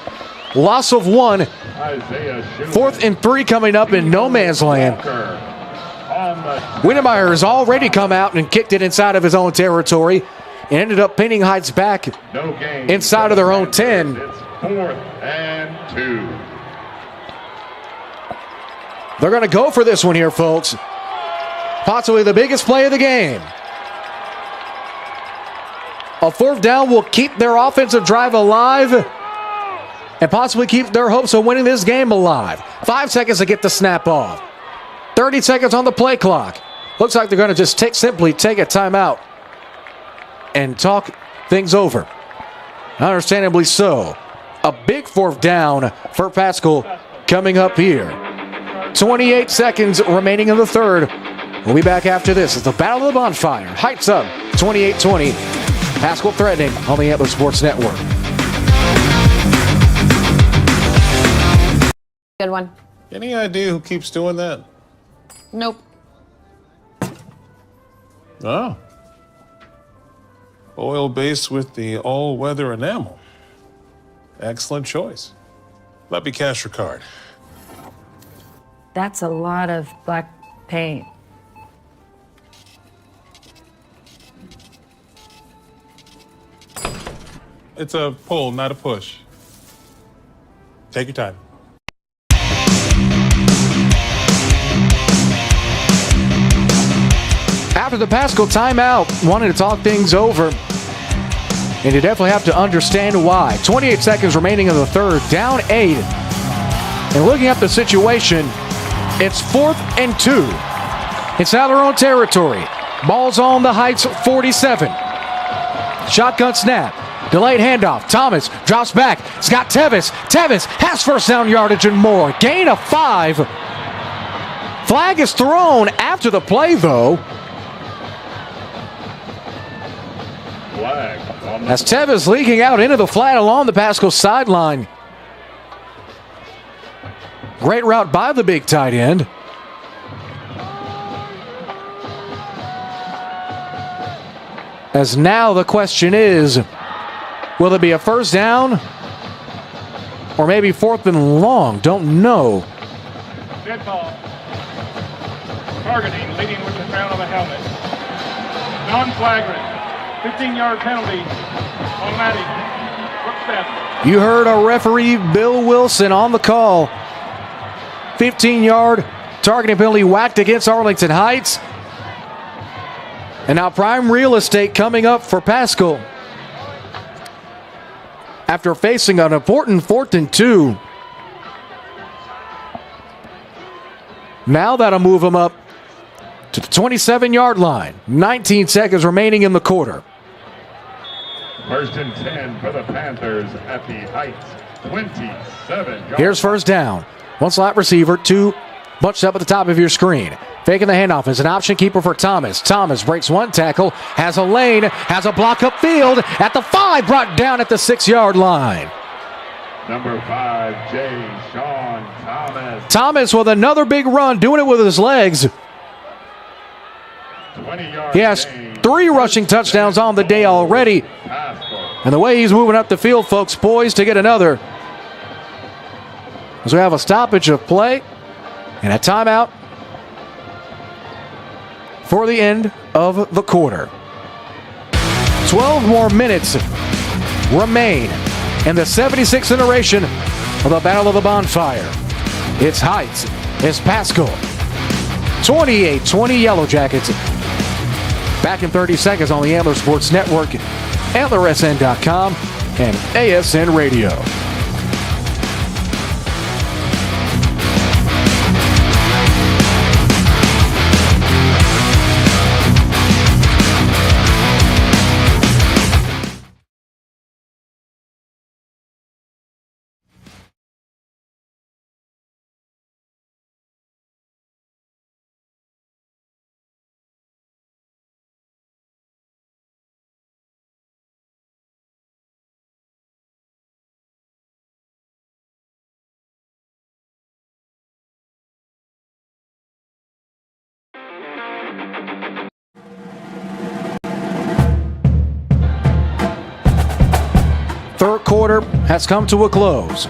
Loss of 1. 4th and 3 coming up in no man's land. Winnemeyer has already come out and kicked it inside of his own territory and ended up pinning Heights back inside of their own 10. It's 4th and 2. They're going to go for this one here, folks. Possibly the biggest play of the game. A 4th down will keep their offensive drive alive and possibly keep their hopes of winning this game alive. 5 seconds to get the snap off. 30 seconds on the play clock. Looks like they're going to just simply take a timeout and talk things over. Understandably so. A big 4th down for Paschal coming up here. 28 seconds remaining in the third. We'll be back after this. It's the Battle of the Bonfire. Heights up 28-20. Paschal threatening on the Antler Sports Network. Good one. Any idea who keeps doing that? Nope. Oh. Oil base with the all-weather enamel. Excellent choice. Let me cash your card. That's a lot of black paint. It's a pull, not a push. Take your time. After the Paschal timeout, wanted to talk things over. And you definitely have to understand why. 28 seconds remaining in the third, down 8. And looking at the situation, it's 4th and 2. It's now their own territory. Ball's on the Heights 47. Shotgun snap. Delayed handoff. Thomas drops back. It's got Tevis. Tevis has first down yardage and more. Gain of 5. Flag is thrown after the play, though. As Tevis leaking out into the flat along the Paschal sideline. Great route by the big tight end. As now the question is, will it be a first down or maybe 4th and long? Don't know. Dead ball. Targeting, leading with the crown of the helmet. Non-flagrant. 15-yard penalty on Matty. You heard a referee, Bill Wilson, on the call. 15-yard targeting penalty whacked against Arlington Heights. And now prime real estate coming up for Paschal. After facing an important 4th and 2. Now that'll move them up to the 27-yard line. 19 seconds remaining in the quarter. 1st and 10 for the Panthers at the Heights 27. Here's first down. One slot receiver, 2 bunched up at the top of your screen. Faking the handoff is an option keeper for Thomas. Thomas breaks one tackle, has a lane, has a block upfield at the 5, brought down at the 6-yard line. Number 5, J. Sean Thomas. Thomas with another big run, doing it with his legs. 20-yard He has gain. 3 rushing touchdowns on the day already. Paschal. And the way he's moving up the field, folks, poised to get another. As we have a stoppage of play and a timeout for the end of the quarter. 12 more minutes remain in the 76th iteration of the Battle of the Bonfire. It's Heights, it's Paschal. 28-20 Yellow Jackets. Back in 30 seconds on the Antler Sports Network, AntlerSN.com, and ASN Radio. Third quarter has come to a close.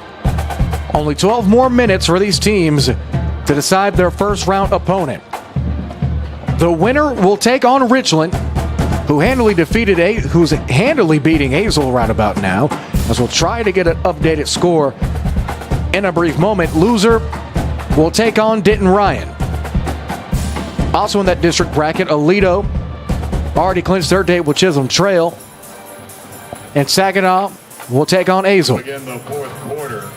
Only 12 more minutes for these teams to decide their first round opponent. The winner will take on Richland, who's handily beating Hazel right about now, as we'll try to get an updated score in a brief moment. Loser will take on Denton Ryan. Also in that district bracket, Aledo already clinched their date with Chisholm Trail. And Saginaw will take on Hazel. Again, the fourth quarter.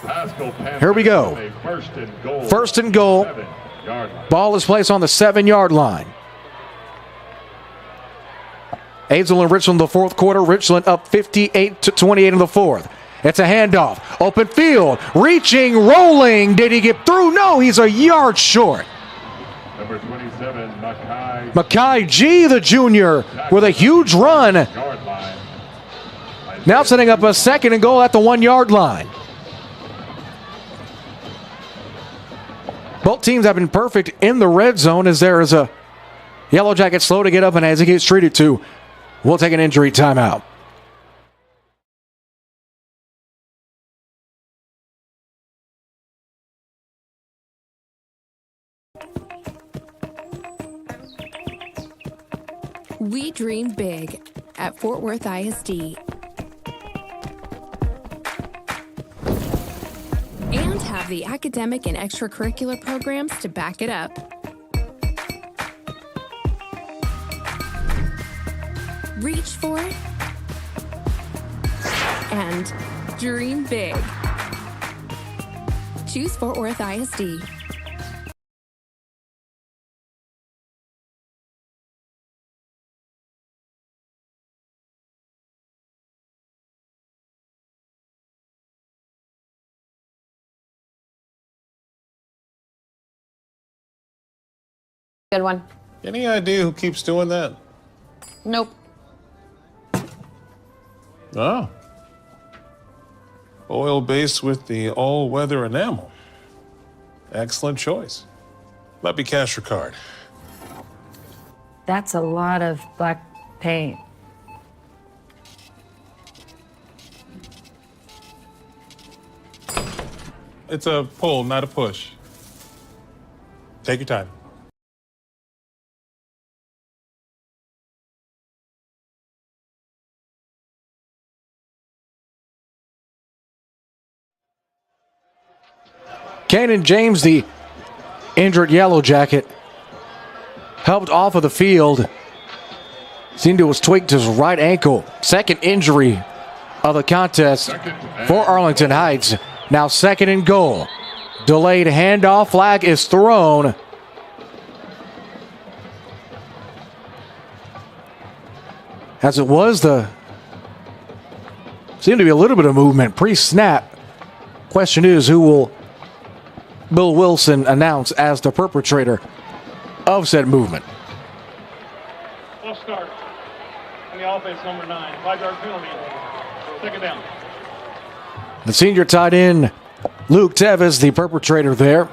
Paschal Panthers Here we go. with a first and goal. First and goal. 7-yard line. Ball is placed on the 7-yard line. Hazel and Richland in the fourth quarter. Richland up 58-28 in the fourth. It's a handoff. Open field. Reaching, rolling. Did he get through? No, he's a yard short. Number 27, Mackay G, the junior, with a huge run. Yard line. Now setting up a second and goal at the 1-yard line. Both teams have been perfect in the red zone as there is a Yellow Jacket slow to get up, and as he gets treated to, we'll take an injury timeout. We dream big at Fort Worth ISD. And have the academic and extracurricular programs to back it up. Reach for it and dream big. Choose Fort Worth ISD. Good one. Any idea who keeps doing that? Nope. Oh. Oil base with the all-weather enamel. Excellent choice. Let me cash your card. That's a lot of black paint. It's a pull, not a push. Take your time. Kanan James, the injured Yellow Jacket, helped off of the field. Seemed to have tweaked his right ankle. Second injury of the contest for Arlington Heights. Now second and goal. Delayed handoff. Flag is thrown. As it was, seemed to be a little bit of movement pre-snap. Question is, who will Bill Wilson announced as the perpetrator of said movement. False start on the offense, number 9. 5-yard penalty. Second down. The senior tight end, Luke Tevis, the perpetrator there.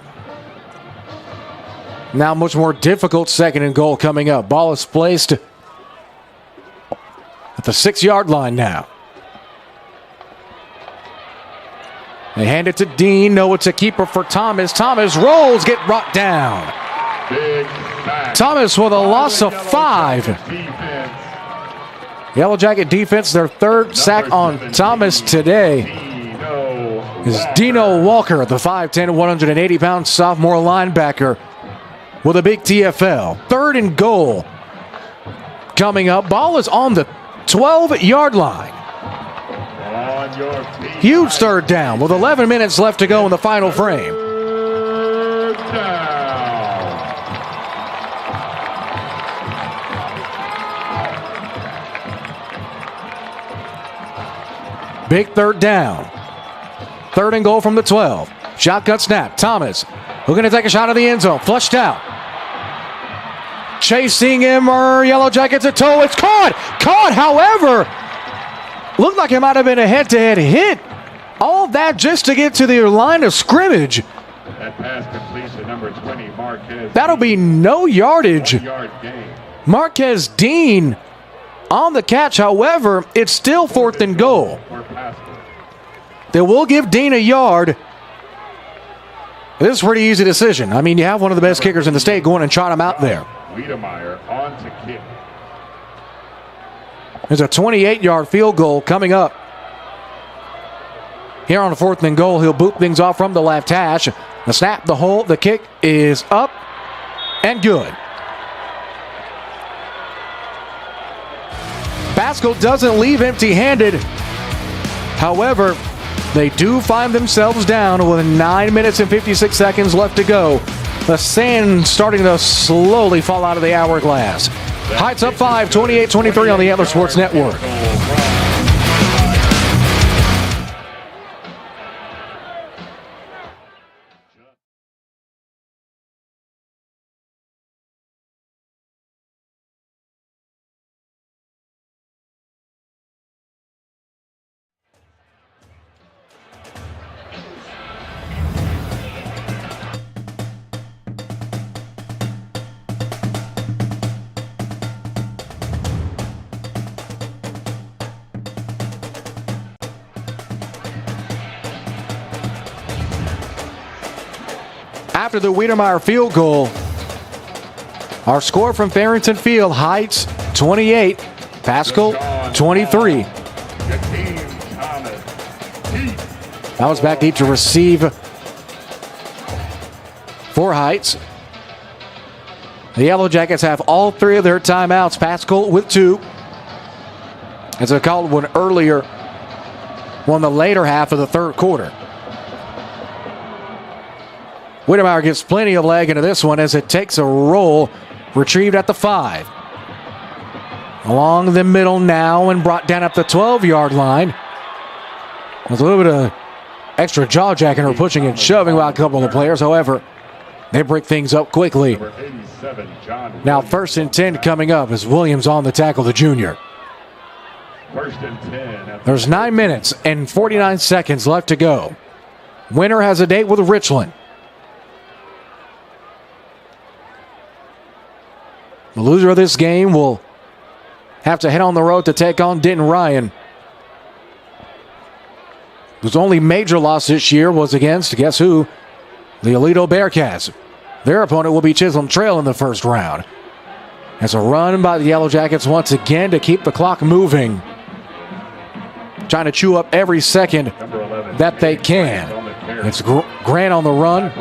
Now much more difficult second and goal coming up. Ball is placed at the 6-yard line now. They hand it to Dean. No, it's a keeper for Thomas. Thomas rolls, get brought down. Thomas with a loss of 5. Yellow Jacket defense, their third sack on Thomas today. Is Dino Walker, the 5'10", 180-pound sophomore linebacker with a big TFL. Third and goal coming up. Ball is on the 12-yard line. Huge third down with 11 minutes left to go in the final frame. Big third down. Third and goal from the 12. Shotgun snap. Thomas looking to take a shot at the end zone. Flushed out. Chasing him. Yellow Jackets a toe. It's caught. Caught, however. Looked like it might have been a head-to-head hit. All of that just to get to the line of scrimmage. That pass completion, number 20, Marquez. That'll be no yardage. 1 yard gain. Marquez Dean on the catch. However, it's still 4th and goal. They will give Dean a yard. This is a pretty easy decision. I mean, you have one of the best kickers in the state going and trot him out there. Wiedemeyer on to kick. There's a 28-yard field goal coming up. Here on the 4th and goal, he'll boot things off from the left hash. The snap, the hole, the kick is up and good. Paschal doesn't leave empty-handed. However, they do find themselves down with 9 minutes and 56 seconds left to go. The sand starting to slowly fall out of the hourglass. Heights up 5, 28-23 on the Antler Sports Network. After the Wiedemeyer field goal, our score from Farrington Field, Heights 28, Paschal 23. That was back deep to receive for Heights. The Yellow Jackets have all 3 of their timeouts. Paschal with 2. As I called one earlier, won the later half of the third quarter. Wiedemeyer gets plenty of leg into this one as it takes a roll, retrieved at the 5. Along the middle now and brought down at the 12-yard line. With a little bit of extra jaw jacking or pushing and shoving by a couple of the players. However, they break things up quickly. Now 1st and 10 coming up as Williams on the tackle, the junior. 1st and 10. There's 9 minutes and 49 seconds left to go. Winner has a date with Richland. The loser of this game will have to head on the road to take on Denton Ryan, whose only major loss this year was against, guess who? The Aledo Bearcats. Their opponent will be Chisholm Trail in the first round. It's a run by the Yellow Jackets once again to keep the clock moving. Trying to chew up every second that they can. It's Grant on the run.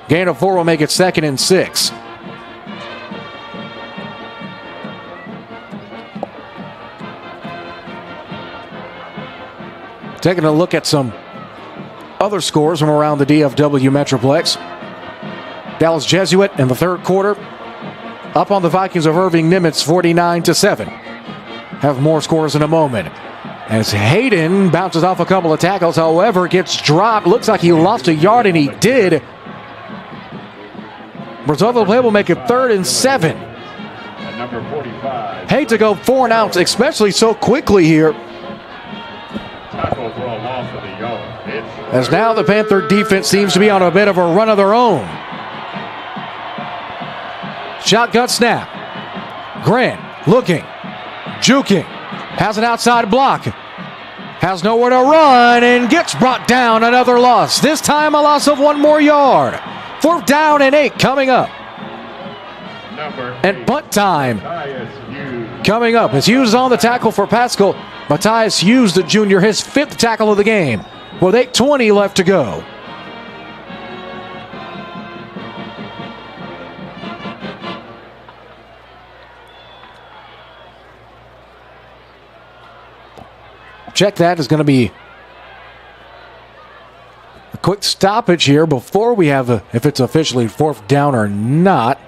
Gain of 4 will make it 2nd and 6. Taking a look at some other scores from around the DFW Metroplex. Dallas Jesuit in the third quarter up on the Vikings of Irving Nimitz 49-7. Have more scores in a moment. As Hayden bounces off a couple of tackles, however, gets dropped. Looks like he lost a yard, and he did. Result of the play will make it 3rd and 7. At number 45. Hate to go 4 and out, especially so quickly here. Tackle for a loss of a yard. As now the Panther defense seems to be on a bit of a run of their own. Shotgun snap. Grant looking, juking, has an outside block, has nowhere to run, and gets brought down. Another loss. This time a loss of 1 more yard. 4th down and 8 coming up. And punt time coming up. As Hughes on the tackle for Paschal. Matthias Hughes, the junior, his 5th tackle of the game with 8:20 left to go. Check that is going to be a quick stoppage here before we have if it's officially 4th down or not.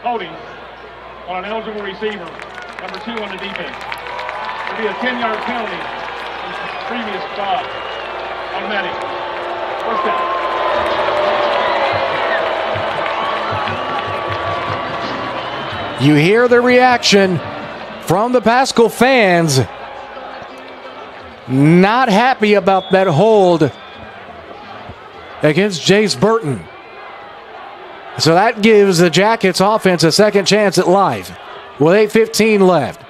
Holding on an eligible receiver, number 2 on the defense. It'll be a 10-yard penalty in the previous spot. Automatic. 1st down. You hear the reaction from the Paschal fans. Not happy about that hold against Jace Burton. So that gives the Jackets offense a second chance at life with 8:15 left.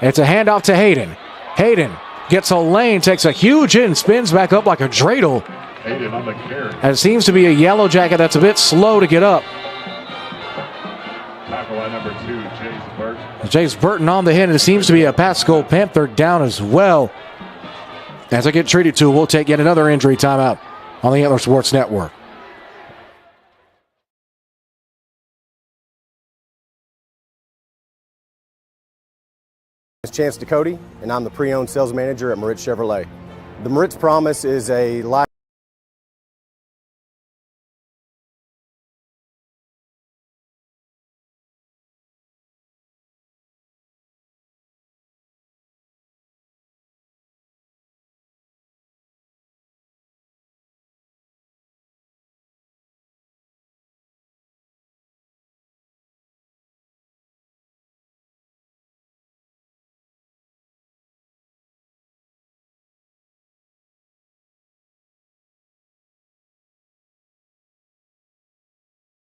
It's a handoff to Hayden. Hayden gets a lane, takes a huge hit, and spins back up like a dreidel. Hayden on the carry. And it seems to be a Yellow Jacket that's a bit slow to get up. Tackle at number 2, Jace Burton. Jace Burton on the hit, and it seems to be a Paschal Panther down as well. As I get treated to, we'll take yet another injury timeout on the Antler Sports Network. Chance to Cody, and I'm the pre-owned sales manager at Moritz Chevrolet. The Moritz Promise is a life.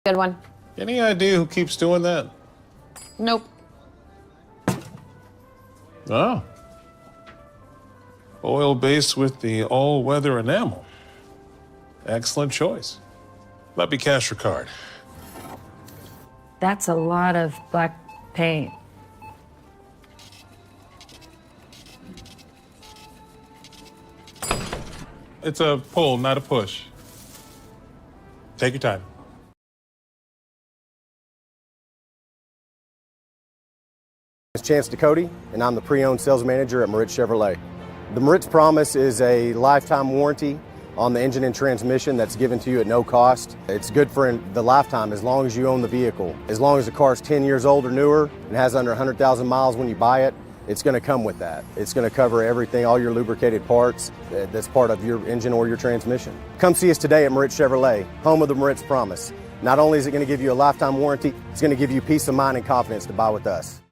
Good one. Any idea who keeps doing that? Nope. Oh. Oil base with the all-weather enamel. Excellent choice. Let me cash your card. That's a lot of black paint. It's a pull, not a push. Take your time. Chance to Cody, and I'm the pre-owned sales manager at Moritz Chevrolet. The Moritz Promise is a lifetime warranty on the engine and transmission that's given to you at no cost. It's good for the lifetime as long as you own the vehicle. As long as the car is 10 years old or newer and has under 100,000 miles when you buy it, it's going to come with that. It's going to cover everything, all your lubricated parts that's part of your engine or your transmission. Come see us today at Moritz Chevrolet, home of the Moritz Promise. Not only is it going to give you a lifetime warranty, it's going to give you peace of mind and confidence to buy with us.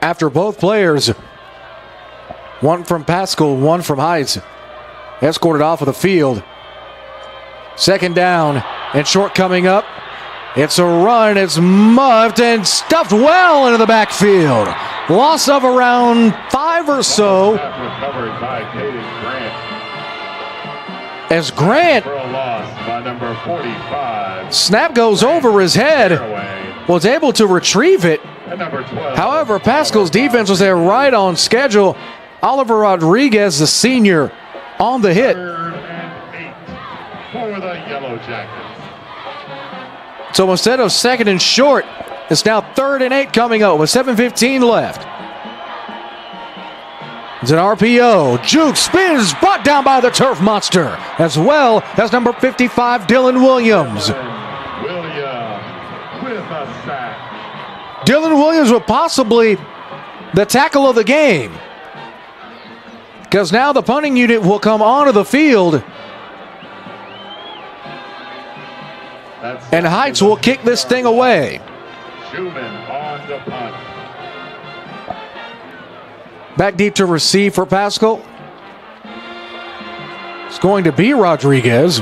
after both players, one from Paschal, one from Heights, escorted off of the field. Second down and short coming up. It's a run. It's muffed and stuffed well into the backfield. Loss of around 5 or so. As Grant, For a loss by number 45. snap goes over his head, was able to retrieve it. And number 12. However, Paschal's defense was there right on schedule. Oliver Rodriguez, the senior, on the hit. 3rd and 8 for the Yellow Jackets. So instead of 2nd and short, it's now 3rd and 8 coming up with 7:15 left. It's an RPO. Juke spins, brought down by the turf monster, as well as number 55, Dylan Williams. Williams with a sack. Dylan Williams with possibly the tackle of the game, because now the punting unit will come onto the field, and Heights will kick this thing away. Schumann on the punt. Back deep to receive for Paschal. It's going to be Rodriguez.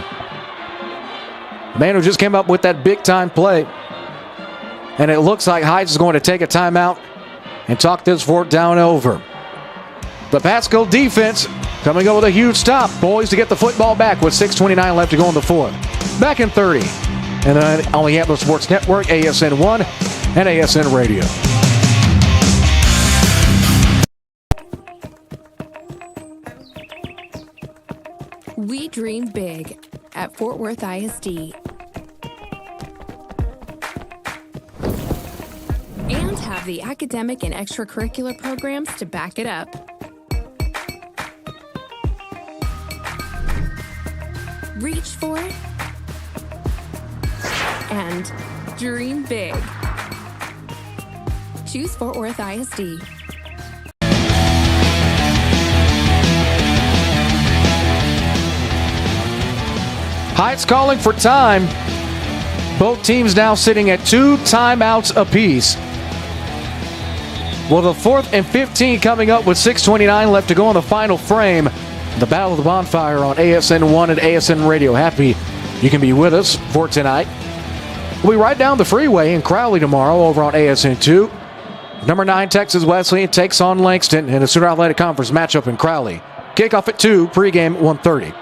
Man who just came up with that big-time play. And it looks like Heights is going to take a timeout and talk this 4th down over. The Paschal defense coming up with a huge stop. Poised to get the football back with 6:29 left to go in the 4th. Back in 30. And then on the Antler Sports Network, ASN 1 and ASN Radio. We dream big at Fort Worth ISD. And have the academic and extracurricular programs to back it up. Reach for it and dream big. Choose Fort Worth ISD. Heights calling for time. Both teams now sitting at 2 timeouts apiece. Well, the 4th and 15 coming up with 6:29 left to go in the final frame. The Battle of the Bonfire on ASN 1 and ASN Radio. Happy you can be with us for tonight. We'll be right down the freeway in Crowley tomorrow over on ASN 2. Number 9 Texas Wesleyan takes on Langston in a Sooner Athletic Conference matchup in Crowley. Kickoff at 2, pregame 1:30.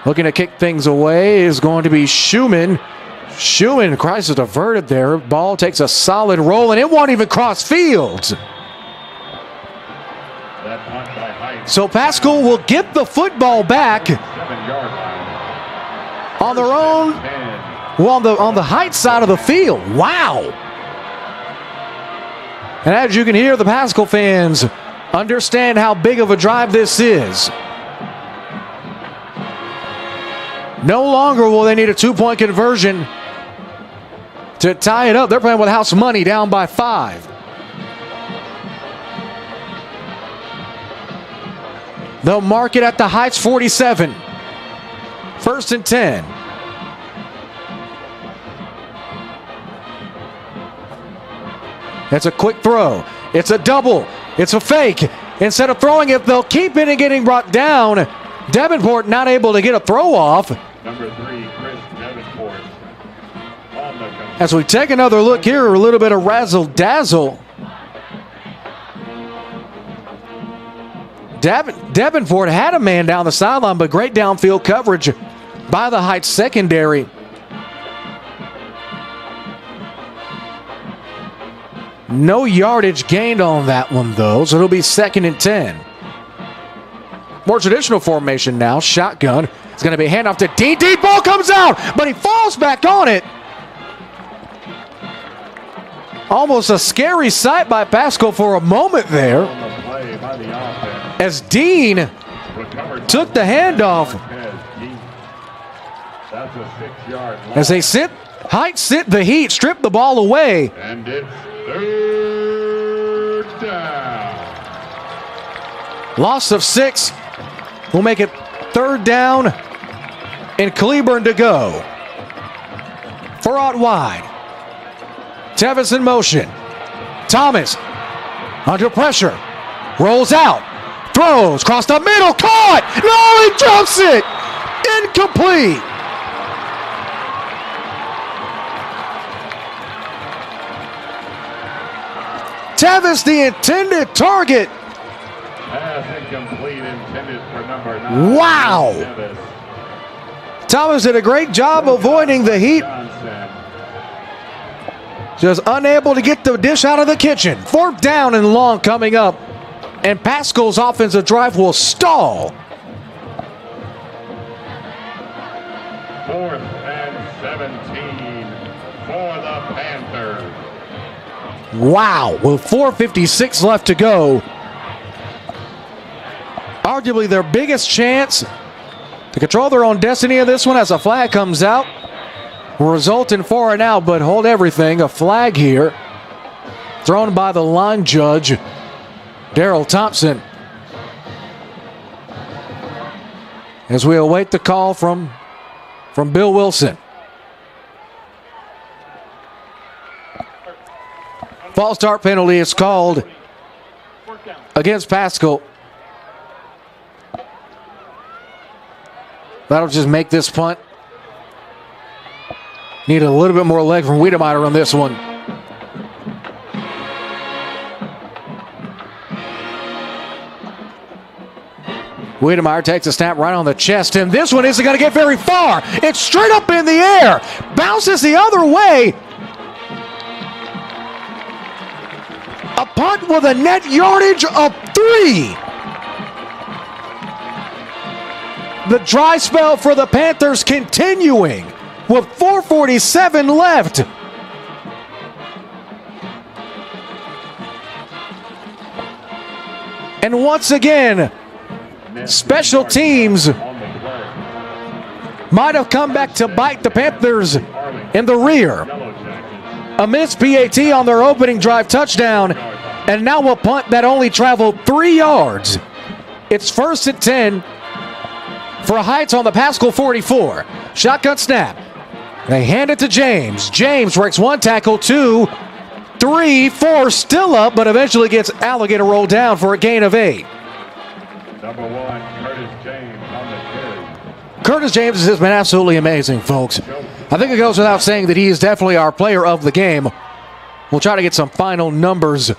Looking to kick things away is going to be Schumann. Schumann, crisis averted there. Ball takes a solid roll, and it won't even cross fields. So Paschal will get the football back on their own, well, on the Heights side of the field. Wow. And as you can hear, the Paschal fans understand how big of a drive this is. No longer will they need a 2-point conversion to tie it up. They're playing with house money, down by 5. They'll mark it at the Heights 47. 1st and 10. That's a quick throw. It's a double. It's a fake. Instead of throwing it, they'll keep it and getting brought down. Davenport not able to get a throw off. Number 3, Chris Davenport. As we take another look here, a little bit of razzle-dazzle. Davenport had a man down the sideline, but great downfield coverage by the Heights secondary. No yardage gained on that one, though, so it'll be 2nd and 10. More traditional formation now. Shotgun. It's going to be a handoff to Dean. Dean, ball comes out, but he falls back on it. Almost a scary sight by Paschal for a moment there, as Dean took the handoff. As they Heights sit the heat, strip the ball away. And it's 3rd down. Loss of 6 will make it 3rd down and Cleburne to go. 4 out wide. Tevis in motion. Thomas Under pressure. Rolls out. Throws. Across the middle. Caught. No, he jumps it. Incomplete. Tevis, the intended target. Pass incomplete, intended for number 9. Wow. Tevis. Thomas did a great job avoiding the heat. Just unable to get the dish out of the kitchen. 4th down and long coming up. And Paschal's offensive drive will stall. 4th and 17 for the Panthers. Wow, with 4:56 left to go. Arguably their biggest chance to control their own destiny in this one as a flag comes out. Will result in 4 and out, but hold everything. A flag here thrown by the line judge, Darrell Thompson, as we await the call from Bill Wilson. False start penalty is called against Paschal. That'll just make this punt. Need a little bit more leg from Wiedemeyer on this one. Wiedemeyer takes a snap right on the chest, and this one isn't going to get very far. It's straight up in the air. Bounces the other way. A punt with a net yardage of 3. The dry spell for the Panthers continuing with 4:47 left. And once again, special teams might have come back to bite the Panthers in the rear. A missed PAT on their opening drive touchdown, and now a punt that only traveled 3 yards. It's 1st and 10 for Heights on the Paschal 44. Shotgun snap. They hand it to James. James breaks 1 tackle, 2, 3, 4, still up, but eventually gets Alligator rolled down for a gain of 8. Number 1, Curtis James on the carry. Curtis James has been absolutely amazing, folks. I think it goes without saying that he is definitely our player of the game. We'll try to get some final numbers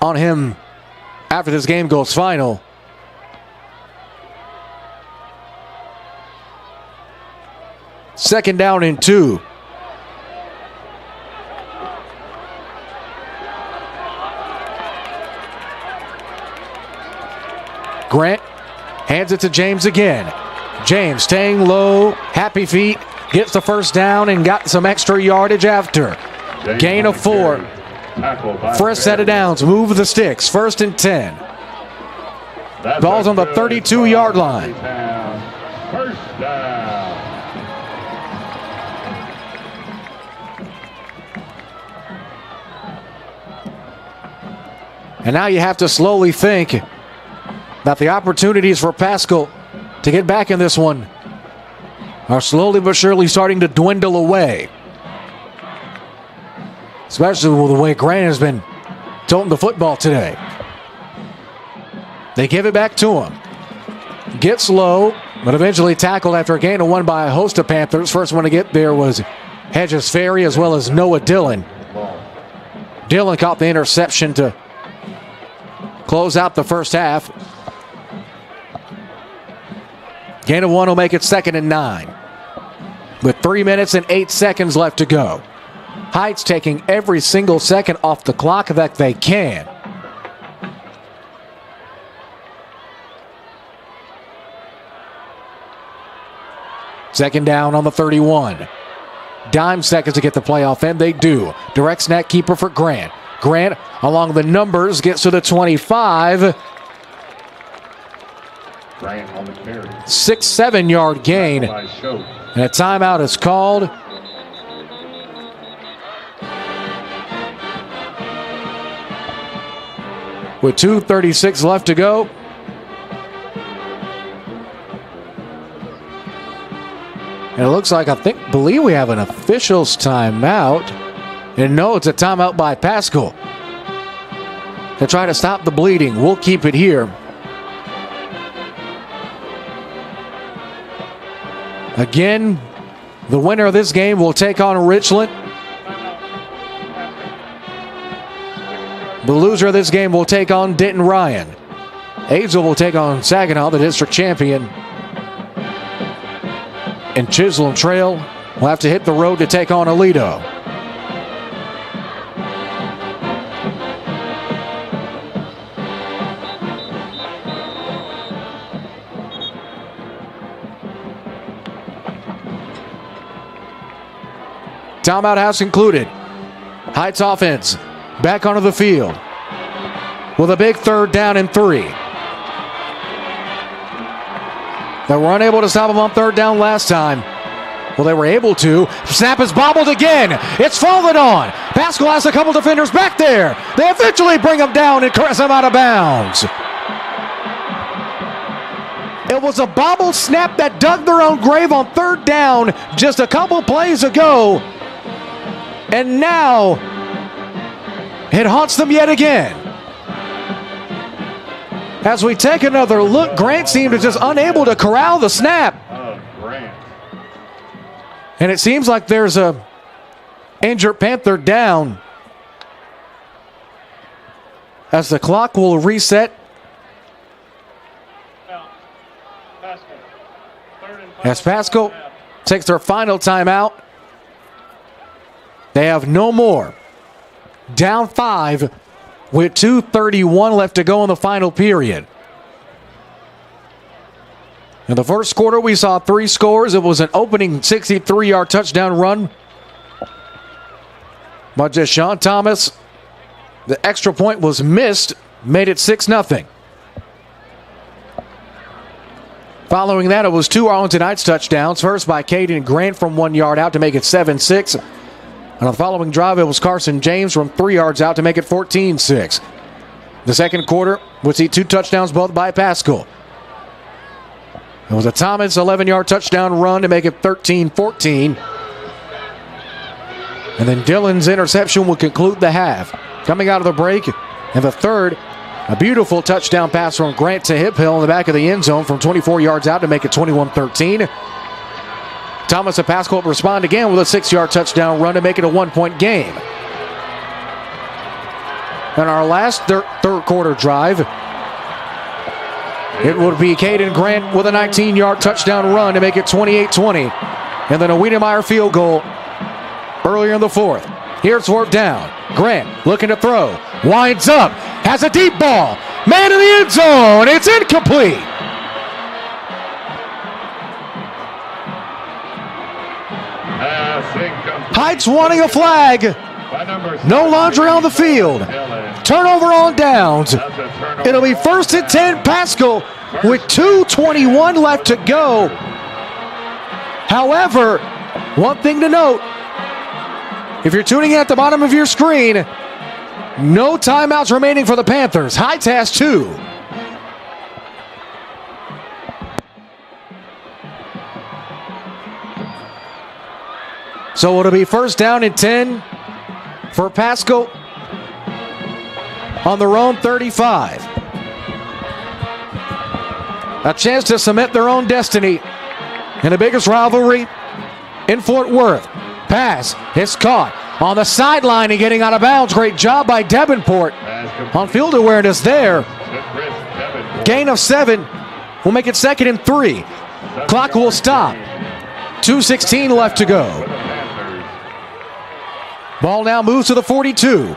on him after this game goes final. Second down and 2. Grant hands it to James again. James staying low, happy feet, gets the first down and got some extra yardage after. Gain of 4. First set of downs, move the sticks, 1st and 10. Ball's on the 32-yard line. First down. And now you have to slowly think that the opportunities for Paschal to get back in this one are slowly but surely starting to dwindle away. Especially with the way Grant has been toting the football today. They give it back to him. Gets low, but eventually tackled after a gain of 1 by a host of Panthers. First one to get there was Hedges Ferry as well as Noah Dillon. Dillon caught the interception to close out the first half. Gain of 1 will make it 2nd and 9. With 3 minutes and 8 seconds left to go. Heights taking every single second off the clock that they can. Second down on the 31. Dime seconds to get the playoff, and they do. Direct snap keeper for Grant. Grant, along the numbers, gets to the 25. Grant on the carry. 6-7 yard gain. And a timeout is called. With 2:36 left to go. And it looks like, believe we have an official's timeout. And no, it's a timeout by Paschal. to try to stop the bleeding. We'll keep it here. Again, the winner of this game will take on Richland. The loser of this game will take on Denton Ryan. Azle will take on Saginaw, the district champion. And Chisholm Trail will have to hit the road to take on Aledo. Timeout has concluded. Heights offense back onto the field with a big 3rd down and 3. They were unable to stop him on 3rd down last time. Well, they were able to. Snap is bobbled again. It's fallen on. Paschal has a couple defenders back there. They eventually bring him down and caress him out of bounds. It was a bobbled snap that dug their own grave on 3rd down just a couple plays ago. And now it haunts them yet again. As we take another look, Grant seemed to just unable to corral the snap. And it seems like there's a injured Panther down. As the clock will reset. As Paschal takes their final timeout. They have no more. Down 5 with 2:31 left to go in the final period. In the first quarter, we saw 3 scores. It was an opening 63-yard touchdown run by just Sean Thomas. The extra point was missed, made it 6-0. Following that, it was 2 Arlington Heights touchdowns. First by Caden Grant from 1 yard out to make it 7-6. On the following drive, it was Carson James from 3 yards out to make it 14-6. The second quarter would see 2 touchdowns, both by Paschal. It was a Thomas 11-yard touchdown run to make it 13-14. And then Dillon's interception would conclude the half. Coming out of the break, and the third, a beautiful touchdown pass from Grant to Hip Hill in the back of the end zone from 24 yards out to make it 21-13. Thomas and Paschal respond again with a 6-yard touchdown run to make it a 1-point game. On our last third quarter drive, it would be Caden Grant with a 19-yard touchdown run to make it 28-20. And then a Wiedemeyer field goal earlier in the fourth. Here's 4th down. Grant looking to throw. Winds up. Has a deep ball. Man in the end zone. It's incomplete. Heights wanting a flag. No laundry on the field. Turnover on downs. It'll be 1st and 10 Paschal with 2:21 left to go. However, one thing to note, if you're tuning in at the bottom of your screen, no timeouts remaining for the Panthers. Heights has 2. So it'll be 1st down and 10 for Paschal on their own 35. A chance to cement their own destiny in the biggest rivalry in Fort Worth. Pass is caught on the sideline and getting out of bounds. Great job by Davenport on field awareness there. Gain of 7 will make it 2nd and 3. Clock will stop. 2:16 left to go. Ball now moves to the 42.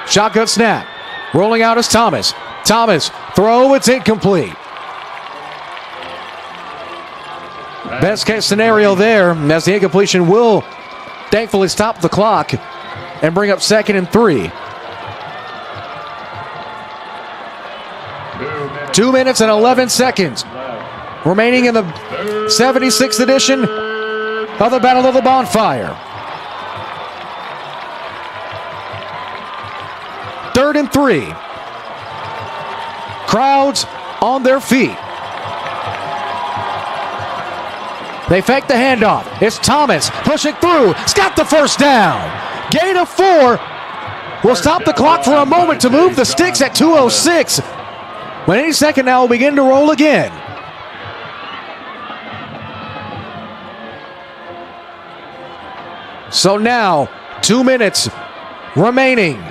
Shotgun snap. Rolling out is Thomas. Thomas, throw, it's incomplete. Best case scenario there, as the incompletion will thankfully stop the clock and bring up 2nd and 3. 2 minutes and 11 seconds remaining in the 76th edition of the Battle of the Bonfire. 3rd and 3. Crowds on their feet. They fake the handoff. It's Thomas pushing through. He's got the first down. Gain of 4. We'll stop the clock for a moment to move the sticks at 2:06. But any second now will begin to roll again. So now, 2 minutes remaining.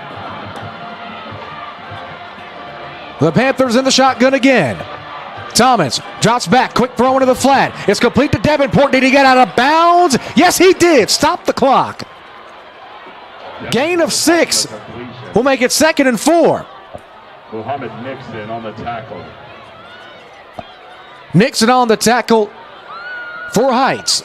The Panthers in the shotgun again. Thomas drops back, quick throw into the flat. It's complete to Davenport. Did he get out of bounds? Yes, he did. Stop the clock. Gain of 6. We'll make it 2nd and 4. Muhammad Nixon on the tackle. Nixon on the tackle for Heights.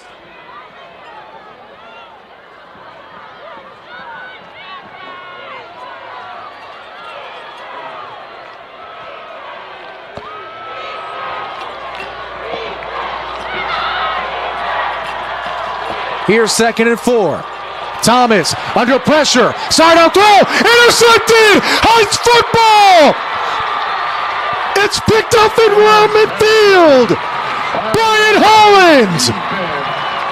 Here's 2nd and 4. Thomas under pressure. Sidearm throw. Intercepted. Heights football. It's picked up in around midfield. Brian Hollins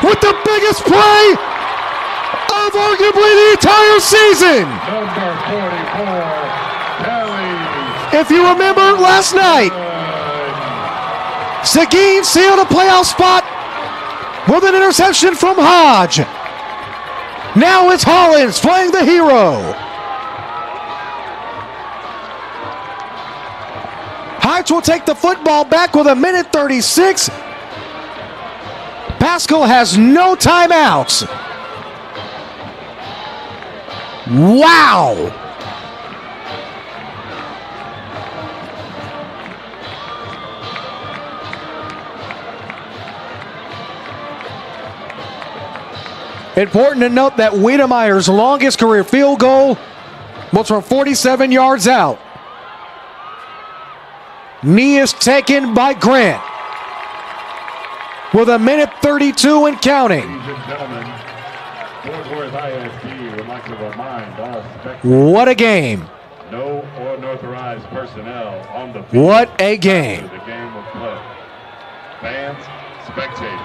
with the biggest play of arguably the entire season. Number 44, Kelly. If you remember last night, Seguin sealed a playoff spot with an interception from Hodge. Now it's Hollins playing the hero. Heights will take the football back with 1:36. Paschal has no timeouts. Wow. Important to note that Wiedemeyer's longest career field goal was from 47 yards out. Knee is taken by Grant with 1:32 and counting. Ladies and gentlemen, Fort Worth ISD would like to remind all spectators. What a game. No unauthorized personnel on the field. What a game. The game will play. Fans, spectators,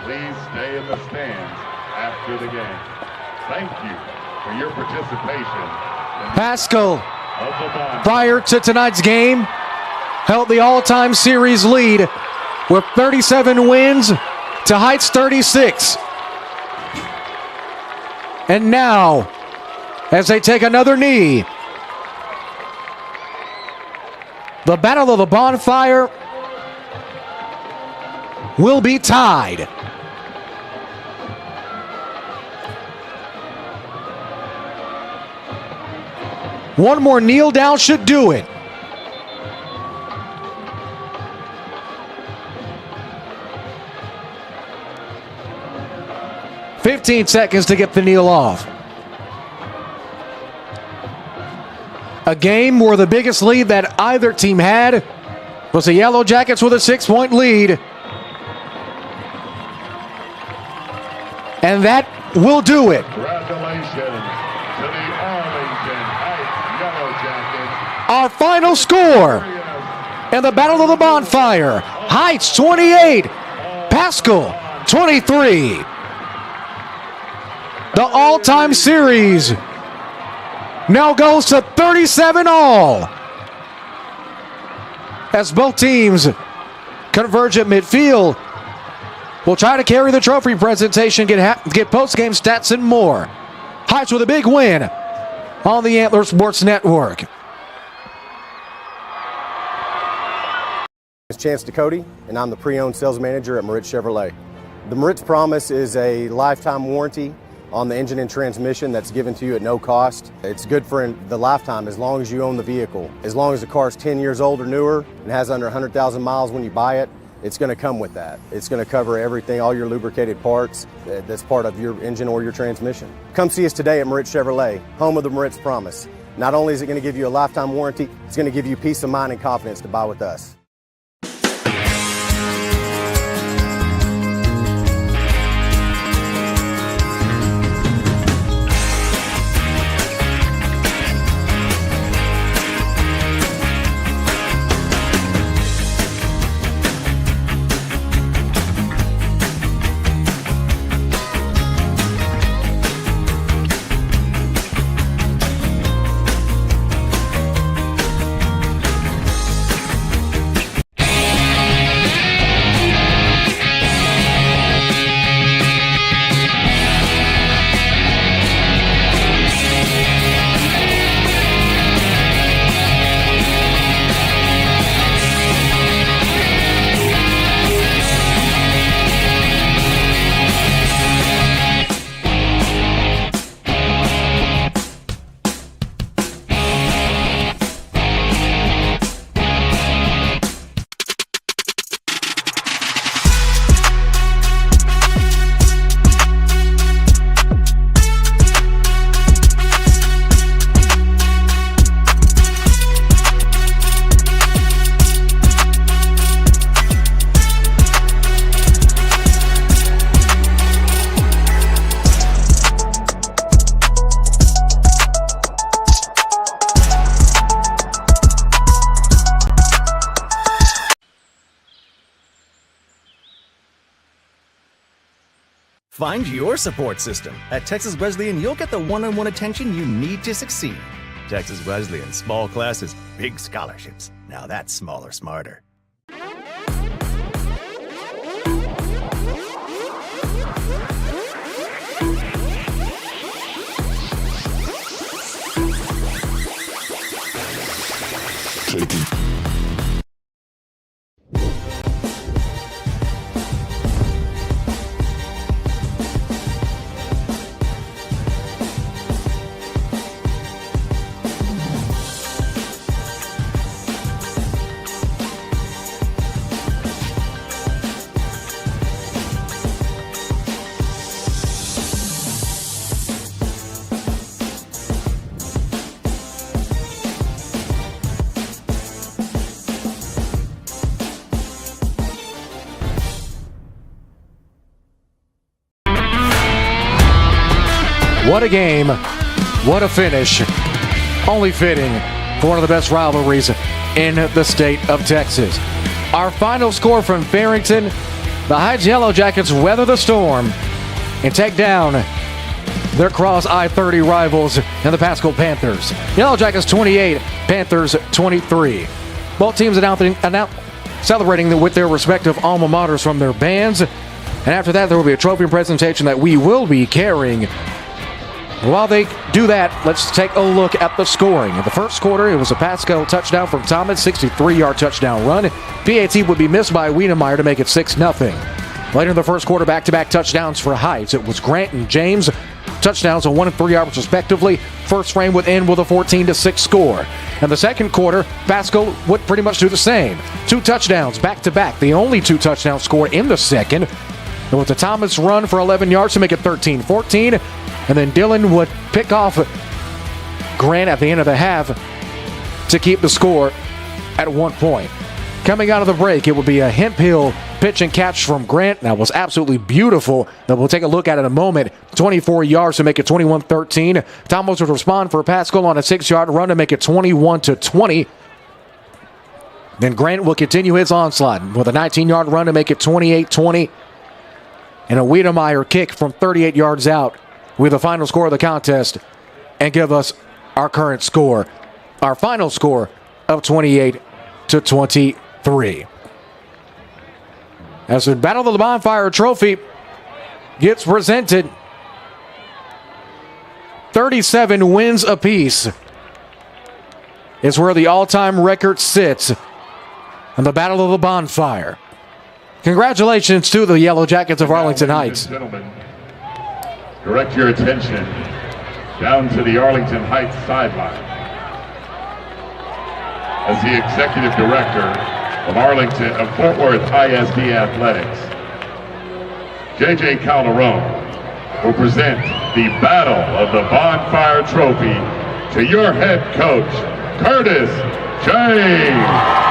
please stay in the stands after the game. Thank you for your participation. Paschal, prior to tonight's game, held the all-time series lead with 37 wins to Heights 36. And now, as they take another knee, the Battle of the Bonfire will be tied. One more kneel down should do it. "15 seconds to get the kneel off." A game where the biggest lead that either team had was the Yellow Jackets with a 6-point lead. And that will do it. Congratulations to the Arlington Heights Yellow Jackets. Our final score in the Battle of the Bonfire: Heights 28, Paschal 23. The all-time series now goes to 37 all, as both teams converge at midfield. We'll try to carry the trophy presentation, get post-game stats and more. Heights with a big win on the Antler Sports Network. It's Chance Ducote, and I'm the pre-owned sales manager at Moritz Chevrolet. The Moritz Promise is a lifetime warranty on the engine and transmission that's given to you at no cost. It's good for the lifetime as long as you own the vehicle. As long as the car is 10 years old or newer and has under 100,000 miles when you buy it, it's going to come with that. It's going to cover everything, all your lubricated parts that's part of your engine or your transmission. Come see us today at Moritz Chevrolet, home of the Moritz Promise. Not only is it going to give you a lifetime warranty, it's going to give you peace of mind and confidence to buy with us. Find your support system. At Texas Wesleyan, you'll get the one-on-one attention you need to succeed. Texas Wesleyan, small classes, big scholarships. Now that's smaller, smarter. What a game. What a finish. Only fitting for one of the best rivalries in the state of Texas. Our final score from Farrington, the Heights Yellow Jackets weather the storm and take down their cross I-30 rivals and the Paschal Panthers. Yellow Jackets 28, Panthers 23. Both teams celebrating with their respective alma maters from their bands. And after that, there will be a trophy presentation that we will be carrying. While they do that, let's take a look at the scoring. In the first quarter, it was a Paschal touchdown from Thomas, 63-yard touchdown run. PAT would be missed by Wiedemeyer to make it 6-0. Later in the first quarter, back-to-back touchdowns for Heights. It was Grant and James, touchdowns on 1 and 3 yards respectively. First frame would end with a 14-6 score. In the second quarter, Paschal would pretty much do the same. 2 touchdowns back-to-back, the only 2 touchdowns scored in the second. It was a Thomas run for 11 yards to make it 13-14. And then Dillon would pick off Grant at the end of the half to keep the score at 1 point. Coming out of the break, it would be a Hemphill pitch and catch from Grant. That was absolutely beautiful. That we'll take a look at in a moment. 24 yards to make it 21-13. Thomas would respond for Paschal on a 6-yard run to make it 21-20. Then Grant will continue his onslaught with a 19-yard run to make it 28-20. And a Wiedemeyer kick from 38 yards out with the final score of the contest and give us our current score, our final score of 28-23. As the Battle of the Bonfire Trophy gets presented, 37 wins apiece is where the all-time record sits in the Battle of the Bonfire. Congratulations to the Yellow Jackets of Arlington Heights. Gentlemen, direct your attention down to the Arlington Heights sideline as the executive director of Fort Worth ISD Athletics, J.J. Calderon, will present the Battle of the Bonfire Trophy to your head coach, Curtis James.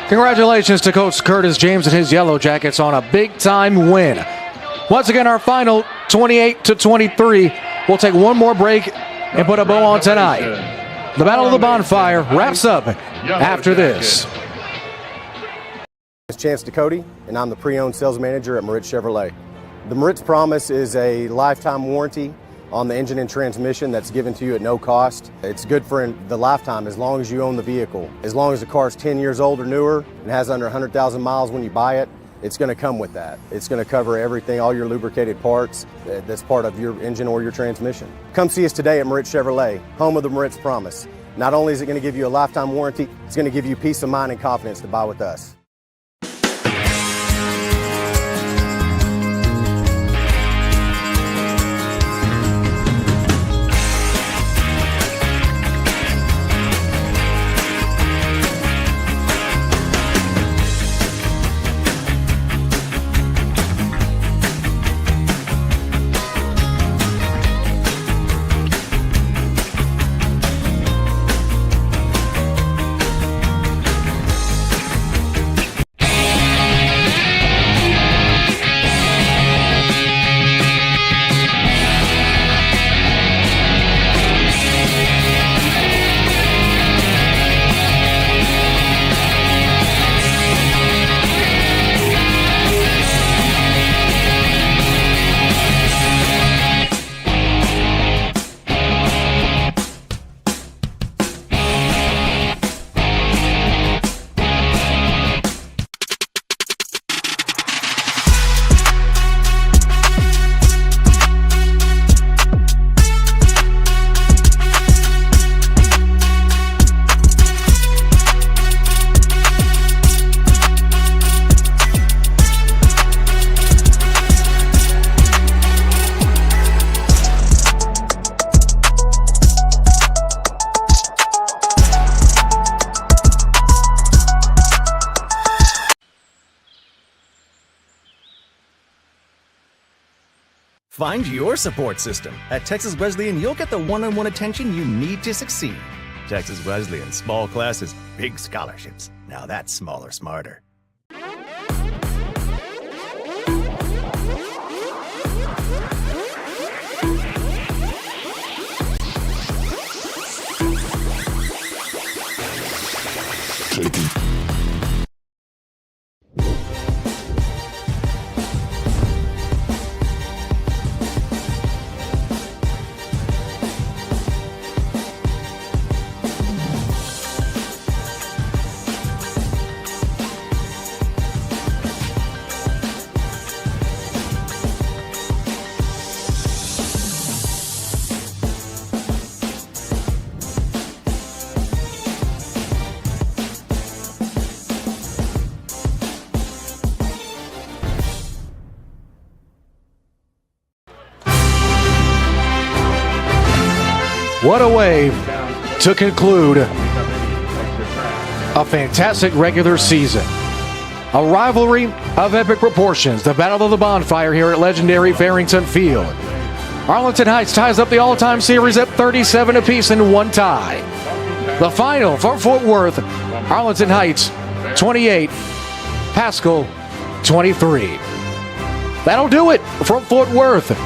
Congratulations to Coach Curtis James and his Yellow Jackets on a big-time win. Once again, our final 28-23. We'll take one more break and put a bow on tonight. The Battle of the Bonfire wraps up after this. It's Chance Ducote, and I'm the pre-owned sales manager at Moritz Chevrolet. The Moritz Promise is a lifetime warranty on the engine and transmission that's given to you at no cost. It's good for the lifetime as long as you own the vehicle. As long as the car is 10 years old or newer and has under 100,000 miles when you buy it, it's going to come with that. It's going to cover everything, all your lubricated parts that's part of your engine or your transmission. Come see us today at Moritz Chevrolet, home of the Moritz Promise. Not only is it going to give you a lifetime warranty, it's going to give you peace of mind and confidence to buy with us. Find your support system. At Texas Wesleyan, you'll get the one-on-one attention you need to succeed. Texas Wesleyan, small classes, big scholarships. Now that's smaller, smarter. What a way to conclude a fantastic regular season. A rivalry of epic proportions. The Battle of the Bonfire here at legendary Farrington Field. Arlington Heights ties up the all-time series at 37 apiece in one tie. The final for Fort Worth, Arlington Heights 28, Paschal 23. That'll do it from Fort Worth.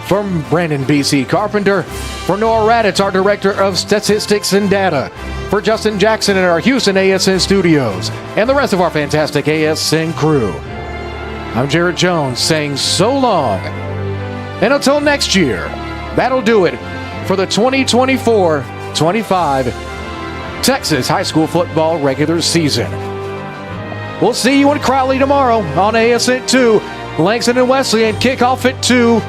From Brandon B.C. Carpenter, for Noah Raditz, our Director of Statistics and Data, for Justin Jackson in our Houston ASN studios, and the rest of our fantastic ASN crew. I'm Jared Jones saying so long. And until next year, that'll do it for the 2024-25 Texas High School Football regular season. We'll see you in Crowley tomorrow on ASN 2. Langston and Wesleyan kickoff at 2.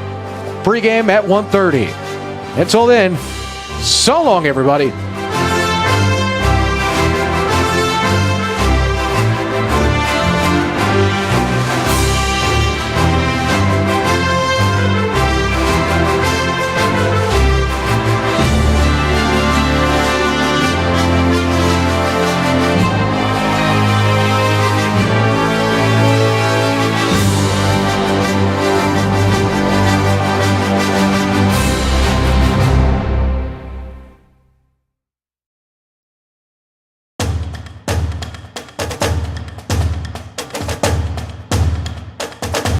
Pregame at 1:30. Until then, so long, everybody.